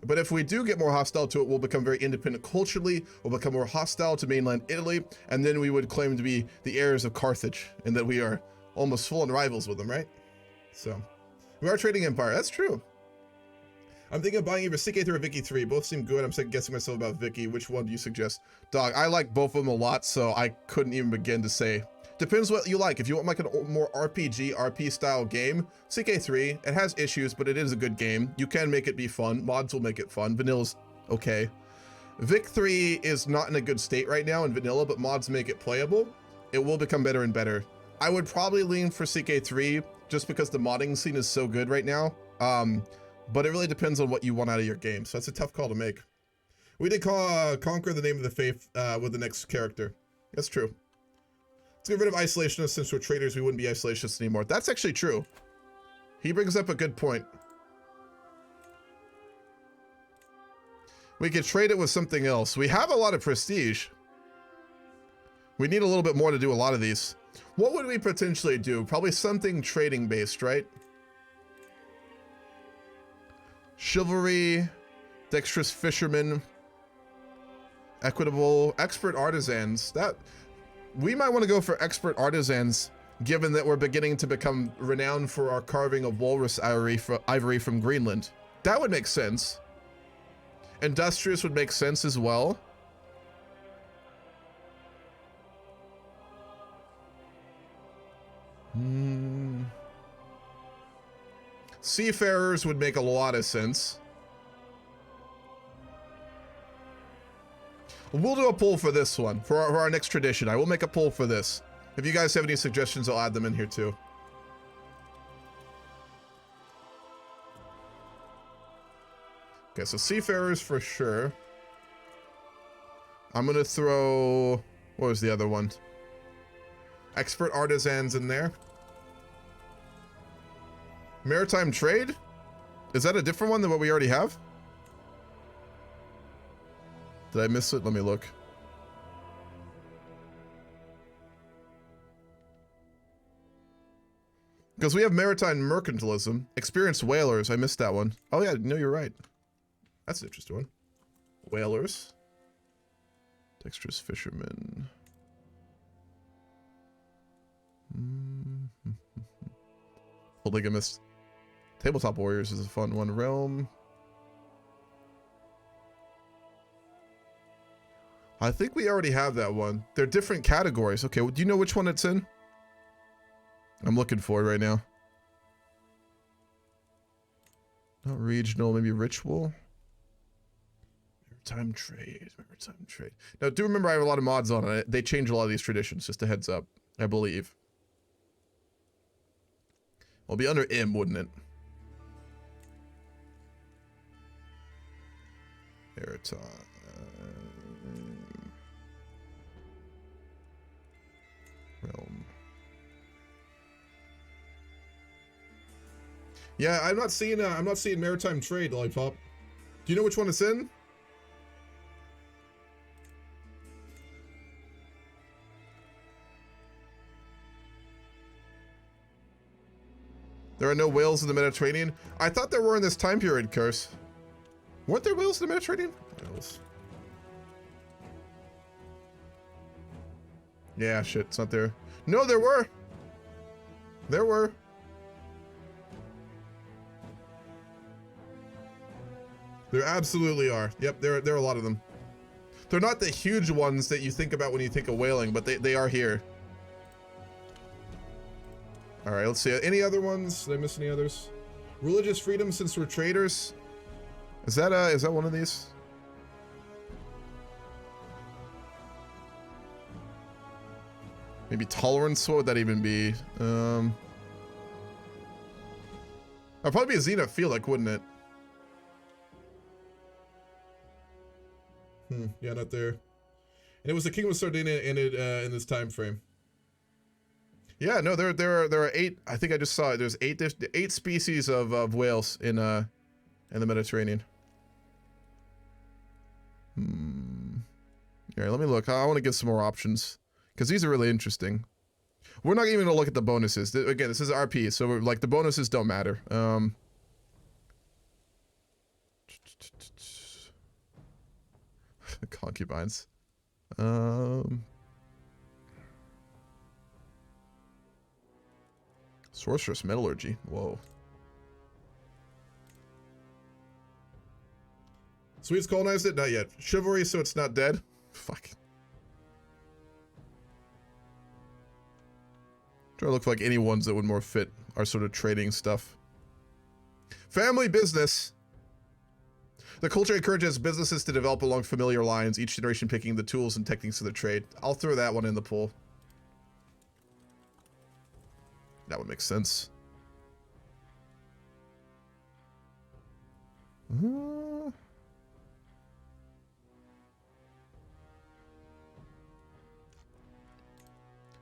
But if we do get more hostile to it, we'll become very independent culturally, we'll become more hostile to mainland Italy, and then we would claim to be the heirs of Carthage, and that we are almost full-on rivals with them, right? So, we are a trading empire, that's true. I'm thinking of buying either CK3 or Vicky 3, both seem good. I'm second guessing myself about Vicky. Which one do you suggest? Dog, I like both of them a lot, so I couldn't even begin to say. Depends what you like. If you want like a more RPG, RP style game, CK3, it has issues, but it is a good game. You can make it be fun. Mods will make it fun. Vanilla's okay. Vic 3 is not in a good state right now in vanilla, but mods make it playable. It will become better and better. I would probably lean for CK3 just because the modding scene is so good right now. But it really depends on what you want out of your game. So that's a tough call to make. We did conquer the name of the faith with the next character. That's true. Let's get rid of isolationists. Since we're traders, we wouldn't be isolationists anymore. That's actually true. He brings up a good point. We could trade it with something else. We have a lot of prestige. We need a little bit more to do a lot of these. What would we potentially do? Probably something trading based, right? Chivalry, dexterous fishermen, equitable, expert artisans. That we might want to go for expert artisans, given that we're beginning to become renowned for our carving of walrus ivory from Greenland. That would make sense. Industrious would make sense as well. Seafarers would make a lot of sense. We'll do a poll for this one, for our next tradition. I will make a poll for this. If you guys have any suggestions, I'll add them in here too. Okay, so seafarers for sure. I'm gonna throw, what was the other one? Expert artisans in there. Maritime trade? Is that a different one than what we already have? Did I miss it? Let me look. Because we have maritime mercantilism. Experienced whalers. I missed that one. Oh yeah, no, you're right. That's an interesting one. Whalers. Dexterous fishermen. Polygamist. Tabletop warriors is a fun one. Realm. I think we already have that one. They're different categories. Okay, well, do you know which one it's in? I'm looking for it right now. Not regional, maybe ritual. Maritime trade, maritime trade. Now, do remember I have a lot of mods on it. They change a lot of these traditions, just a heads up, I believe. It'll be under M, wouldn't it? Maritime. Realm. Yeah, I'm not seeing maritime trade, Lollipop. Do you know which one it's in? There are no whales in the Mediterranean. I thought there were in this time period, Curse. Weren't there whales in the Mediterranean? Whales. Yeah, shit, it's not there. No, there were. There were. There absolutely are. Yep, there are a lot of them. They're not the huge ones that you think about when you think of whaling, but they are here. All right, let's see. Any other ones? Did I miss any others? Religious freedom since we're traders. Is that one of these? Maybe tolerance. What would that even be? That'd probably be a xenophilic, wouldn't it? Yeah, not there. And it was the Kingdom of Sardinia in this time frame. Yeah, no, there are 8. I think I just saw it. There's 8 species of whales in the Mediterranean. All right, let me look. I want to get some more options because these are really interesting. We're not even gonna look at the bonuses. Again, this is RP, so we're, like, the bonuses don't matter. Concubines. Sorceress metallurgy. Whoa. Swedes colonized it? Not yet. Chivalry, so it's not dead? Fuck. Try to look for, like, any ones that would more fit our sort of trading stuff. Family business. The culture encourages businesses to develop along familiar lines, each generation picking the tools and techniques of the trade. I'll throw that one in the pool. That would make sense.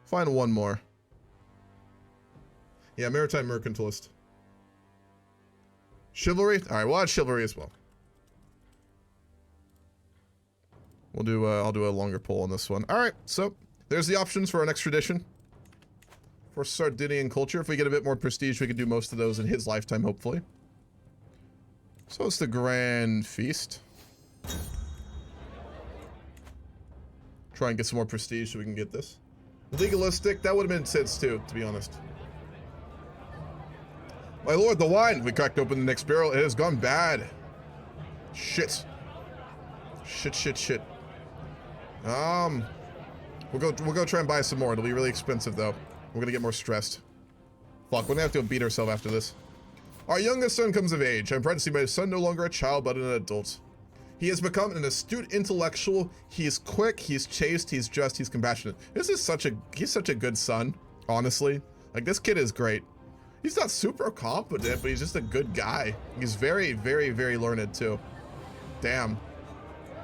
Find one more. Yeah, maritime mercantilist. Chivalry? Alright, we'll add chivalry as well. We'll do, I'll do a longer poll on this one. Alright, so there's the options for our next tradition. For Sardinian culture. If we get a bit more prestige, we can do most of those in his lifetime, hopefully. So it's the Grand Feast. Try and get some more prestige so we can get this. Legalistic, that would have made sense too, to be honest. My lord, the wine! We cracked open the next barrel. It has gone bad. Shit. Shit. We'll go try and buy some more. It'll be really expensive though. We're gonna get more stressed. Fuck, we're gonna have to beat ourselves after this. Our youngest son comes of age. I'm proud to see my son no longer a child, but an adult. He has become an astute intellectual. He's quick, he's chaste, he's just, he's compassionate. He's such a good son, honestly. Like, this kid is great. He's not super competent, but he's just a good guy. He's very, very, very learned too. Damn.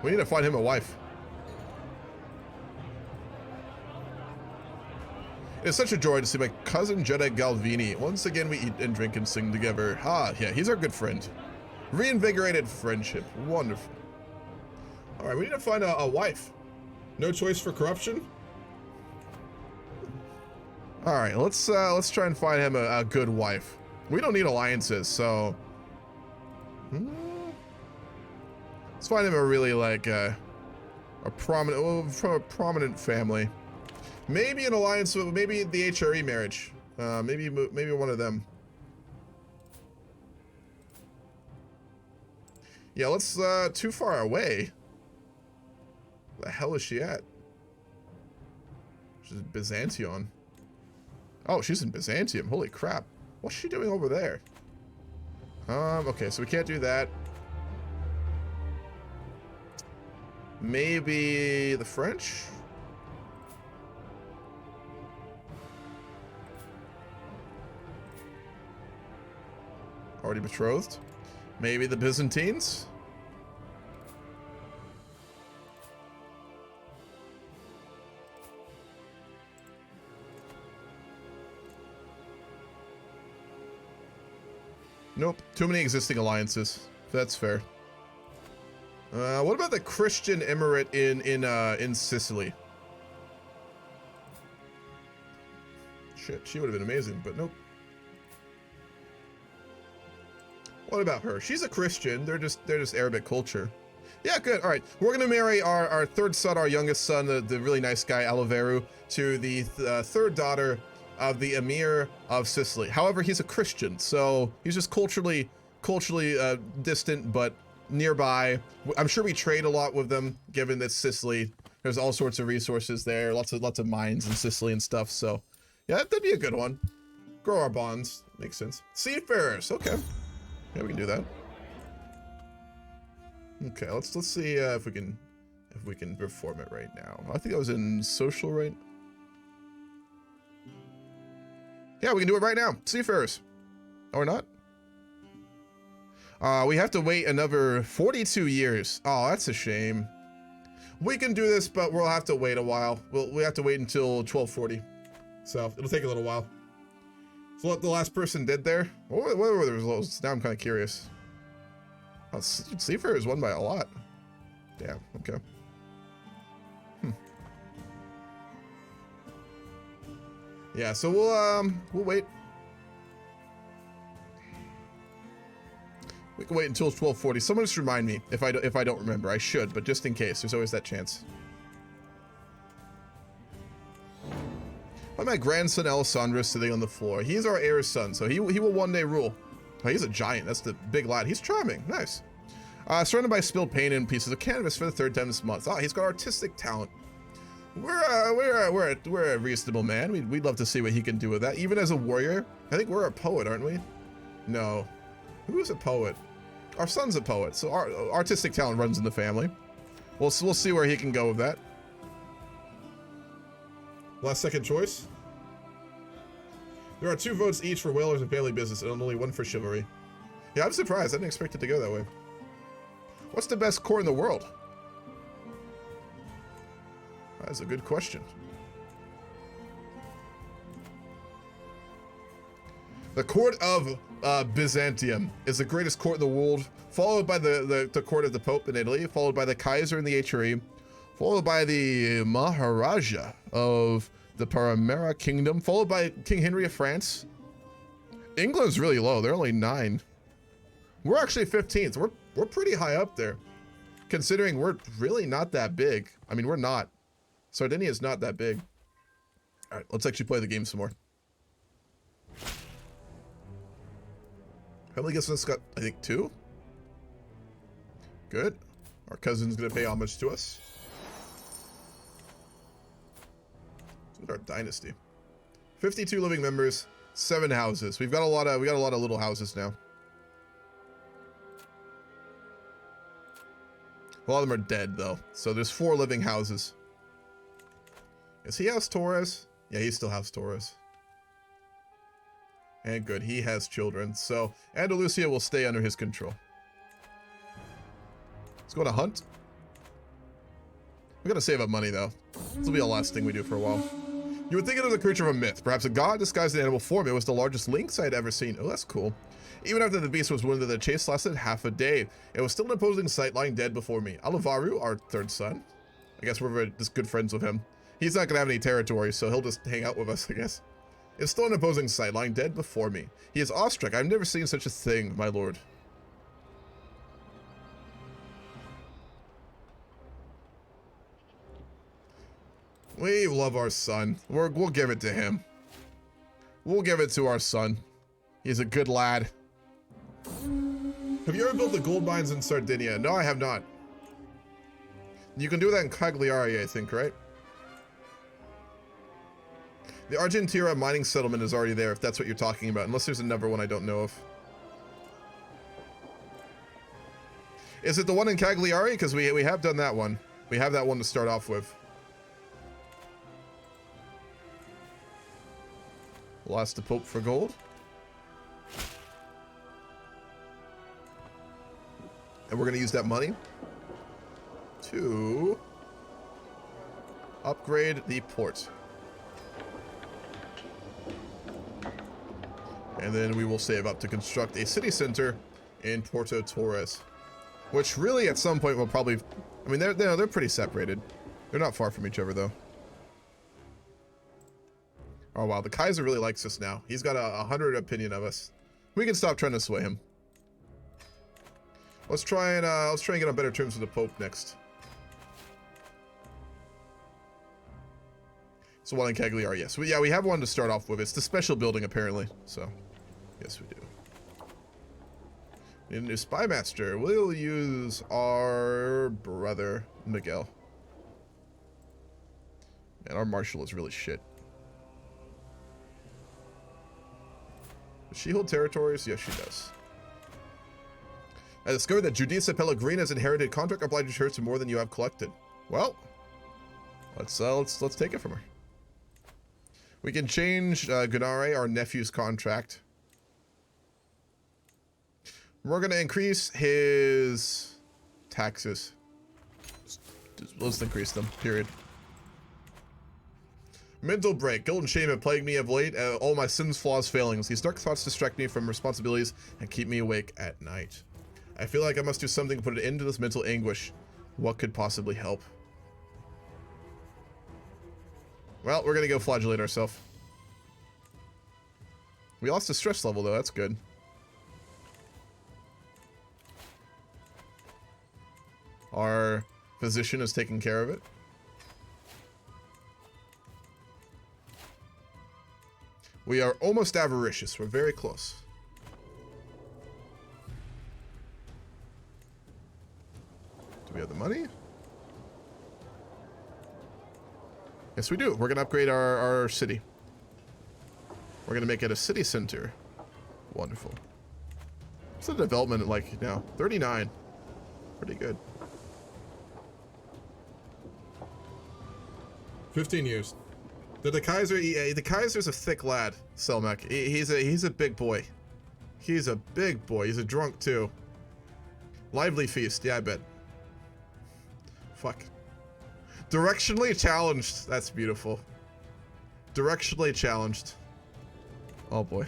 We need to find him a wife. It's such a joy to see my cousin Jedi Galvini. Once again, we eat and drink and sing together. Ah, yeah, he's our good friend. Reinvigorated friendship. Wonderful. All right, we need to find a wife. No choice for corruption? All right, let's try and find him a good wife. We don't need alliances, so... Let's find him a really, like, a prominent, from a prominent family. Maybe an alliance with, maybe the HRE marriage. Maybe one of them. Yeah, let's, too far away. Where the hell is she at? She's in Byzantium. Oh, she's in Byzantium. Holy crap. What's she doing over there? Okay, so we can't do that. Maybe the French? Already betrothed? Maybe the Byzantines? Nope. Too many existing alliances. That's fair. What about the Christian emirate in Sicily? Shit, she would have been amazing, but nope. What about her? She's a Christian. They're just Arabic culture. Yeah, good. All right, we're gonna marry our third son, our youngest son, the really nice guy Aliveru, to the third daughter of the Emir of Sicily. However, he's a Christian, so he's just culturally distant, but nearby. I'm sure we trade a lot with them, given that Sicily, there's all sorts of resources there, lots of mines in Sicily and stuff. So, yeah, that'd be a good one. Grow our bonds, makes sense. Seafarers, okay, yeah, we can do that. Okay, let's see if we can perform it right now. I think I was in social, right? Yeah, we can do it right now. Seafarers. Or not? We have to wait another 42 years. Oh, that's a shame. We can do this, but we'll have to wait a while. We have to wait until 1240. So it'll take a little while. So what the last person did there? What were the results? Now I'm kind of curious. Oh, Seafarers won by a lot. Damn, okay. Yeah, so we'll wait. We can wait until 1240. Someone just remind me if I don't remember. I should, but just in case, there's always that chance. Why my grandson Alessandro is sitting on the floor? He's our heir's son, so he will one day rule. Oh, he's a giant. That's the big lad. He's charming. Nice. Surrounded by spilled paint and pieces of canvas for the 3rd time this month. Oh, he's got artistic talent. We're a reasonable man. We'd love to see what he can do with that. Even as a warrior, I think we're a poet, aren't we? No. Who is a poet? Our son's a poet, so our artistic talent runs in the family. We'll see where he can go with that. Last second choice. There are 2 votes each for whalers and family business, and only 1 for chivalry. Yeah, I'm surprised. I didn't expect it to go that way. What's the best court in the world? That's a good question. The court of Byzantium is the greatest court in the world, followed by the court of the Pope in Italy, followed by the Kaiser in the HRE, followed by the Maharaja of the Paramera Kingdom, followed by King Henry of France. England's really low. They're only 9. We're actually 15th. We're pretty high up there, considering we're really not that big. I mean, we're not. Sardinia is not that big. All right, let's actually play the game some more. How many guesses got? I think 2. Good. Our cousin's gonna pay homage to us. What's our dynasty? 52 living members, 7 houses. We got a lot of little houses now. A lot of them are dead though, so there's 4 living houses. Is he House Torres? Yeah, he's still House Torres. And good, he has children, so Andalusia will stay under his control. Let's go on a hunt. We gotta save up money though. This will be the last thing we do for a while. You would think it was a creature of a myth, perhaps a god disguised in animal form. It was the largest lynx I had ever seen. Oh, that's cool. Even after the beast was wounded, the chase lasted half a day. It was still an imposing sight, lying dead before me. Alavaru, our 3rd son. I guess we're just good friends with him. He's not gonna have any territory, so he'll just hang out with us, I guess. It's still an imposing sight, lying dead before me. He is awestruck. I've never seen such a thing, my lord. We love our son. We'll give it to him. We'll give it to our son. He's a good lad. Have you ever built the gold mines in Sardinia? No, I have not. You can do that in Cagliari, I think, right? The Argentira mining settlement is already there, if that's what you're talking about, unless there's another one I don't know of. Is it the one in Cagliari? Because we have done that one. We have that one to start off with. We'll ask the Pope for gold. And we're going to use that money to upgrade the port. And then we will save up to construct a city center in Porto Torres, which really at some point will probably, I mean, they're pretty separated. They're not far from each other though. Oh wow, the Kaiser really likes us now. He's got a 100 opinion of us. We can stop trying to sway him. Let's try and get on better terms with the Pope next. So one in Cagliari, yes. Yeah, we have one to start off with. It's the special building apparently. So, yes we do. We need a new spy master. We'll use our brother Miguel. Man, our marshal is really shit. Does she hold territories? Yes, she does. I discovered that Judisa Pellegrina's inherited contract obliges her to more than you have collected. Well, let's take it from her. We can change Gunare, our nephew's contract. We're gonna increase his taxes. let's increase them, period. Mental break. Guilt and shame have plagued me of late. All my sins, flaws, failings. These dark thoughts distract me from responsibilities and keep me awake at night. I feel like I must do something to put an end to this mental anguish. What could possibly help? Well, we're gonna go flagellate ourselves. We lost the stress level, though. That's good. Our physician is taking care of it. We are almost avaricious. We're very close. Do we have the money? Yes, we do. We're going to upgrade our city. We're going to make it a city center. Wonderful. What's the development like now? 39. Pretty good. 15 years. The Kaiser, the Kaiser's a thick lad, Selmek. He's a big boy. He's a big boy. He's a drunk too. Lively feast, yeah, I bet. Fuck. Directionally challenged. That's beautiful. Directionally challenged. Oh boy.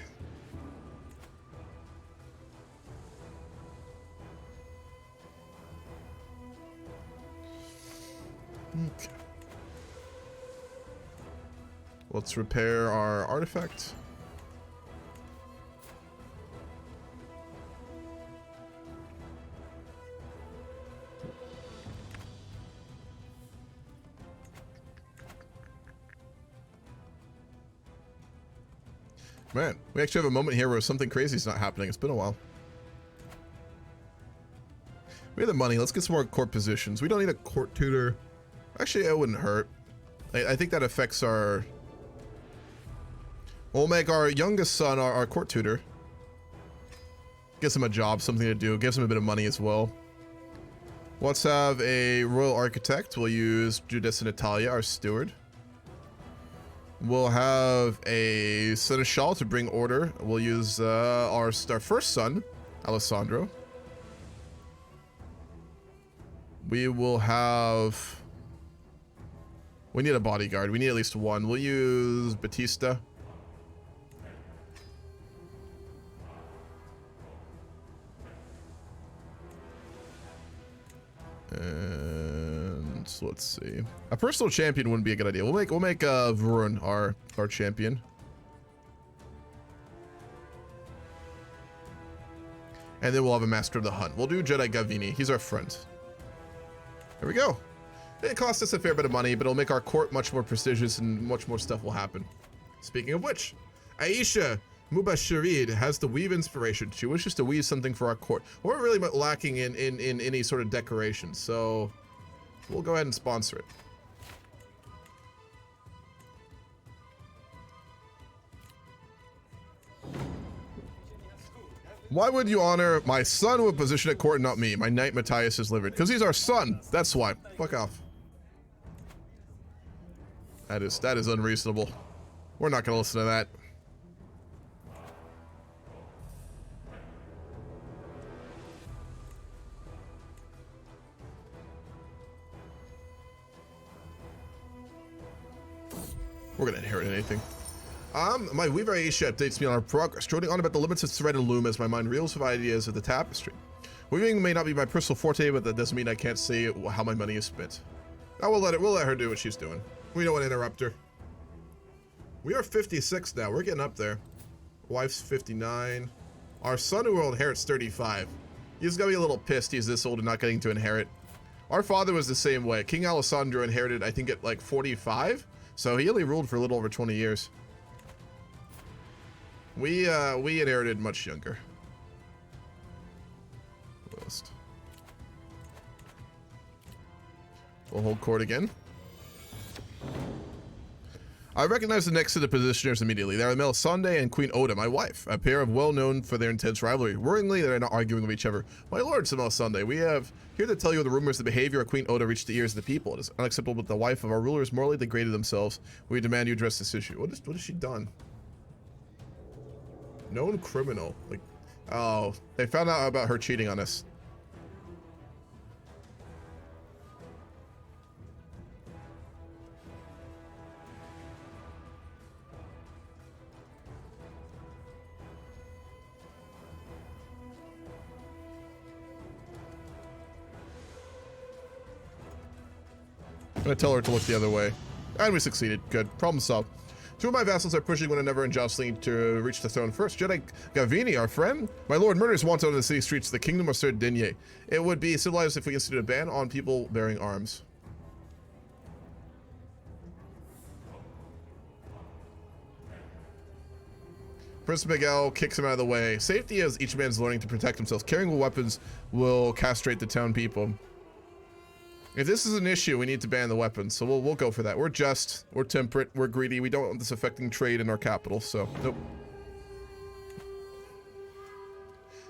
Okay. Let's repair our artifact. Man, we actually have a moment here where something crazy is not happening. It's been a while. We have the money. Let's get some more court positions. We don't need a court tutor. Actually, it wouldn't hurt. I think that affects our... We'll make our youngest son our court tutor. Gives him a job, something to do. Gives him a bit of money as well. Let's have a royal architect. We'll use Judas and Natalia, our steward. We'll have a seneschal to bring order. We'll use our first son, Alessandro. We will have... We need a bodyguard. We need at least one. We'll use Batista. And let's see. A personal champion wouldn't be a good idea. We'll make Vurun our champion. And then we'll have a master of the hunt. We'll do Jedi Gavini. He's our friend. There we go. It costs us a fair bit of money, but it'll make our court much more prestigious and much more stuff will happen. Speaking of which, Aisha Mubashirid has the weave inspiration. She wishes to weave something for our court. We're really lacking in any sort of decoration, so we'll go ahead and sponsor it. Why would you honor my son with position at court and not me? My knight Matthias is livid. Because he's our son. That's why. Fuck off. That is unreasonable. We're not going to listen to that. We're gonna inherit anything. My Weaver Aisha updates me on our progress, droning on about the limits of thread and loom as my mind reels with ideas of the tapestry. Weaving may not be my personal forte, but that doesn't mean I can't see how my money is spent. Now we'll let her do what she's doing. We don't want to interrupt her. We are 56 now. We're getting up there. Wife's 59. Our son who will inherit's 35. He's gonna be a little pissed he's this old and not getting to inherit. Our father was the same way. King Alessandro inherited, I think, at like 45. So he only ruled for a little over 20 years. We inherited much younger. List. We'll hold court again. I recognize the next set of positioners immediately. They are Melisande and Queen Oda, my wife, a pair of well-known for their intense rivalry. Worryingly, they're not arguing with each other. My lord, said Melisande, we have here to tell you the rumors the behavior of Queen Oda reached the ears of the people. It is unacceptable that the wife of our rulers morally degraded themselves. We demand you address this issue. What has she done? Known criminal. Like, oh, they found out about her cheating on us. gonna tell her to look the other way. And we succeeded. Good. Problem solved. Two of my vassals are pushing one another and jostling to reach the throne first. Jedi Gavini, our friend. My lord, murder is wanted on the city streets of the kingdom of Sardinia. It would be civilized if we instituted a ban on people bearing arms. Prince Miguel kicks him out of the way. Safety as each man's learning to protect themselves. Carrying weapons will castrate the town people. If this is an issue, we need to ban the weapons, so we'll go for that. We're just, we're temperate, we're greedy, we don't want this affecting trade in our capital, so nope.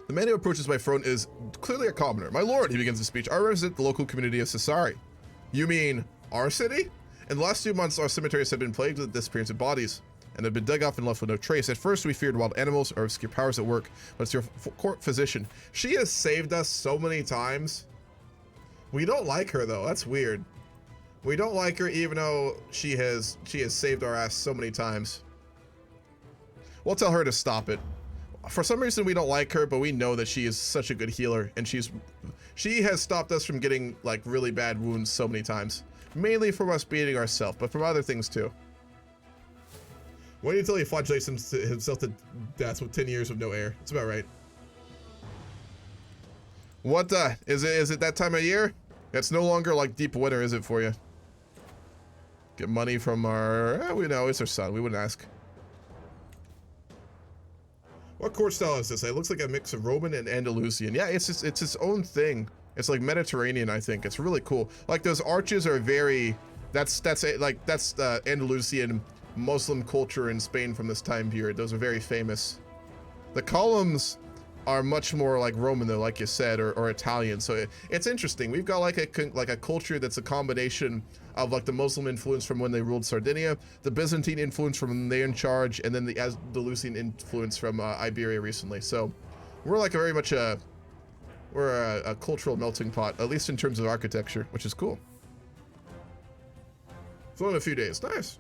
The man who approaches my throne is clearly a commoner. My lord, he begins his speech, I represent the local community of Cesari. You mean our city? In the last 2 months, our cemeteries have been plagued with the disappearance of bodies, and have been dug up and left with no trace. At first, we feared wild animals or obscure powers at work, but it's your court physician. She has saved us so many times. We don't like her though. That's weird. We don't like her even though she has saved our ass so many times. We'll tell her to stop it. For some reason we don't like her, but we know that she is such a good healer, and she has stopped us from getting like really bad wounds so many times. Mainly from us beating ourselves, but from other things too. Wait until he flagellates himself to death with 10 years of no air. That's about right. What is it that time of year? It's no longer like deep winter, is it for you? Get money from our, we know, it's our son. We wouldn't ask. What court style is this? It looks like a mix of Roman and Andalusian. Yeah, it's its own thing. It's like Mediterranean, I think. It's really cool. Like those arches are very, that's Andalusian Muslim culture in Spain from this time period. Those are very famous. The columns are much more like Roman though, like you said, or Italian. So it's interesting. We've got like a culture that's a combination of like the Muslim influence from when they ruled Sardinia, the Byzantine influence from when they're in charge, and then the Andalusian influence from Iberia recently. So we're like very much a cultural melting pot, at least in terms of architecture, which is cool. So in a few days, nice.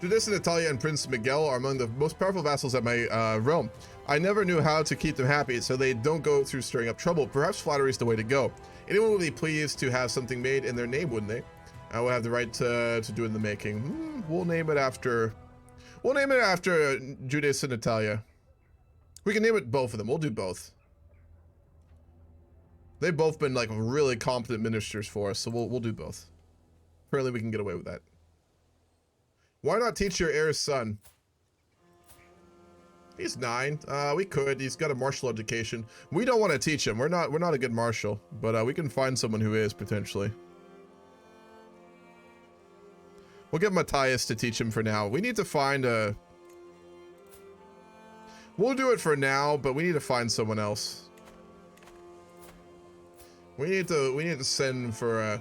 Judas and Natalia and Prince Miguel are among the most powerful vassals at my realm. I never knew how to keep them happy, so they don't go through stirring up trouble. Perhaps flattery is the way to go. Anyone would be pleased to have something made in their name, wouldn't they? I would have the right to do in the making. We'll name it after Judas and Natalia. We can name it both of them. We'll do both. They've both been like really competent ministers for us, so we'll do both. Apparently we can get away with that. Why not teach your heir's son? He's 9. We could. He's got a martial education. We don't want to teach him. We're not a good martial, but we can find someone who is potentially. We'll get Matthias to teach him for now. We need to find a. We'll do it for now, but we need to find someone else. We need to send for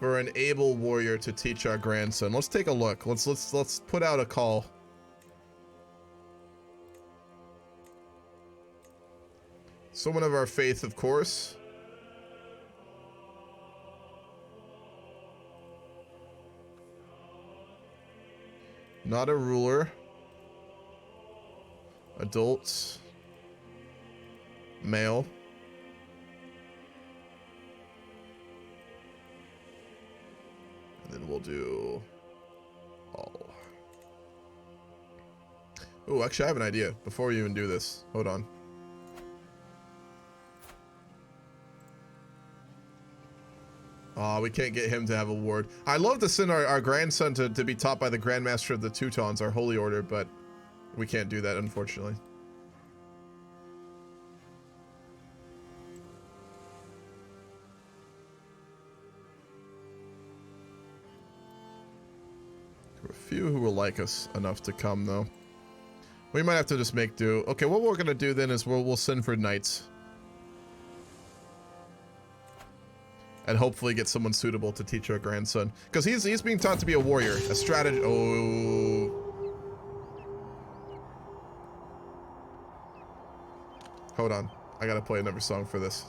an able warrior to teach our grandson. Let's take a look. Let's put out a call. Someone of our faith, of course. Not a ruler. Adults. Male. And then we'll do all. Oh, actually I have an idea before we even do this. Hold on. We can't get him to have a ward. I'd love to send our grandson to be taught by the Grandmaster of the Teutons, our holy order, but we can't do that, unfortunately. There are a few who will like us enough to come, though. We might have to just make do. Okay, what we're gonna do then is we'll send for knights. And hopefully get someone suitable to teach our grandson. Because he's being taught to be a warrior. A strategy. Oh. Hold on. I gotta play another song for this.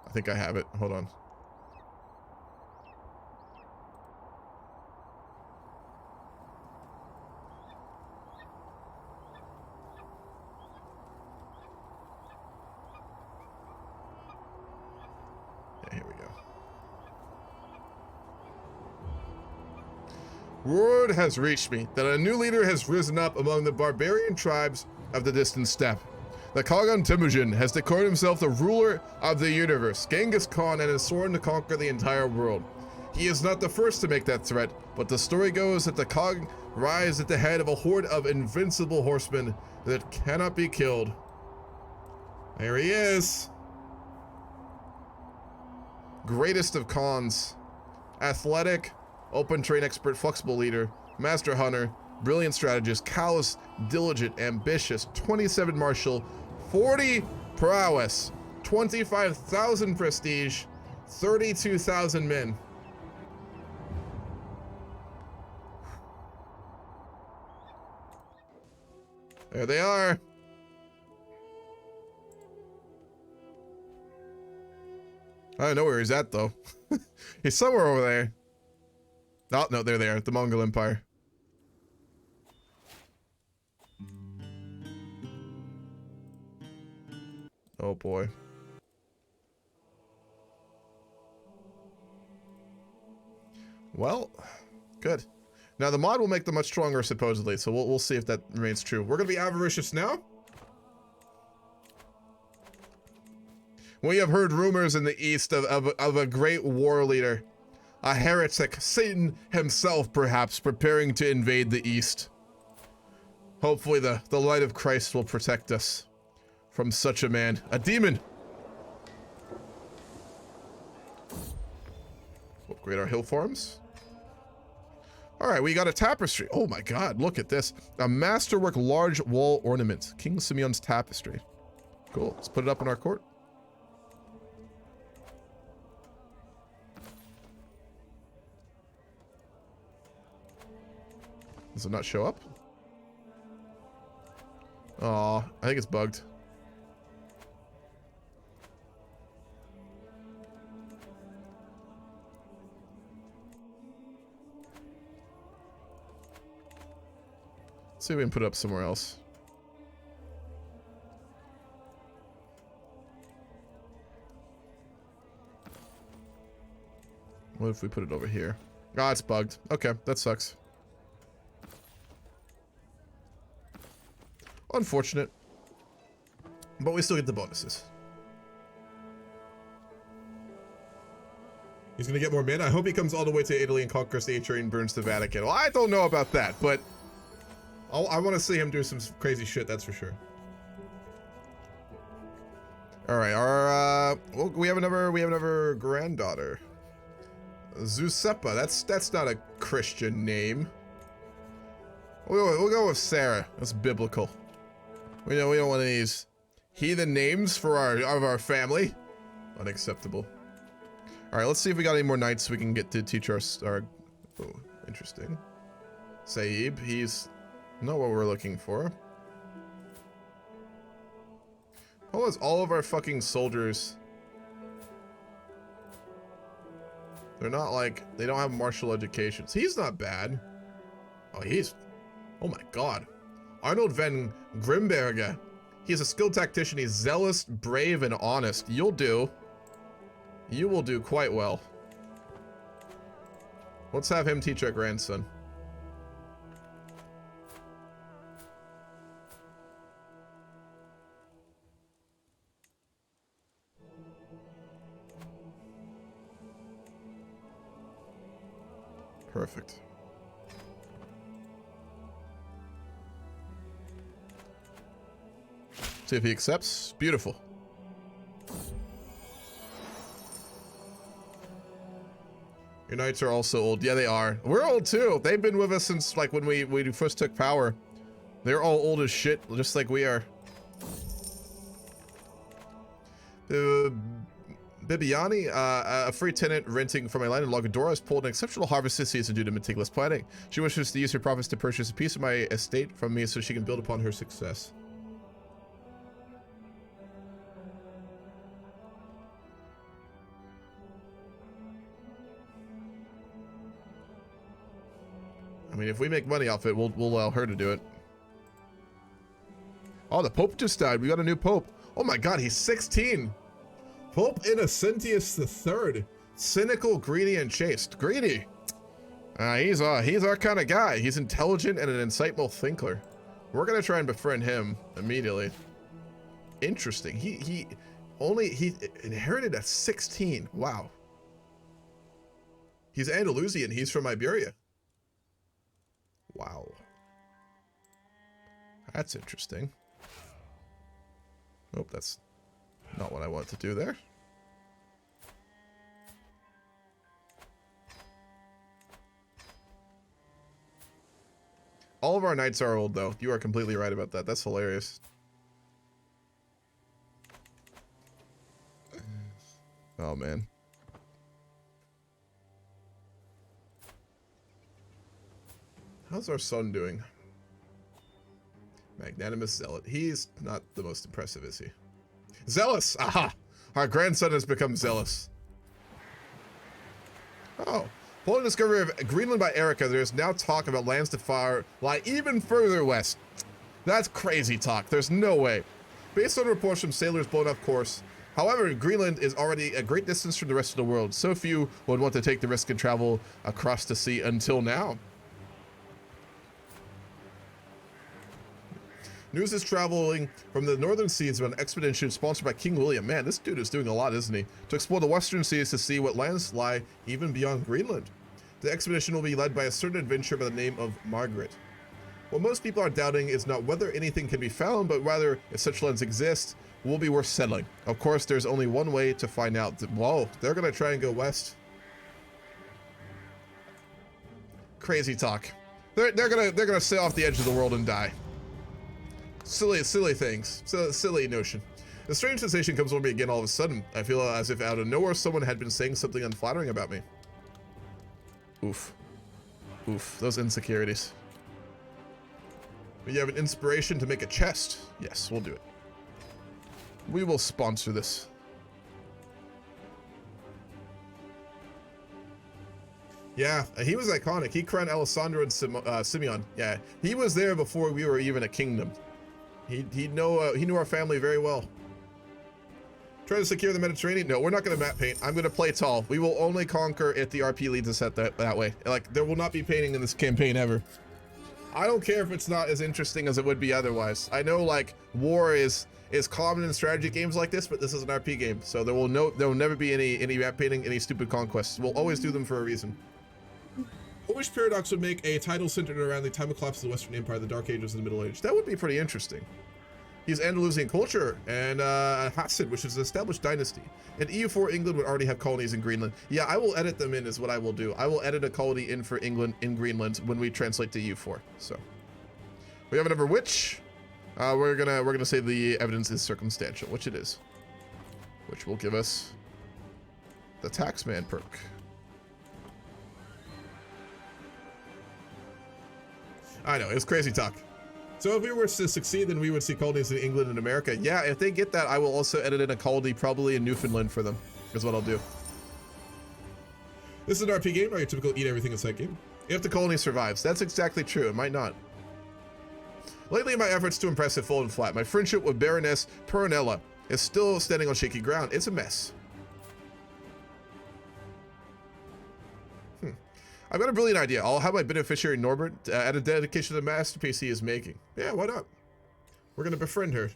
I think I have it. Hold on. Yeah, here we go. Word has reached me that a new leader has risen up among the barbarian tribes of the distant steppe. The Khagan Temujin has declared himself the ruler of the universe, Genghis Khan, and has sworn to conquer the entire world. He is not the first to make that threat, but the story goes that the Khag rise at the head of a horde of invincible horsemen that cannot be killed. There he is. Greatest of Khans. Athletic, open terrain expert, flexible leader, master hunter, brilliant strategist, callous, diligent, ambitious, 27 martial, 40 prowess, 25,000 prestige, 32,000 men. There they are. I don't know where he's at, though. He's somewhere over there. Oh, no, they're there. The Mongol Empire. Oh, boy. Well, good. Now, the mod will make them much stronger, supposedly, so we'll see if that remains true. We're going to be avaricious now. We have heard rumors in the east of a great war leader. A heretic, Satan himself, perhaps, preparing to invade the east. Hopefully the light of Christ will protect us from such a man. A demon! Upgrade our hill farms. Alright, we got a tapestry. Oh my god, look at this. A masterwork large wall ornament. King Simeon's tapestry. Cool, let's put it up in our court. Does it not show up? Aw, I think it's bugged. Let's see if we can put it up somewhere else. What if we put it over here? Ah, it's bugged. Okay, that sucks. Unfortunate. But we still get the bonuses. He's gonna get more men. I hope he comes all the way to Italy and conquers the Atrian and burns the Vatican. Well, I don't know about that, but I want to see him do some crazy shit, that's for sure. All right, our well, we have another granddaughter, Giuseppa. That's not a Christian name. We'll go with Sarah. That's biblical. We don't want any of these heathen names for our family. Unacceptable. All right, let's see if we got any more knights we can get to teach our. Oh, interesting. Saib, he's not what we're looking for. How is all of our fucking soldiers? They're not like, they don't have martial educations. He's not bad. Oh, oh my god. Arnold van Grimberger. He's a skilled tactician. He's zealous, brave, and honest. You'll do. You will do quite well. Let's have him teach our grandson. Perfect. See if he accepts. Beautiful. Your knights are also old. Yeah, they are. We're old too. They've been with us since like when we first took power. They're all old as shit, just like we are. Bibiani, a free tenant renting from my land in Lagadora, has pulled an exceptional harvest this season due to meticulous planning. She wishes to use her profits to purchase a piece of my estate from me so she can build upon her success. I mean, if we make money off it, we'll allow her to do it. Oh, the Pope just died. We got a new Pope. Oh my God, he's 16. Pope Innocentius III. Cynical, greedy, and chaste. Greedy. He's our kind of guy. He's intelligent and an insightful thinker. We're gonna try and befriend him immediately. Interesting. He inherited at 16. Wow. He's Andalusian. He's from Iberia. Wow. That's interesting. Nope, that's not what I want to do there. All of our knights are old, though. You are completely right about that. That's hilarious. Oh, man. How's our son doing? Magnanimous zealot. He's not the most impressive, is he? Zealous! Aha! Our grandson has become zealous. Oh. Following the discovery of Greenland by Erica, there is now talk about lands to lie even further west. That's crazy talk. There's no way. Based on reports from sailors blown off course, however, Greenland is already a great distance from the rest of the world. So few would want to take the risk and travel across the sea until now. News is traveling from the northern seas about an expedition sponsored by King William. Man, this dude is doing a lot, isn't he? To explore the western seas to see what lands lie even beyond Greenland. The expedition will be led by a certain adventurer by the name of Margaret. What most people are doubting is not whether anything can be found, but rather if such lands exist, will be worth settling. Of course, there's only one way to find out. Whoa, they're gonna try and go west. Crazy talk. They're gonna sail off the edge of the world and die. Silly things. Silly notion. The strange sensation comes over me again all of a sudden. I feel as if out of nowhere someone had been saying something unflattering about me. Oof. Oof. Those insecurities. You have an inspiration to make a chest. Yes, we'll do it. We will sponsor this. Yeah, he was iconic. He crowned Alessandro and Simeon. Yeah, he was there before we were even a kingdom. He knew our family very well. Try to secure the Mediterranean? No, we're not going to map paint. I'm going to play tall. We will only conquer if the RP leads us that way. Like, there will not be painting in this campaign ever. I don't care if it's not as interesting as it would be otherwise. I know, like, war is common in strategy games like this, but this is an RP game, so there will never be any map painting, any stupid conquests. We'll always do them for a reason. Which paradox would make a title centered around the time of collapse of the Western Empire, the Dark Ages, and the Middle Age? That would be pretty interesting. He's Andalusian culture, and Hassid, which is an established dynasty. And EU4 England would already have colonies in Greenland. Yeah, I will edit them in is what I will do. I will edit a colony in for England in Greenland when we translate to EU4. So we have another witch. We're gonna say the evidence is circumstantial, which it is. Which will give us the Taxman perk. I know, it's crazy talk. So if we were to succeed, then we would see colonies in England and America. Yeah, if they get that, I will also edit in a colony probably in Newfoundland for them, is what I'll do. This is an RP game, or your typical eat everything inside game? If the colony survives. That's exactly true, it might not. Lately, in my efforts to impress have fallen flat. My friendship with Baroness Peronella is still standing on shaky ground. It's a mess. I've got a brilliant idea. I'll have my beneficiary Norbert add a dedication to the masterpiece he is making. Yeah, why not? We're gonna befriend her.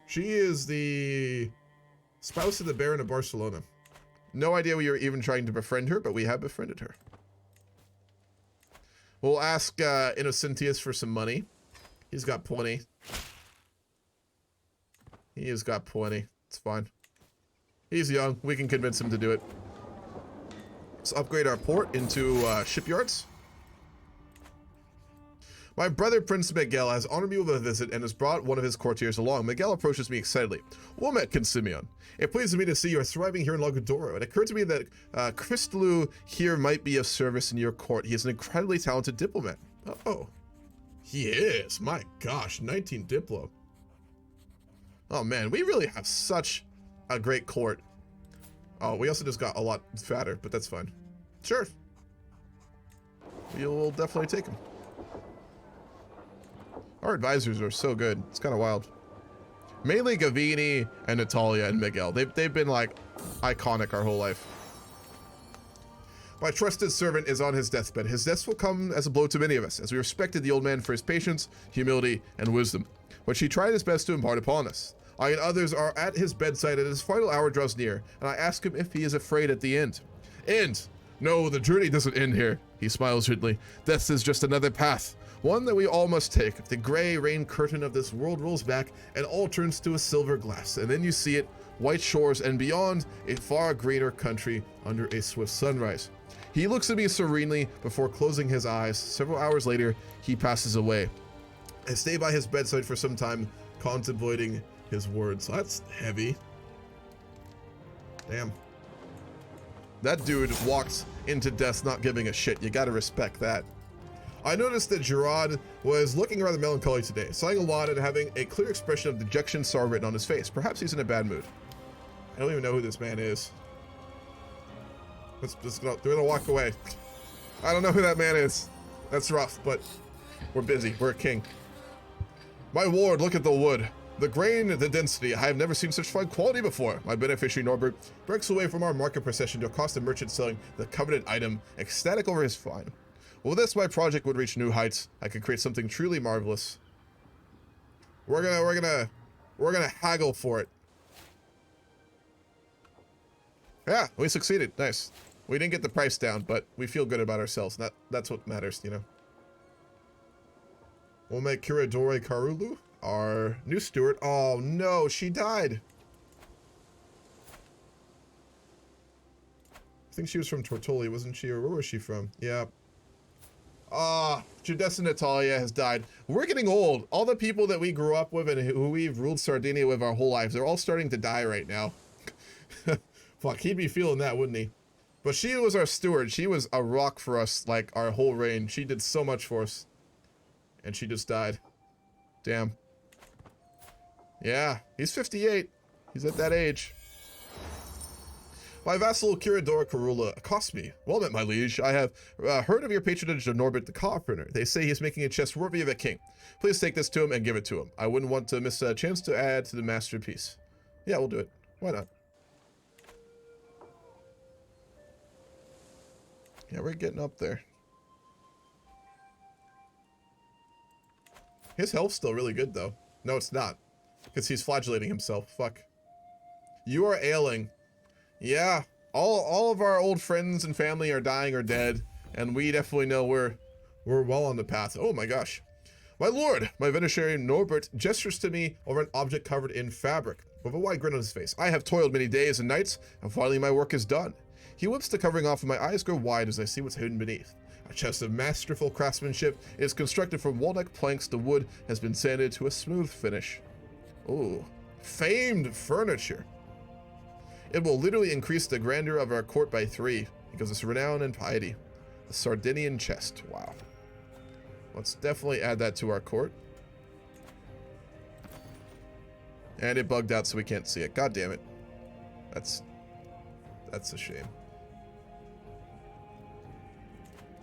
She is the spouse of the Baron of Barcelona. No idea we were even trying to befriend her, but we have befriended her. We'll ask Innocentius for some money. He's got plenty. He has got plenty. It's fine. He's young. We can convince him to do it. Let's upgrade our port into shipyards. My brother Prince Miguel has honored me with a visit and has brought one of his courtiers along. Miguel approaches me excitedly. Well met, King Simeon. It pleases me to see you are thriving here in Lagodoro. It occurred to me that Christolu here might be of service in your court. He is an incredibly talented diplomat. Oh, he is. My gosh, 19 Diplo. Oh man, we really have such a great court. Oh, we also just got a lot fatter, but that's fine. Sure. we'll definitely take him. Our advisors are so good. It's kind of wild. Mainly Gavini and Natalia and Miguel. They've been like iconic our whole life. My trusted servant is on his deathbed. His death will come as a blow to many of us, as we respected the old man for his patience, humility, and wisdom, which he tried his best to impart upon us. I and others are at his bedside as his final hour draws near, and I ask him if he is afraid at the end. End? No, the journey doesn't end here. He smiles gently. Death is just another path, one that we all must take. The gray rain curtain of this world rolls back, and all turns to a silver glass, and then you see it, white shores, and beyond, a far greener country under a swift sunrise. He looks at me serenely before closing his eyes. Several hours later, he passes away. I stay by his bedside for some time, contemplating his words. That's heavy. Damn. That dude walked into death not giving a shit. You gotta respect that. I noticed that Gerard was looking rather melancholy today, sighing a lot and having a clear expression of dejection and sorrow written on his face. Perhaps he's in a bad mood. I don't even know who this man is. They're gonna walk away. I don't know who that man is. That's rough, but we're busy. We're a king. My lord, look at the wood. The grain, the density. I have never seen such fine quality before. My beneficiary Norbert breaks away from our market procession to accost the merchant selling the coveted item, ecstatic over his find. With this, my project would reach new heights. I could create something truly marvelous. We're gonna haggle for it. Yeah, we succeeded. Nice. We didn't get the price down, but we feel good about ourselves. That's what matters, you know. We'll make Kiradore Karulu our new steward. Oh no, she died. I think she was from Tortoli, wasn't she? Or where was she from? Yeah. Judessa Natalia has died. We're getting old. All the people that we grew up with and who we've ruled Sardinia with our whole lives, they're all starting to die right now. Fuck, he'd be feeling that, wouldn't he? But she was our steward. She was a rock for us, like, our whole reign. She did so much for us. And she just died. Damn. Yeah, he's 58. He's at that age. My vassal, Kiradora Karula, accosts me. Well met, my liege. I have heard of your patronage of Norbert the carpenter. They say he's making a chest worthy of a king. Please take this to him and give it to him. I wouldn't want to miss a chance to add to the masterpiece. Yeah, we'll do it. Why not? Yeah, we're getting up there. His health's still really good, though. No, it's not. Because he's flagellating himself. Fuck. You are ailing. Yeah. All of our old friends and family are dying or dead. And we definitely know we're well on the path. Oh my gosh. My lord, my beneficiary Norbert gestures to me over an object covered in fabric, with a wide grin on his face. I have toiled many days and nights, and finally my work is done. He whips the covering off and my eyes grow wide as I see what's hidden beneath. A chest of masterful craftsmanship is constructed from walnut planks. The wood has been sanded to a smooth finish. Ooh, famed furniture. It will literally increase the grandeur of our court by 3 because of its renown and piety. The Sardinian chest. Wow. Let's definitely add that to our court. And it bugged out so we can't see it. God damn it. That's a shame.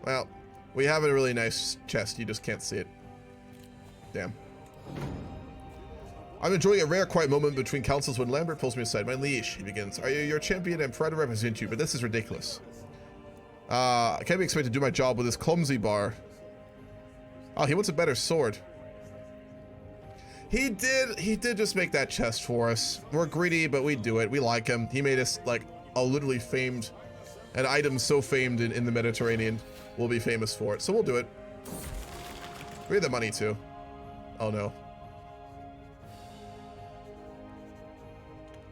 Well, we have a really nice chest. You just can't see it. Damn. I'm enjoying a rare quiet moment between councils when Lambert pulls me aside. My liege, he begins. Are you your champion? I'm proud to represent you, but this is ridiculous. I can't be expected to do my job with this clumsy bar. Oh, he wants a better sword. He did just make that chest for us. We're greedy, but we do it. We like him. He made us like a literally famed, an item so famed in the Mediterranean. We'll be famous for it, so we'll do it. We have the money too. Oh no.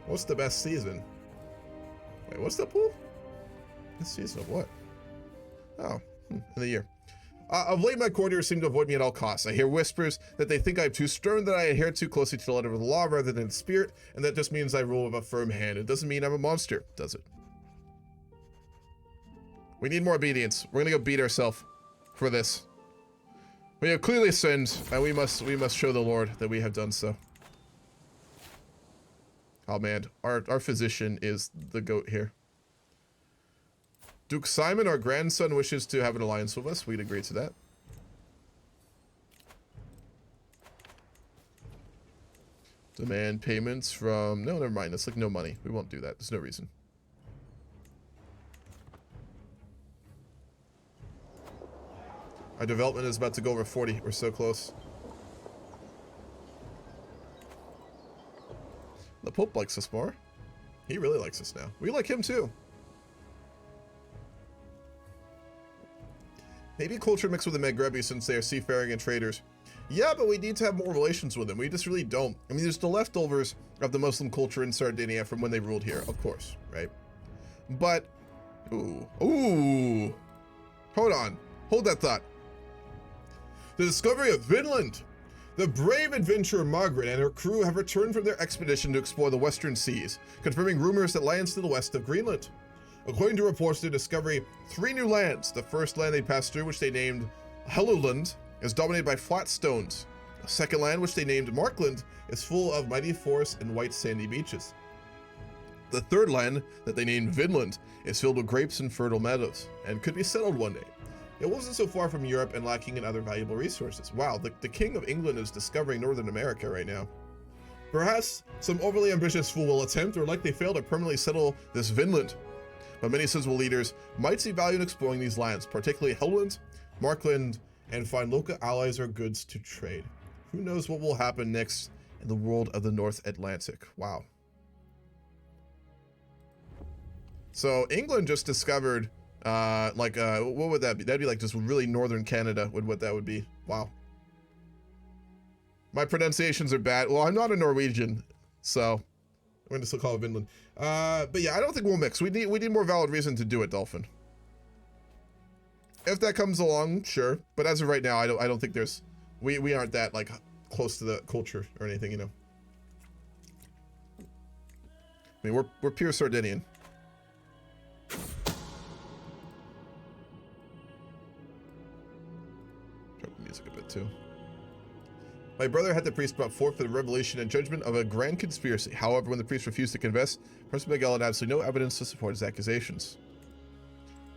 What's the best season? Wait, what's the pool? The season of what? Oh, in the year. Of late, my courtiers seem to avoid me at all costs. I hear whispers that they think I'm too stern, that I adhere too closely to the letter of the law rather than the spirit, and that just means I rule with a firm hand. It doesn't mean I'm a monster, does it? We need more obedience. We're gonna go beat ourselves for this. We have clearly sinned, and we must show the Lord that we have done so. Oh man, our physician is the goat here. Duke Simon, our grandson, wishes to have an alliance with us. We'd agree to that. Demand payments from... No, never mind. That's like no money. We won't do that. There's no reason. Our development is about to go over 40. We're so close. The Pope likes us more. He really likes us now. We like him too. Maybe culture mixed with the Maghrebi since they are seafaring and traders. Yeah, but we need to have more relations with them. We just really don't. I mean, there's the leftovers of the Muslim culture in Sardinia from when they ruled here, of course, right? But, ooh. Hold on. Hold that thought. The discovery of Vinland. The brave adventurer Margaret and her crew have returned from their expedition to explore the western seas, confirming rumors that lands to the west of Greenland. According to reports, they discovered 3 new lands. The first land they passed through, which they named Helluland, is dominated by flat stones. The second land, which they named Markland, is full of mighty forests and white sandy beaches. The third land, that they named Vinland, is filled with grapes and fertile meadows, and could be settled one day. It wasn't so far from Europe and lacking in other valuable resources. Wow, the King of England is discovering Northern America right now. Perhaps some overly ambitious fool will attempt or likely fail to permanently settle this Vinland. But many sensible leaders might see value in exploring these lands, particularly Helluland, Markland, and find local allies or goods to trade. Who knows what will happen next in the world of the North Atlantic. Wow. So England just discovered, what would that be? That'd be like just really northern Canada would what that would be. Wow. My pronunciations are bad. Well, I'm not a Norwegian, so I'm going to still call it Vinland. But yeah, I don't think we'll mix. We need more valid reason to do it, Dolphin. If that comes along, sure. But as of right now, I don't think there's... We aren't that, like, close to the culture or anything, you know. I mean, we're pure Sardinian. Drop the music a bit, too. My brother had the priest brought forth for the revelation and judgment of a grand conspiracy. However, when the priest refused to confess, Prince Miguel had absolutely no evidence to support his accusations.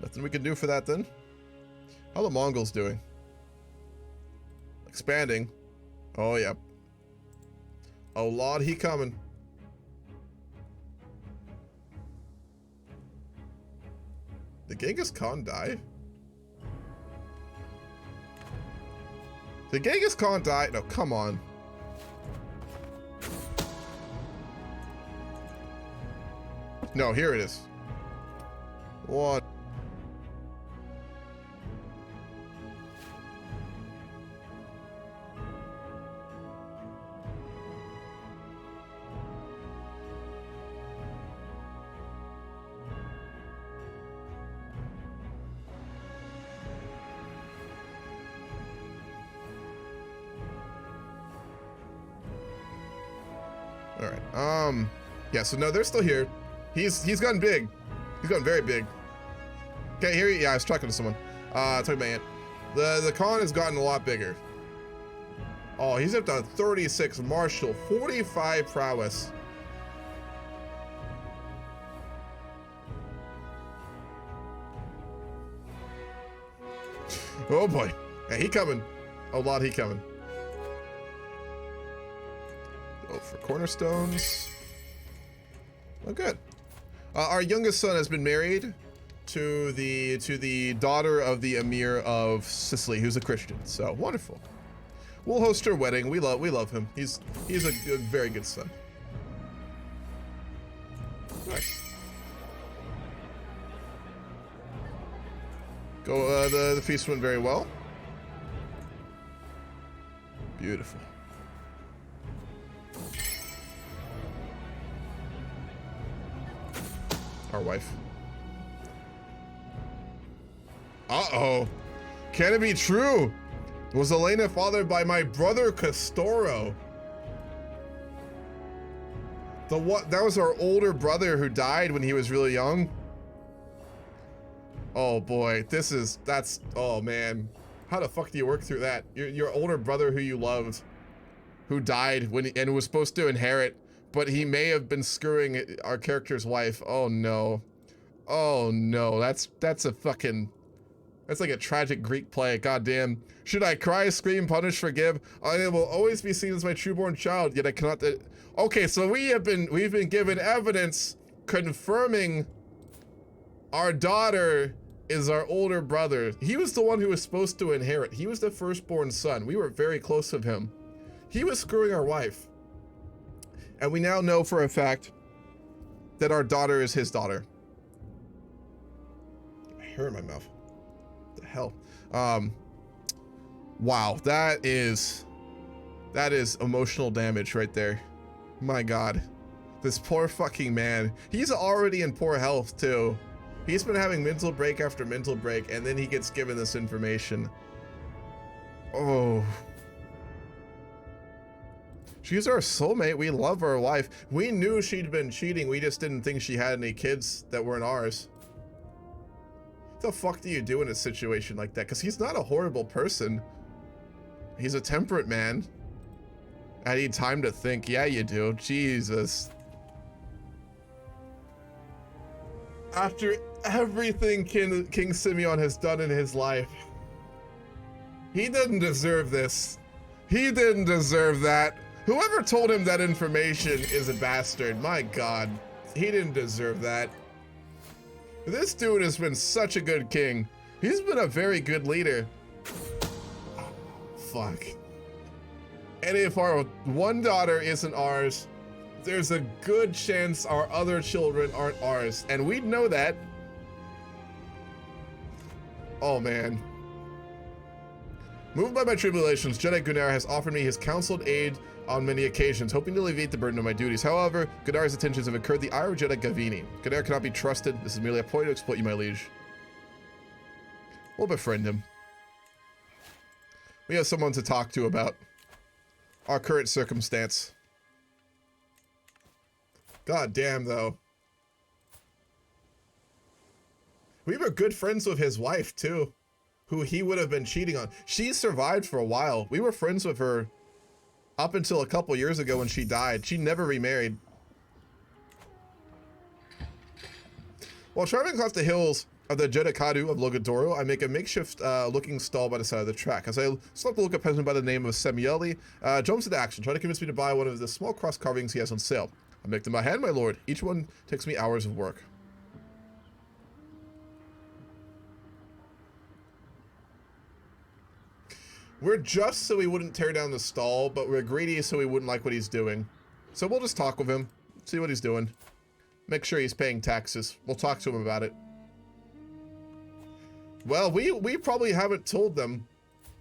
Nothing we can do for that, then? How are the Mongols doing? Expanding. Oh, yeah. Oh, Lord, he coming. Did Genghis Khan die? Did Genghis Khan die? No, come on. No, here it is. What? Yeah, so no, they're still here. He's gotten big. He's gotten very big. Okay, here yeah, I was talking to someone. Talking about Ant. The Khan has gotten a lot bigger. Oh, he's up to 36 martial, 45 prowess. Oh boy. Yeah, he coming. Oh, Lord, he coming. Oh, for cornerstones. Oh, good. Our youngest son has been married to the daughter of the Emir of Sicily, who's a Christian. So wonderful. We'll host her wedding. We love him. He's a very good son. Nice. Go. The feast went very well. Beautiful. Our wife. Uh-oh. Can it be true? Was Elena fathered by my brother Castoro? That was our older brother who died when he was really young. Oh boy, oh man. How the fuck do you work through that? Your older brother who you loved, who died and was supposed to inherit, but he may have been screwing our character's wife. Oh no. Oh no, that's a fucking... That's like a tragic Greek play. Goddamn. Should I cry, scream, punish, forgive? I will always be seen as my trueborn child, yet I cannot... Okay, so we've been given evidence confirming our daughter is our older brother. He was the one who was supposed to inherit. He was the firstborn son. We were very close with him. He was screwing our wife. And we now know for a fact that our daughter is his daughter. Hair in my mouth. What the hell? Wow, that is emotional damage right there. My God. This poor fucking man. He's already in poor health too. He's been having mental break after mental break, and then he gets given this information. Oh. She's our soulmate. We love our wife. We knew she'd been cheating. We just didn't think she had any kids that weren't ours. What the fuck do you do in a situation like that? Because he's not a horrible person. He's a temperate man. I need time to think. Yeah, you do. Jesus. After everything King Simeon has done in his life, he didn't deserve this. He didn't deserve that. Whoever told him that information is a bastard. My God, he didn't deserve that. This dude has been such a good king. He's been a very good leader. Fuck. And if our one daughter isn't ours, there's a good chance our other children aren't ours. And we'd know that. Oh man. Moved by my tribulations, Jedi Gunnar has offered me his counseled aid on many occasions, hoping to alleviate the burden of my duties. However, Gunnar's attentions have incurred the ire of Jedi Gavini. Gunnar cannot be trusted. This is merely a ploy to exploit you, my liege. We'll befriend him. We have someone to talk to about our current circumstance. God damn, though. We were good friends with his wife, too, who he would have been cheating on. She survived for a while. We were friends with her up until a couple years ago when she died. She never remarried. While traveling across the hills of the Jedikadu of Logadoro, I make a makeshift looking stall by the side of the track. As I stop to look at a peasant by the name of Samueli, jumps into action, trying to convince me to buy one of the small cross carvings he has on sale. I make them by hand, my lord. Each one takes me hours of work. We're just so we wouldn't tear down the stall, but we're greedy so we wouldn't like what he's doing. So we'll just talk with him, see what he's doing. Make sure he's paying taxes. We'll talk to him about it. Well, we probably haven't told them.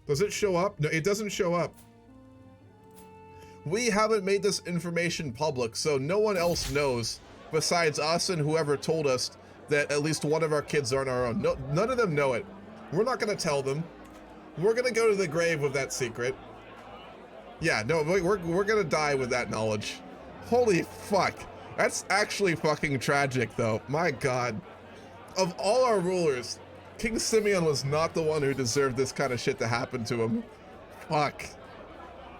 Does it show up? No, it doesn't show up. We haven't made this information public, so no one else knows besides us and whoever told us that at least one of our kids aren't our own. No, none of them know it. We're not going to tell them. We're going to go to the grave with that secret. Yeah, no, we're going to die with that knowledge. Holy fuck. That's actually fucking tragic, though. My God. Of all our rulers, King Simeon was not the one who deserved this kind of shit to happen to him. Fuck.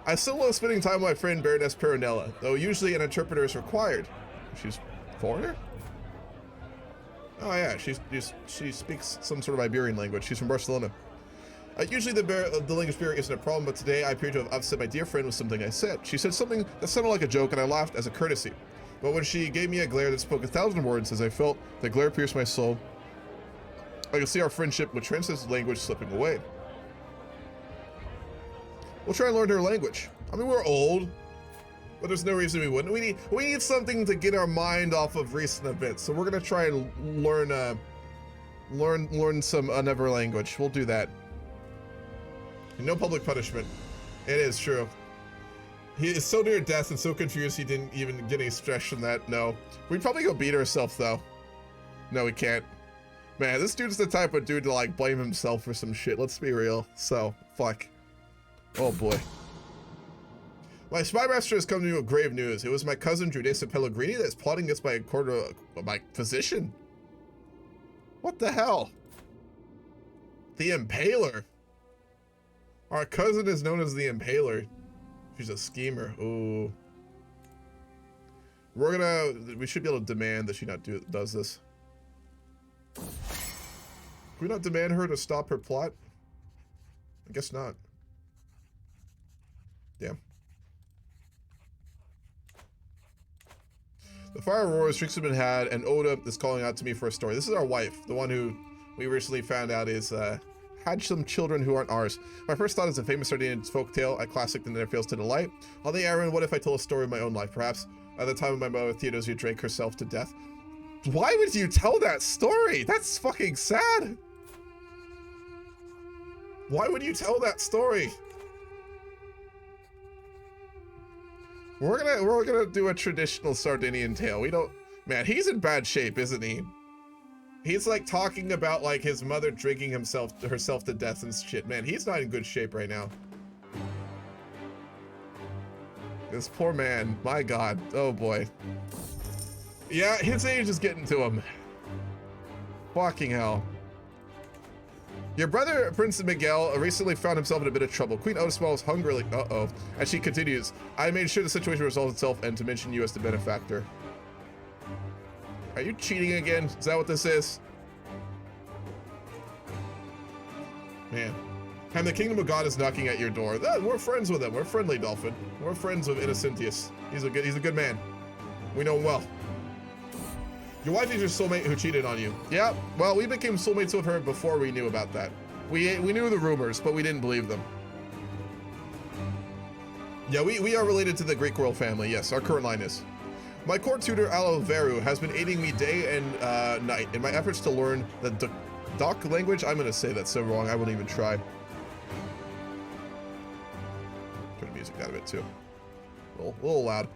I still love spending time with my friend Baroness Peronella, though usually an interpreter is required. She's foreigner? Oh yeah, she speaks some sort of Iberian language. She's from Barcelona. Usually the language barrier isn't a problem, but today I appear to have upset my dear friend with something I said. She said something that sounded like a joke, and I laughed as a courtesy. But when she gave me a glare that spoke 1,000 words, as I felt the glare pierce my soul, I could see our friendship with translated language slipping away. We'll try and learn her language. I mean, we're old, but there's no reason we wouldn't. We need something to get our mind off of recent events, so we're gonna try and learn some another language. We'll do that. No public punishment. It is true. He is so near death and so confused he didn't even get any stress from that. No. We'd probably go beat ourselves, though. No, we can't. Man, this dude's the type of dude to, like, blame himself for some shit. Let's be real. So, fuck. Oh, boy. My spy master has come to me with grave news. It was my cousin, Giudessa Pellegrini, that's plotting against my physician. What the hell? The Impaler. Our cousin is known as the Impaler. She's a schemer. Ooh. We should be able to demand that she not does this. we not demand her to stop her plot? I guess not. Damn. The fire roars, drinks have been had, and Oda is calling out to me for a story. This is our wife, the one who we recently found out is, had some children who aren't ours. My first thought is a famous Sardinian folktale, a classic that never fails to delight. On the Aaron, what if I told a story of my own life? Perhaps at the time of my mother, Theodosia drank herself to death. Why would you tell that story? That's fucking sad. Why would you tell that story? We're gonna do a traditional Sardinian tale. We don't, man, he's in bad shape, isn't he? He's like talking about like his mother drinking herself to death and shit. Man, he's not in good shape right now. This poor man, my God, oh boy. Yeah, his age is getting to him. Fucking hell. Your brother, Prince Miguel, recently found himself in a bit of trouble. Queen Oda smiles hungrily. Uh-oh. As she continues, I made sure the situation resolves itself and to mention you as the benefactor. Are you cheating again? Is that what this is? Man. And the Kingdom of God is knocking at your door. We're friends with him. We're friendly, Dolphin. We're friends with Innocentius. He's a good man. We know him well. Your wife is your soulmate who cheated on you. Yeah, well, we became soulmates with her before we knew about that. We knew the rumors, but we didn't believe them. Yeah, we are related to the Greek royal family. Yes, our current line is. My court tutor, Aloveru, has been aiding me day and night in my efforts to learn the Doc language. I'm going to say that so wrong, I wouldn't even try. Turn the music down a bit, too. A little loud.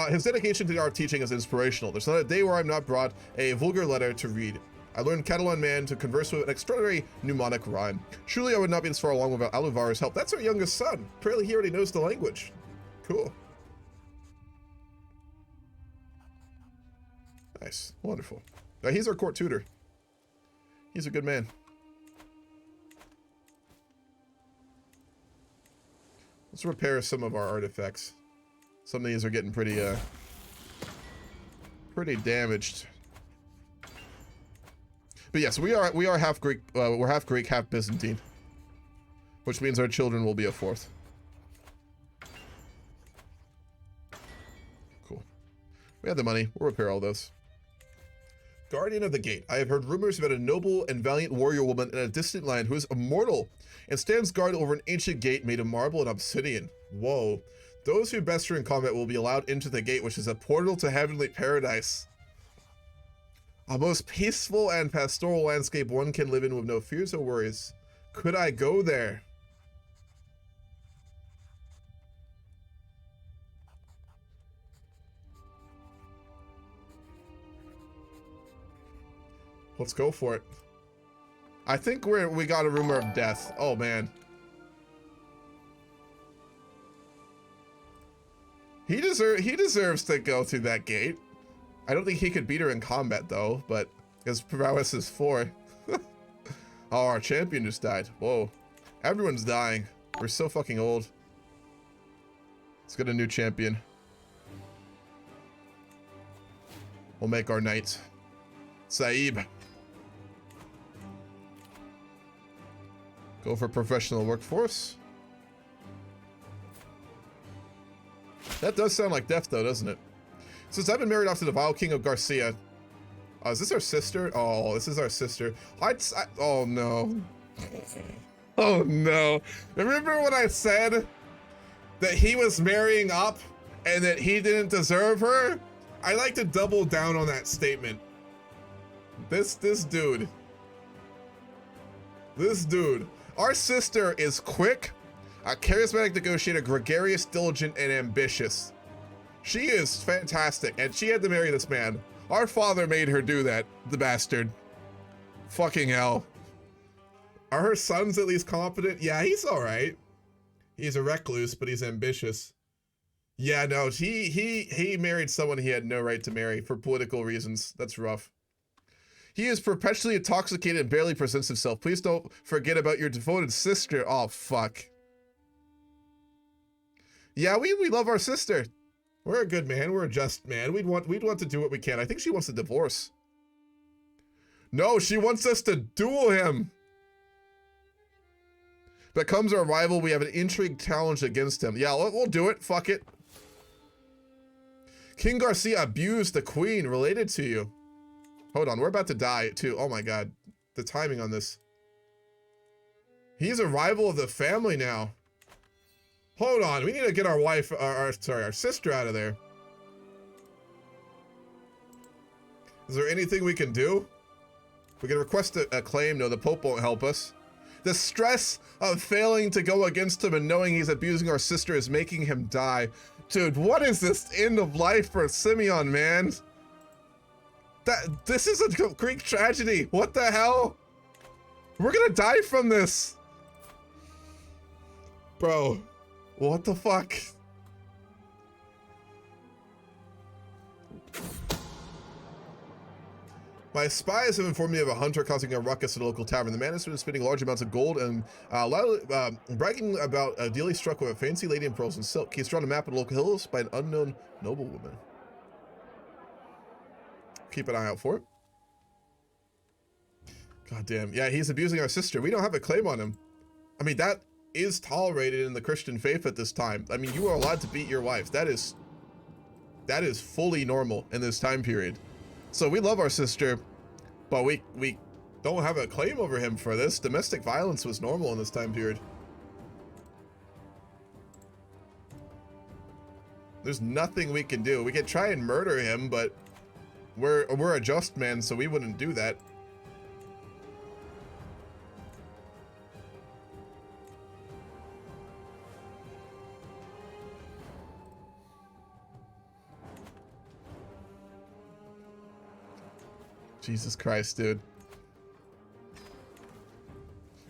His dedication to our teaching is inspirational. There's not a day where I'm not brought a vulgar letter to read. I learned Catalan man to converse with an extraordinary mnemonic rhyme. Surely I would not be this far along without Aluvaru's help. That's our youngest son. Apparently he already knows the language. Cool. Nice. Wonderful. He's our court tutor. He's a good man. Let's repair some of our artifacts. Some of these are getting pretty damaged. But yes, we are half Greek. We're half Greek, half Byzantine, which means our children will be a fourth. Cool. We have the money. We'll repair all those. Guardian of the Gate. I have heard rumors about a noble and valiant warrior woman in a distant land who is immortal and stands guard over an ancient gate made of marble and obsidian. Whoa. Those who best her in combat will be allowed into the gate, which is a portal to heavenly paradise. A most peaceful and pastoral landscape one can live in with no fears or worries. Could I go there? Let's go for it. I think we got a rumor of death. Oh man. He deserves to go through that gate. I don't think he could beat her in combat though, but his prowess is 4. Oh, our champion just died. Whoa. Everyone's dying. We're so fucking old. Let's get a new champion. We'll make our knight Saib. Go for professional workforce. That does sound like death, though, doesn't it? Since I've been married off to the vile King of Garcia. Is this our sister? Oh, this is our sister. Oh, no. Oh, no. Remember when I said that he was marrying up and that he didn't deserve her? I like to double down on that statement. This dude. Our sister is quick, a charismatic negotiator, gregarious, diligent, and ambitious. She is fantastic, and she had to marry this man. Our father made her do that, the bastard. Fucking hell. Are her sons at least competent? Yeah, he's alright. He's a recluse, but he's ambitious. Yeah, no, he married someone he had no right to marry for political reasons. That's rough. He is perpetually intoxicated and barely presents himself. Please don't forget about your devoted sister. Oh, fuck. Yeah, we love our sister. We're a good man. We're a just man. We'd want to do what we can. I think she wants a divorce. No, she wants us to duel him. Becomes our rival. We have an intrigue challenge against him. Yeah, we'll do it. Fuck it. King Garcia abused the queen related to you. Hold on, we're about to die too. Oh my god. The timing on this. He's a rival of the family now. Hold on, we need to get our wife, our sister out of there. Is there anything we can do? We can request a claim. No, the Pope won't help us. The stress of failing to go against him and knowing he's abusing our sister is making him die. Dude, what is this end of life for Simeon, man? This is a Greek tragedy. What the hell? We're gonna die from this. Bro, what the fuck? My spies have informed me of a hunter causing a ruckus at a local tavern. The man has been spending large amounts of gold and bragging about a deal he struck with a fancy lady in pearls and silk. He's drawn a map of the local hills by an unknown noblewoman. Keep an eye out for it. God damn. Yeah, he's abusing our sister. We don't have a claim on him. I mean, that is tolerated in the Christian faith at this time. I mean, you are allowed to beat your wife. That is fully normal in this time period. So we love our sister, but we don't have a claim over him for this. Domestic violence was normal in this time period. There's nothing we can do. We could try and murder him, but we're a just man, so we wouldn't do that. Jesus Christ, dude.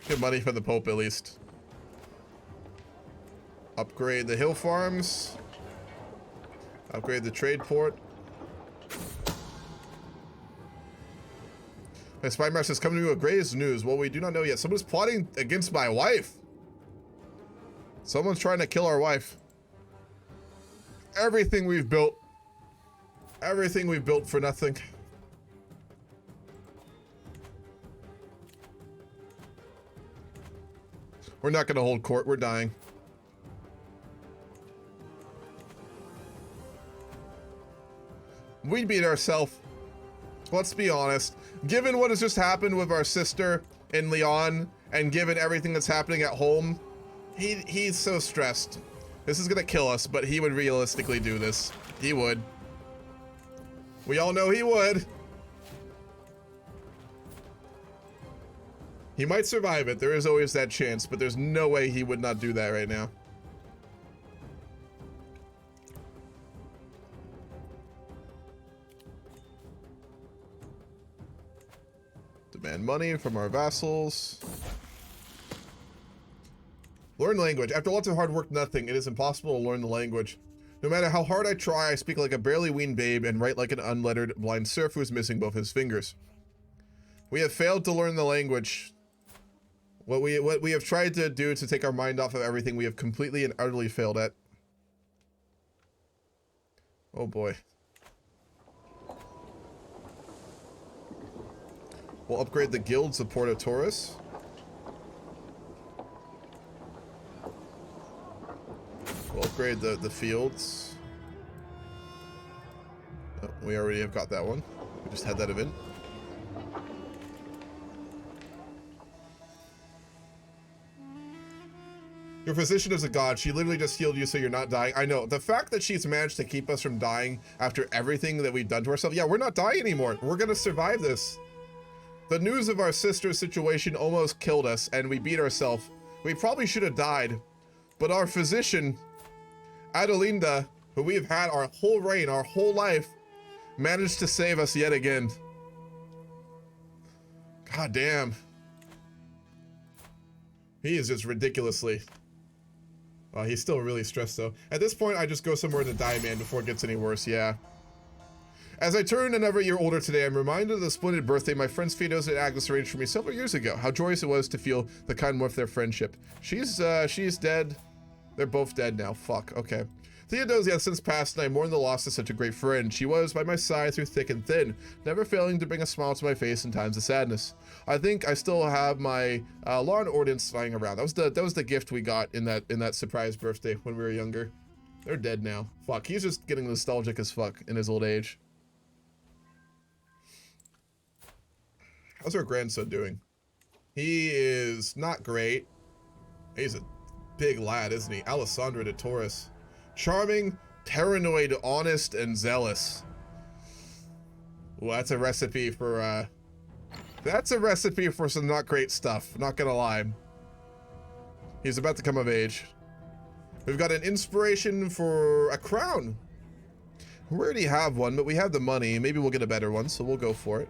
Get money from the Pope at least. Upgrade the hill farms. Upgrade the trade port. My spy master has come to me with greatest news. Well, we do not know yet. Someone's plotting against my wife. Someone's trying to kill our wife. Everything we've built for nothing. We're not going to hold court. We're dying. We beat ourselves. Let's be honest. Given what has just happened with our sister in Leon, and given everything that's happening at home, he's so stressed. This is going to kill us, but he would realistically do this. He would. We all know he would. He might survive it. There is always that chance, but there's no way he would not do that right now. Demand money from our vassals. Learn language. After lots of hard work, nothing. It is impossible to learn the language. No matter how hard I try, I speak like a barely weaned babe and write like an unlettered blind serf who is missing both his fingers. We have failed to learn the language. What we have tried to do to take our mind off of everything, we have completely and utterly failed at. Oh boy. We'll upgrade the guilds of Port of Torres. We'll upgrade the fields. Oh, we already have got that one. We just had that event. Your physician is a god. She literally just healed you so you're not dying. I know. The fact that she's managed to keep us from dying after everything that we've done to ourselves. Yeah, we're not dying anymore. We're going to survive this. The news of our sister's situation almost killed us, and we beat ourselves. We probably should have died. But our physician, Adelinda, who we have had our whole reign, our whole life, managed to save us yet again. God damn. He is just ridiculously... he's still really stressed though. At this point, I just go somewhere to die, man, before it gets any worse, yeah. As I turn another year older today, I'm reminded of the splendid birthday my friends Fidos and Agnes arranged for me several years ago. How joyous it was to feel the kind warmth of their friendship. She's dead. They're both dead now. Fuck, okay. Theodosia has since passed, and I mourn the loss of such a great friend. She was by my side through thick and thin, never failing to bring a smile to my face in times of sadness. I think I still have my lawn ordnance lying around. That was the gift we got in that surprise birthday when we were younger. They're dead now. Fuck, he's just getting nostalgic as fuck in his old age. How's our grandson doing? He is not great. He's a big lad, isn't he? Alessandro de Torres. Charming, paranoid, honest, and zealous. Well, that's a recipe for some not great stuff, not gonna lie. He's about to come of age. We've got an inspiration for a crown. We already have one, but we have the money. Maybe we'll get a better one, so we'll go for it.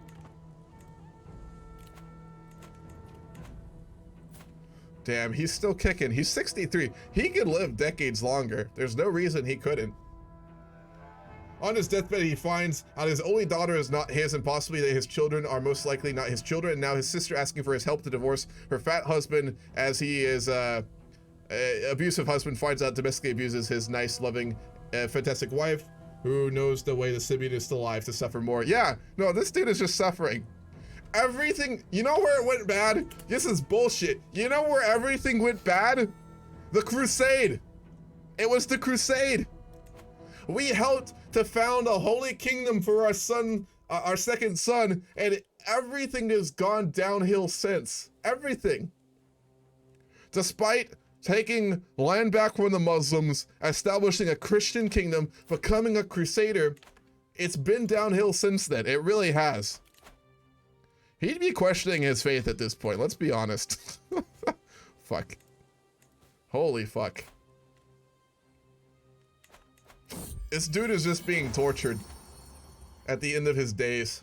Damn, he's still kicking. He's 63. He could live decades longer. There's no reason he couldn't. On his deathbed, he finds out his only daughter is not his, and possibly that his children are most likely not his children. And now his sister asking for his help to divorce her fat husband, as he is abusive husband, finds out domestically abuses his nice, loving, fantastic wife, who knows the way that Simeon is still alive to suffer more. Yeah, no, this dude is just suffering. Everything, you know where it went bad? This is bullshit. You know where everything went bad? The crusade. It was the crusade. We helped to found a holy kingdom for our son, our second son, and everything has gone downhill since. Everything. Despite taking land back from the Muslims, establishing a Christian kingdom, becoming a crusader, it's been downhill since then. It really has. He'd be questioning his faith at this point, let's be honest. Fuck. Holy fuck. This dude is just being tortured at the end of his days.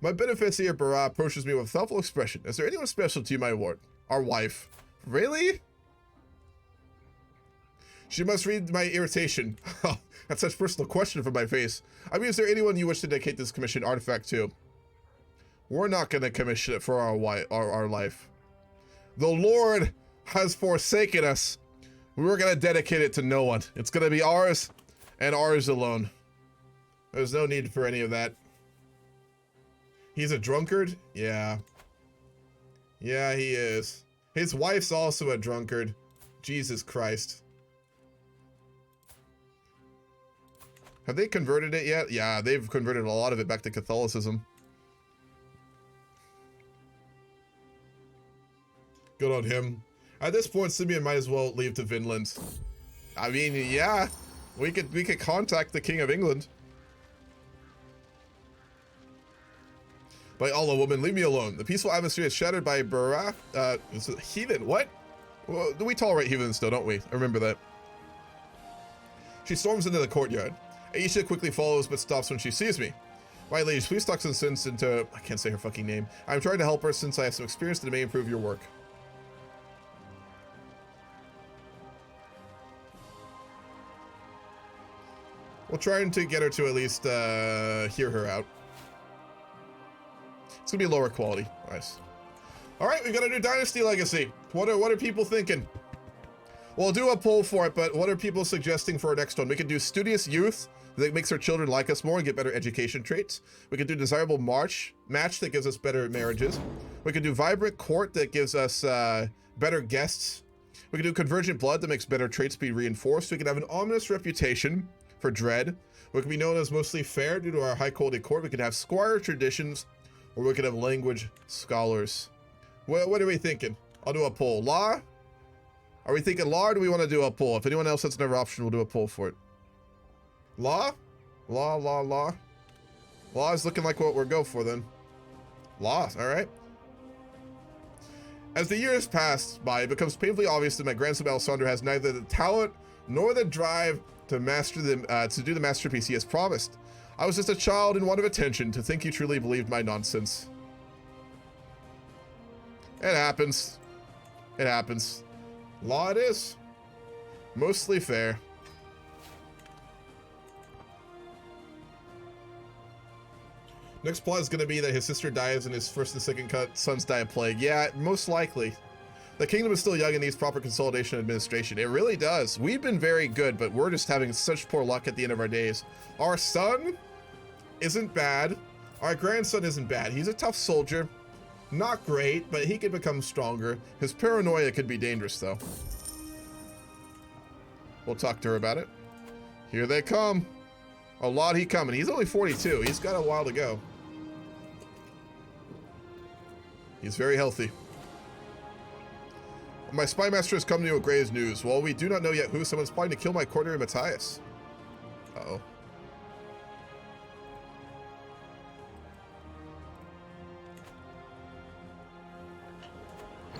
My beneficiary Barra approaches me with thoughtful expression. Is there anyone special to you, my lord? Our wife. Really? She must read my irritation. That's such a personal question from my face. I mean, is there anyone you wish to dedicate this commission artifact to? We're not going to commission it for our life. The Lord has forsaken us. We're going to dedicate it to no one. It's going to be ours and ours alone. There's no need for any of that. He's a drunkard? Yeah. Yeah, he is. His wife's also a drunkard. Jesus Christ. Have they converted it yet? Yeah, they've converted a lot of it back to Catholicism. Good on him. At this point, Simeon might as well leave to Vinland. I mean, yeah, we could contact the King of England. By Allah, woman, leave me alone. The peaceful atmosphere is shattered by Barra. Heathen. What? Well, we tolerate heathens still, don't we? I remember that. She storms into the courtyard. Aisha quickly follows, but stops when she sees me. My liege, please talk some sense into... I can't say her fucking name. I'm trying to help her since I have some experience that may improve your work. We'll try to get her to at least hear her out. It's gonna be lower quality. Nice. All right, we've got a new Dynasty legacy. What are people thinking? We'll do a poll for it, but what are people suggesting for our next one? We could do studious youth that makes our children like us more and get better education traits. We could do desirable match that gives us better marriages. We could do vibrant court that gives us better guests. We could do convergent blood that makes better traits be reinforced. We could have an ominous reputation for dread. We could be known as mostly fair due to our high quality court. We could have squire traditions, or we could have language scholars. What are we thinking? I'll do a poll. Law? Are we thinking law, or do we want to do a poll? If anyone else has another option, we'll do a poll for it. Law? Law. Law is looking like what we'll go for then. Law, all right. As the years pass by, it becomes painfully obvious that my grandson Alessandro has neither the talent nor the drive to do the masterpiece he has promised. I was just a child in want of attention. To think you truly believed my nonsense. It happens. It happens. Law it is. Mostly fair. Next plot is going to be that his sister dies and his first and second sons die of plague. Yeah, most likely. The kingdom is still young and needs proper consolidation and administration. It really does. We've been very good, but we're just having such poor luck at the end of our days. Our son isn't bad. Our grandson isn't bad. He's a tough soldier. Not great, but he could become stronger. His paranoia could be dangerous, though. We'll talk to her about it. Here they come. A lot he coming. He's only 42. He's got a while to go. He's very healthy. My spy master has come to you with grave news. While we do not know yet who, someone's planning to kill my courtier Matthias. Uh-oh.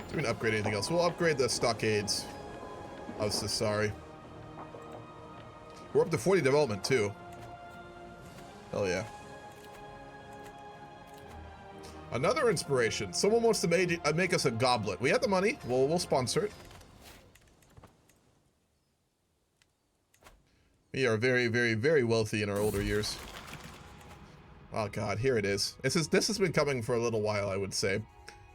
Do we upgrade anything else? We'll upgrade the stockades. I was so sorry. We're up to 40 development, too. Hell yeah. Another inspiration. Someone wants to make us a goblet. We have the money. We'll sponsor it. We are very, very, very wealthy in our older years. Oh god, here it is. This has been coming for a little while, I would say.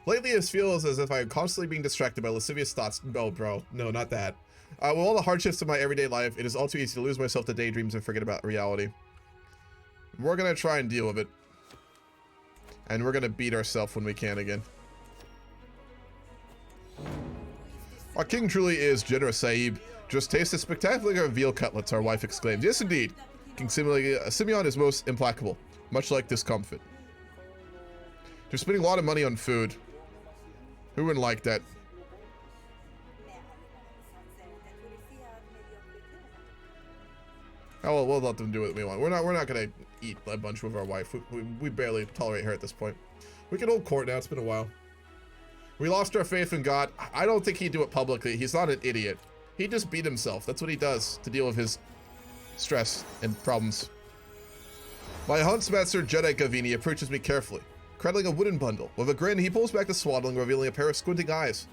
Lately, it feels as if I'm constantly being distracted by lascivious thoughts. No, bro. No, not that. With all the hardships of my everyday life, it is all too easy to lose myself to daydreams and forget about reality. We're gonna try and deal with it. And we're gonna beat ourselves when we can again. Our king truly is generous, Sahib. Just taste the spectacular veal cutlets, our wife exclaimed. Yes, indeed. King Simeon is most implacable, much like discomfort. You're spending a lot of money on food. Who wouldn't like that? Oh, well, we'll let them do what we want. We're not gonna eat a bunch with our wife. We barely tolerate her at this point. We can hold court now. It's been a while. We lost our faith in God. I don't think he'd do it publicly. He's not an idiot. He just beat himself. That's what he does to deal with his stress and problems. My huntsmaster Jedi Gavini approaches me carefully, cradling a wooden bundle. With a grin, he pulls back the swaddling, revealing a pair of squinting eyes.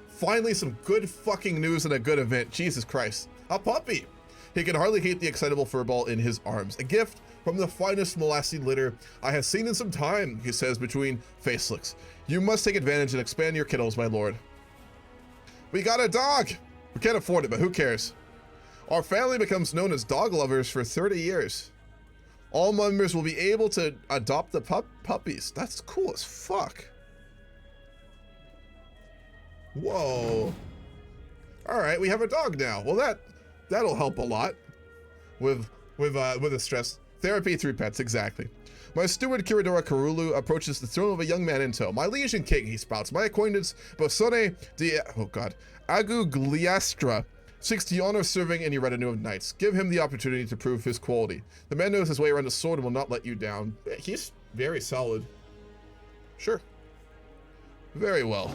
Finally, some good fucking news and a good event. Jesus Christ. A puppy! He can hardly keep the excitable furball in his arms. A gift from the finest molassy litter I have seen in some time, he says between face licks. You must take advantage and expand your kennels, my lord. We got a dog! We can't afford it, but who cares? Our family becomes known as dog lovers for 30 years. All members will be able to adopt the puppies. That's cool as fuck. Whoa. All right, we have a dog now. Well, that'll help a lot with the stress. Therapy through pets, exactly. My steward Kiradora Karulu approaches the throne of a young man in tow. My liege and king, he spouts. My acquaintance Bosone de Agugliastra seeks the honor of serving in your retinue of knights. Give him the opportunity to prove his quality. The man knows his way around the sword and will not let you down. He's very solid. Sure. Very well.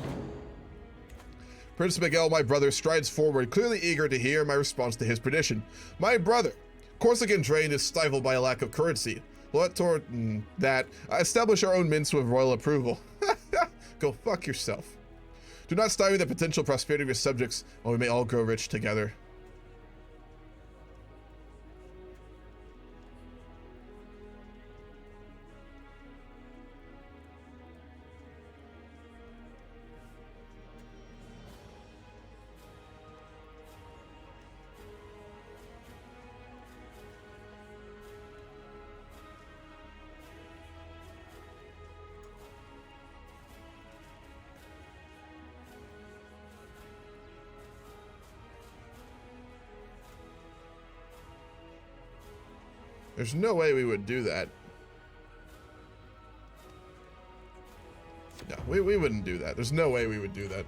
Prince Miguel, my brother, strides forward, clearly eager to hear my response to his prediction. My brother, Corsican drain is stifled by a lack of currency. Let toward that establish our own mints with royal approval. Go fuck yourself. Do not stymie the potential prosperity of your subjects, or we may all grow rich together. There's no way we would do that. No, we wouldn't do that. There's no way we would do that.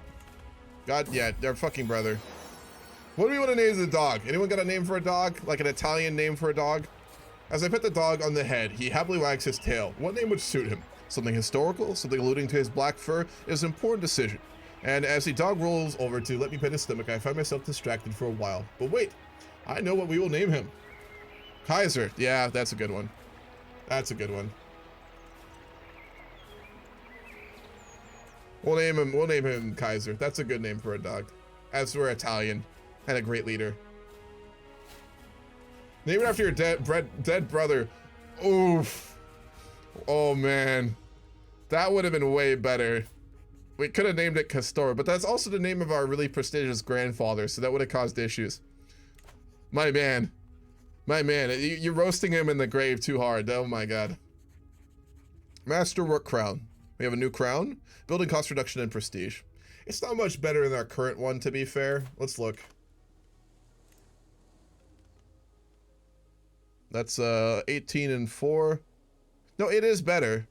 God, yeah, their fucking brother. What do we want to name the dog? Anyone got a name for a dog? Like an Italian name for a dog? As I pet the dog on the head, he happily wags his tail. What name would suit him? Something historical? Something alluding to his black fur? It is an important decision. And as the dog rolls over to let me pet his stomach, I find myself distracted for a while. But wait, I know what we will name him. Kaiser. Yeah, that's a good one. That's a good one. We'll name him Kaiser. That's a good name for a dog. As we're Italian and a great leader. Name it after your dead brother. Oof. Oh man. That would have been way better. We could have named it Castor, but that's also the name of our really prestigious grandfather, so that would have caused issues. My man. My man, you're roasting him in the grave too hard. Oh my god. Masterwork crown. We have a new crown. Building cost reduction and prestige. It's not much better than our current one, to be fair. Let's look. That's 18 and 4. No, it is better.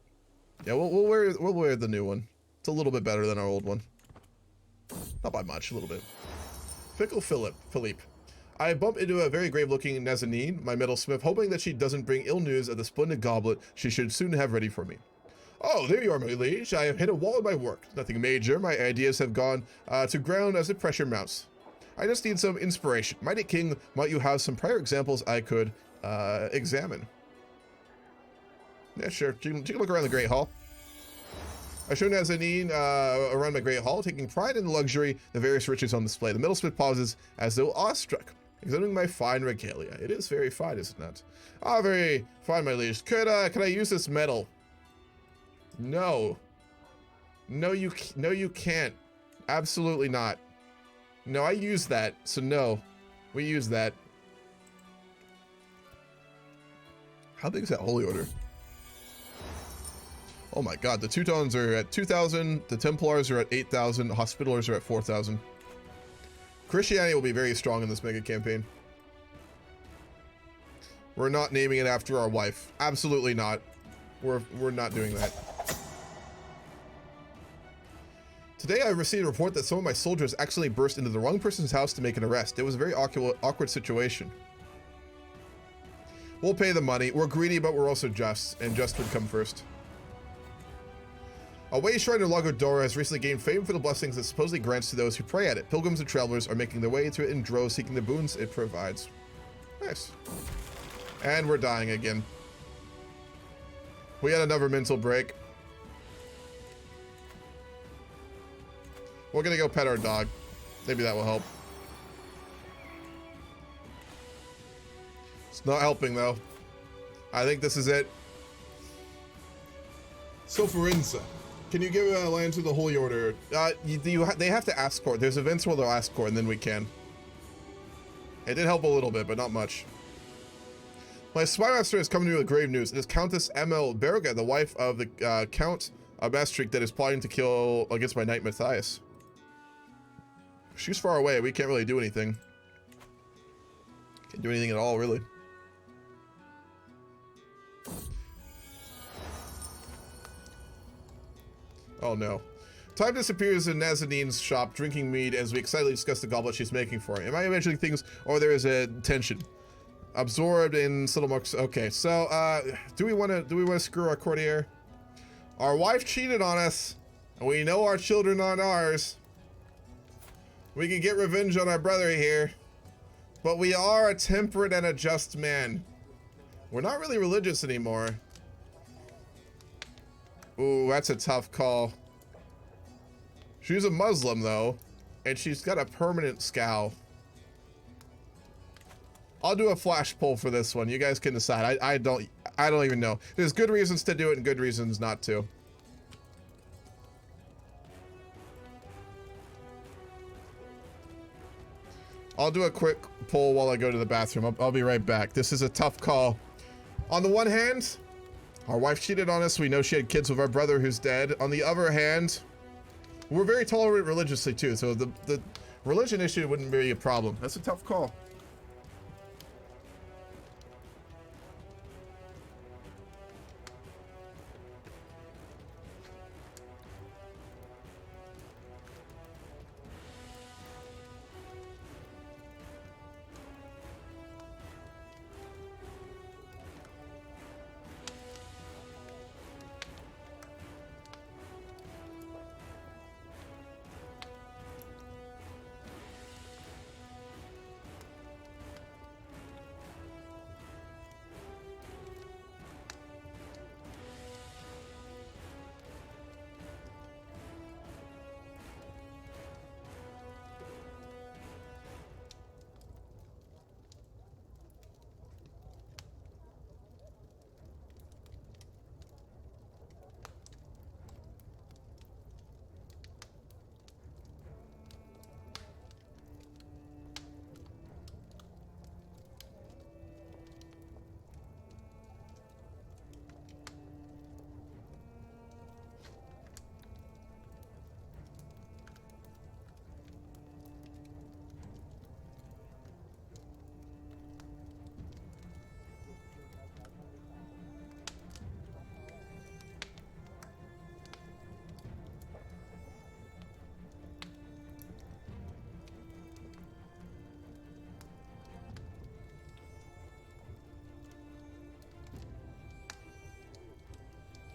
Yeah, we'll wear the new one. It's a little bit better than our old one. Not by much, a little bit. Fickle Philippe. I bump into a very grave-looking Nazanin, my metalsmith, hoping that she doesn't bring ill news of the splendid goblet she should soon have ready for me. Oh, there you are, my liege. I have hit a wall in my work. Nothing major. My ideas have gone to ground as the pressure mounts. I just need some inspiration. Mighty King, might you have some prior examples I could examine? Yeah, sure. You can look around the Great Hall. I show Nazanin around my Great Hall, taking pride in the luxury, the various riches on display. The metalsmith pauses as though awestruck, examining my fine regalia. It is very fine, is it not? Ah, very fine, my liege. Could I use this metal? No. No, you can't. Absolutely not. No, I use that, so no. We use that. How big is that holy order? Oh my god, the Teutons are at 2,000, the Templars are at 8,000, the Hospitallers are at 4,000. Christianity will be very strong in this mega campaign. We're not naming it after our wife. Absolutely not. We're not doing that. Today I received a report that some of my soldiers accidentally burst into the wrong person's house to make an arrest. It was a very awkward situation. We'll pay the money. We're greedy, but we're also just, and just would come first. A way shrine of Lagodora has recently gained fame for the blessings it supposedly grants to those who pray at it. Pilgrims and travelers are making their way to it in droves, seeking the boons it provides. Nice. And we're dying again. We had another mental break. We're gonna go pet our dog. Maybe that will help. It's not helping though. I think this is it. Soforinza. Can you give a land to the Holy Order? They have to ask for it. There's events where they'll ask for it, and then we can. It did help a little bit, but not much. My spy master has come to me with grave news. It is Countess Emil Berga, the wife of the Count of Maastricht, that is plotting to kill against my knight Matthias. She's far away. We can't really do anything. Can't do anything at all, really. Oh no. Time disappears in Nazanin's shop, drinking mead as we excitedly discuss the goblet she's making for him. Am I imagining things, or there is a tension? Absorbed in subtle marks. Okay, so do we want to screw our courtier? Our wife cheated on us, and we know our children aren't ours. We can get revenge on our brother here, but we are a temperate and a just man. We're not really religious anymore. Ooh, that's a tough call. She's a Muslim though, and she's got a permanent scowl. I'll do a flash poll for this one. You guys can decide. I don't even know. There's good reasons to do it and good reasons not to. I'll do a quick poll while I go to the bathroom. I'll be right back. This is a tough call. On the one hand, our wife cheated on us. We know she had kids with our brother who's dead. On the other hand, we're very tolerant religiously too. So the religion issue wouldn't be a problem. That's a tough call.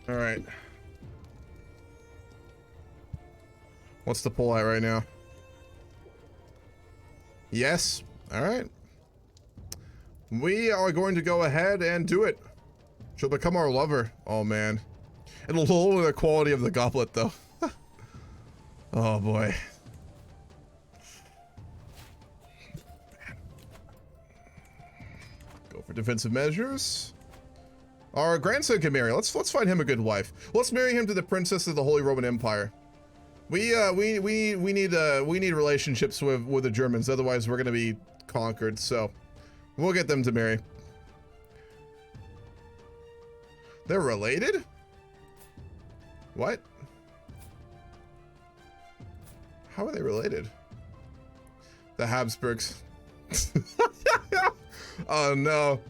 All right. What's the pull at right now? Yes. All right. We are going to go ahead and do it. She'll become our lover. Oh, man. It'll lower the quality of the goblet, though. Oh, boy. Go for defensive measures. Our grandson can marry. Let's find him a good wife. Let's marry him to the princess of the Holy Roman Empire. We need relationships with the Germans, otherwise we're gonna be conquered. So we'll get them to marry. They're related? What? How are they related? The Habsburgs. Oh no.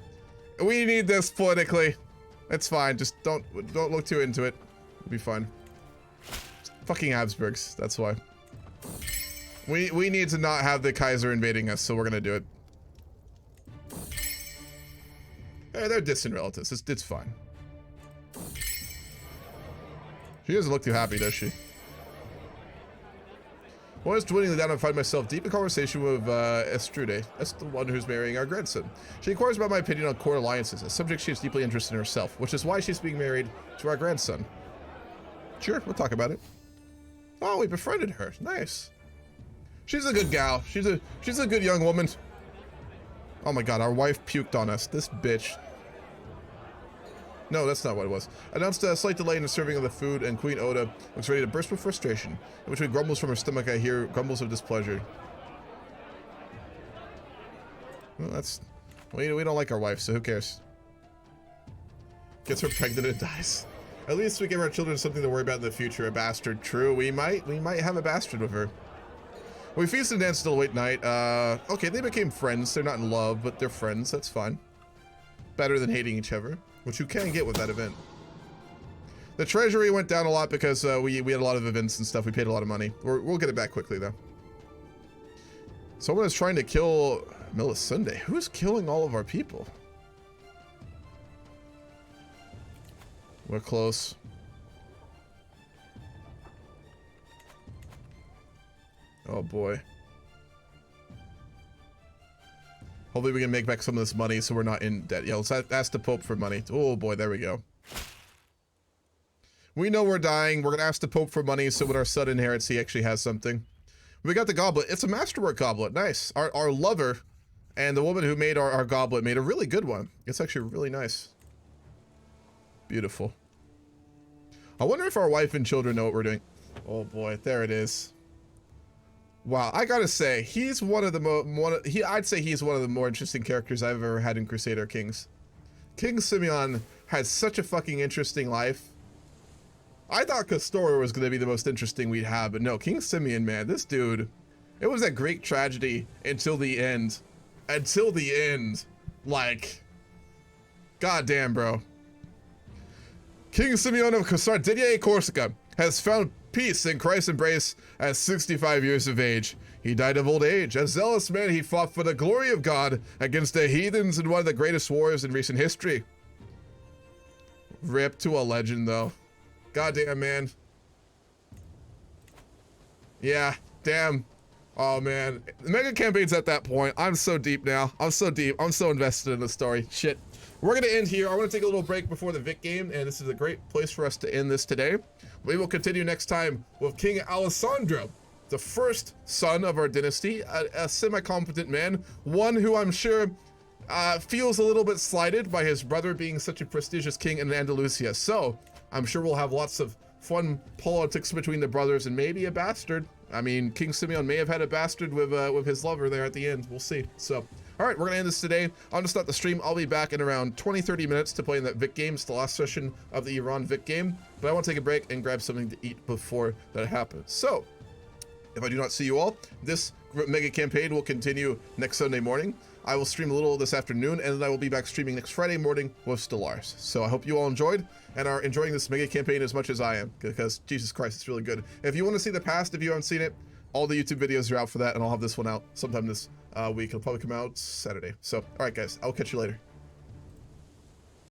We need this politically. It's fine. Just don't look too into it. It'll be fine. Fucking Habsburgs. That's why. We need to not have the Kaiser invading us, so we're gonna do it. Hey, they're distant relatives. It's fine. She doesn't look too happy, does she? When I was dwindling down, I find myself deep in conversation with Estrude. That's the one who's marrying our grandson. She inquires about my opinion on court alliances, a subject she is deeply interested in herself, which is why she's being married to our grandson. Sure, we'll talk about it. Oh, we befriended her. Nice. She's a good gal. She's a good young woman. Oh my god, our wife puked on us. This bitch. No, that's not what it was. Announced a slight delay in the serving of the food, and Queen Oda looks ready to burst with frustration. In between grumbles from her stomach, I hear grumbles of displeasure. Well, that's... We don't like our wife, so who cares? Gets her pregnant and dies. At least we give our children something to worry about in the future. A bastard. True, we might have a bastard with her. We feast and dance till late night. Okay, they became friends. They're not in love, but they're friends. That's fine. Better than hating each other, which you can get with that event. The treasury went down a lot because we had a lot of events and stuff. We paid a lot of money. We'll get it back quickly, though. Someone is trying to kill Melisande. Who's killing all of our people? We're close. Oh, boy. Hopefully we can make back some of this money so we're not in debt. Yeah, let's ask the Pope for money. Oh boy, there we go. We know we're dying. We're gonna ask the Pope for money so when our son inherits, he actually has something. We got the goblet. It's a masterwork goblet. Nice. Our lover and the woman who made our goblet made a really good one. It's actually really nice. Beautiful. I wonder if our wife and children know what we're doing. Oh boy, there it is. Wow, I gotta say, he's one of the I'd say he's one of the more interesting characters I've ever had in Crusader Kings. King Simeon had such a fucking interesting life. I thought Castor was gonna be the most interesting we'd have, but no, King Simeon, man, this dude, it was a great tragedy until the end. Until the end. Like, goddamn, bro. King Simeon of Sardinia, Corsica, has found peace in Christ's embrace at 65 years of age. He died of old age. A zealous man, he fought for the glory of God against the heathens in one of the greatest wars in recent history. Rip to a legend, though. Goddamn, man. Yeah, damn. Oh, man. The mega campaign's at that point. I'm so deep now. I'm so deep. I'm so invested in the story. Shit. We're going to end here. I want to take a little break before the Vic game, and this is a great place for us to end this today. We will continue next time with King Alessandro, the first son of our dynasty, a semi-competent man, one who I'm sure feels a little bit slighted by his brother being such a prestigious king in Andalusia. So I'm sure we'll have lots of fun politics between the brothers and maybe a bastard. I mean, King Simeon may have had a bastard with his lover there at the end. We'll see. So, all right, we're going to end this today. I'm going to start the stream. I'll be back in around 20-30 minutes to play in that Vic game. It's the last session of the Iran Vic game. But I want to take a break and grab something to eat before that happens. So, if I do not see you all, this mega campaign will continue next Sunday morning. I will stream a little this afternoon, and then I will be back streaming next Friday morning with Stellars. So I hope you all enjoyed and are enjoying this mega campaign as much as I am, because Jesus Christ, it's really good. If you want to see the past, if you haven't seen it, all the YouTube videos are out for that, and I'll have this one out sometime this week. It'll probably come out Saturday. So, all right, guys, I'll catch you later.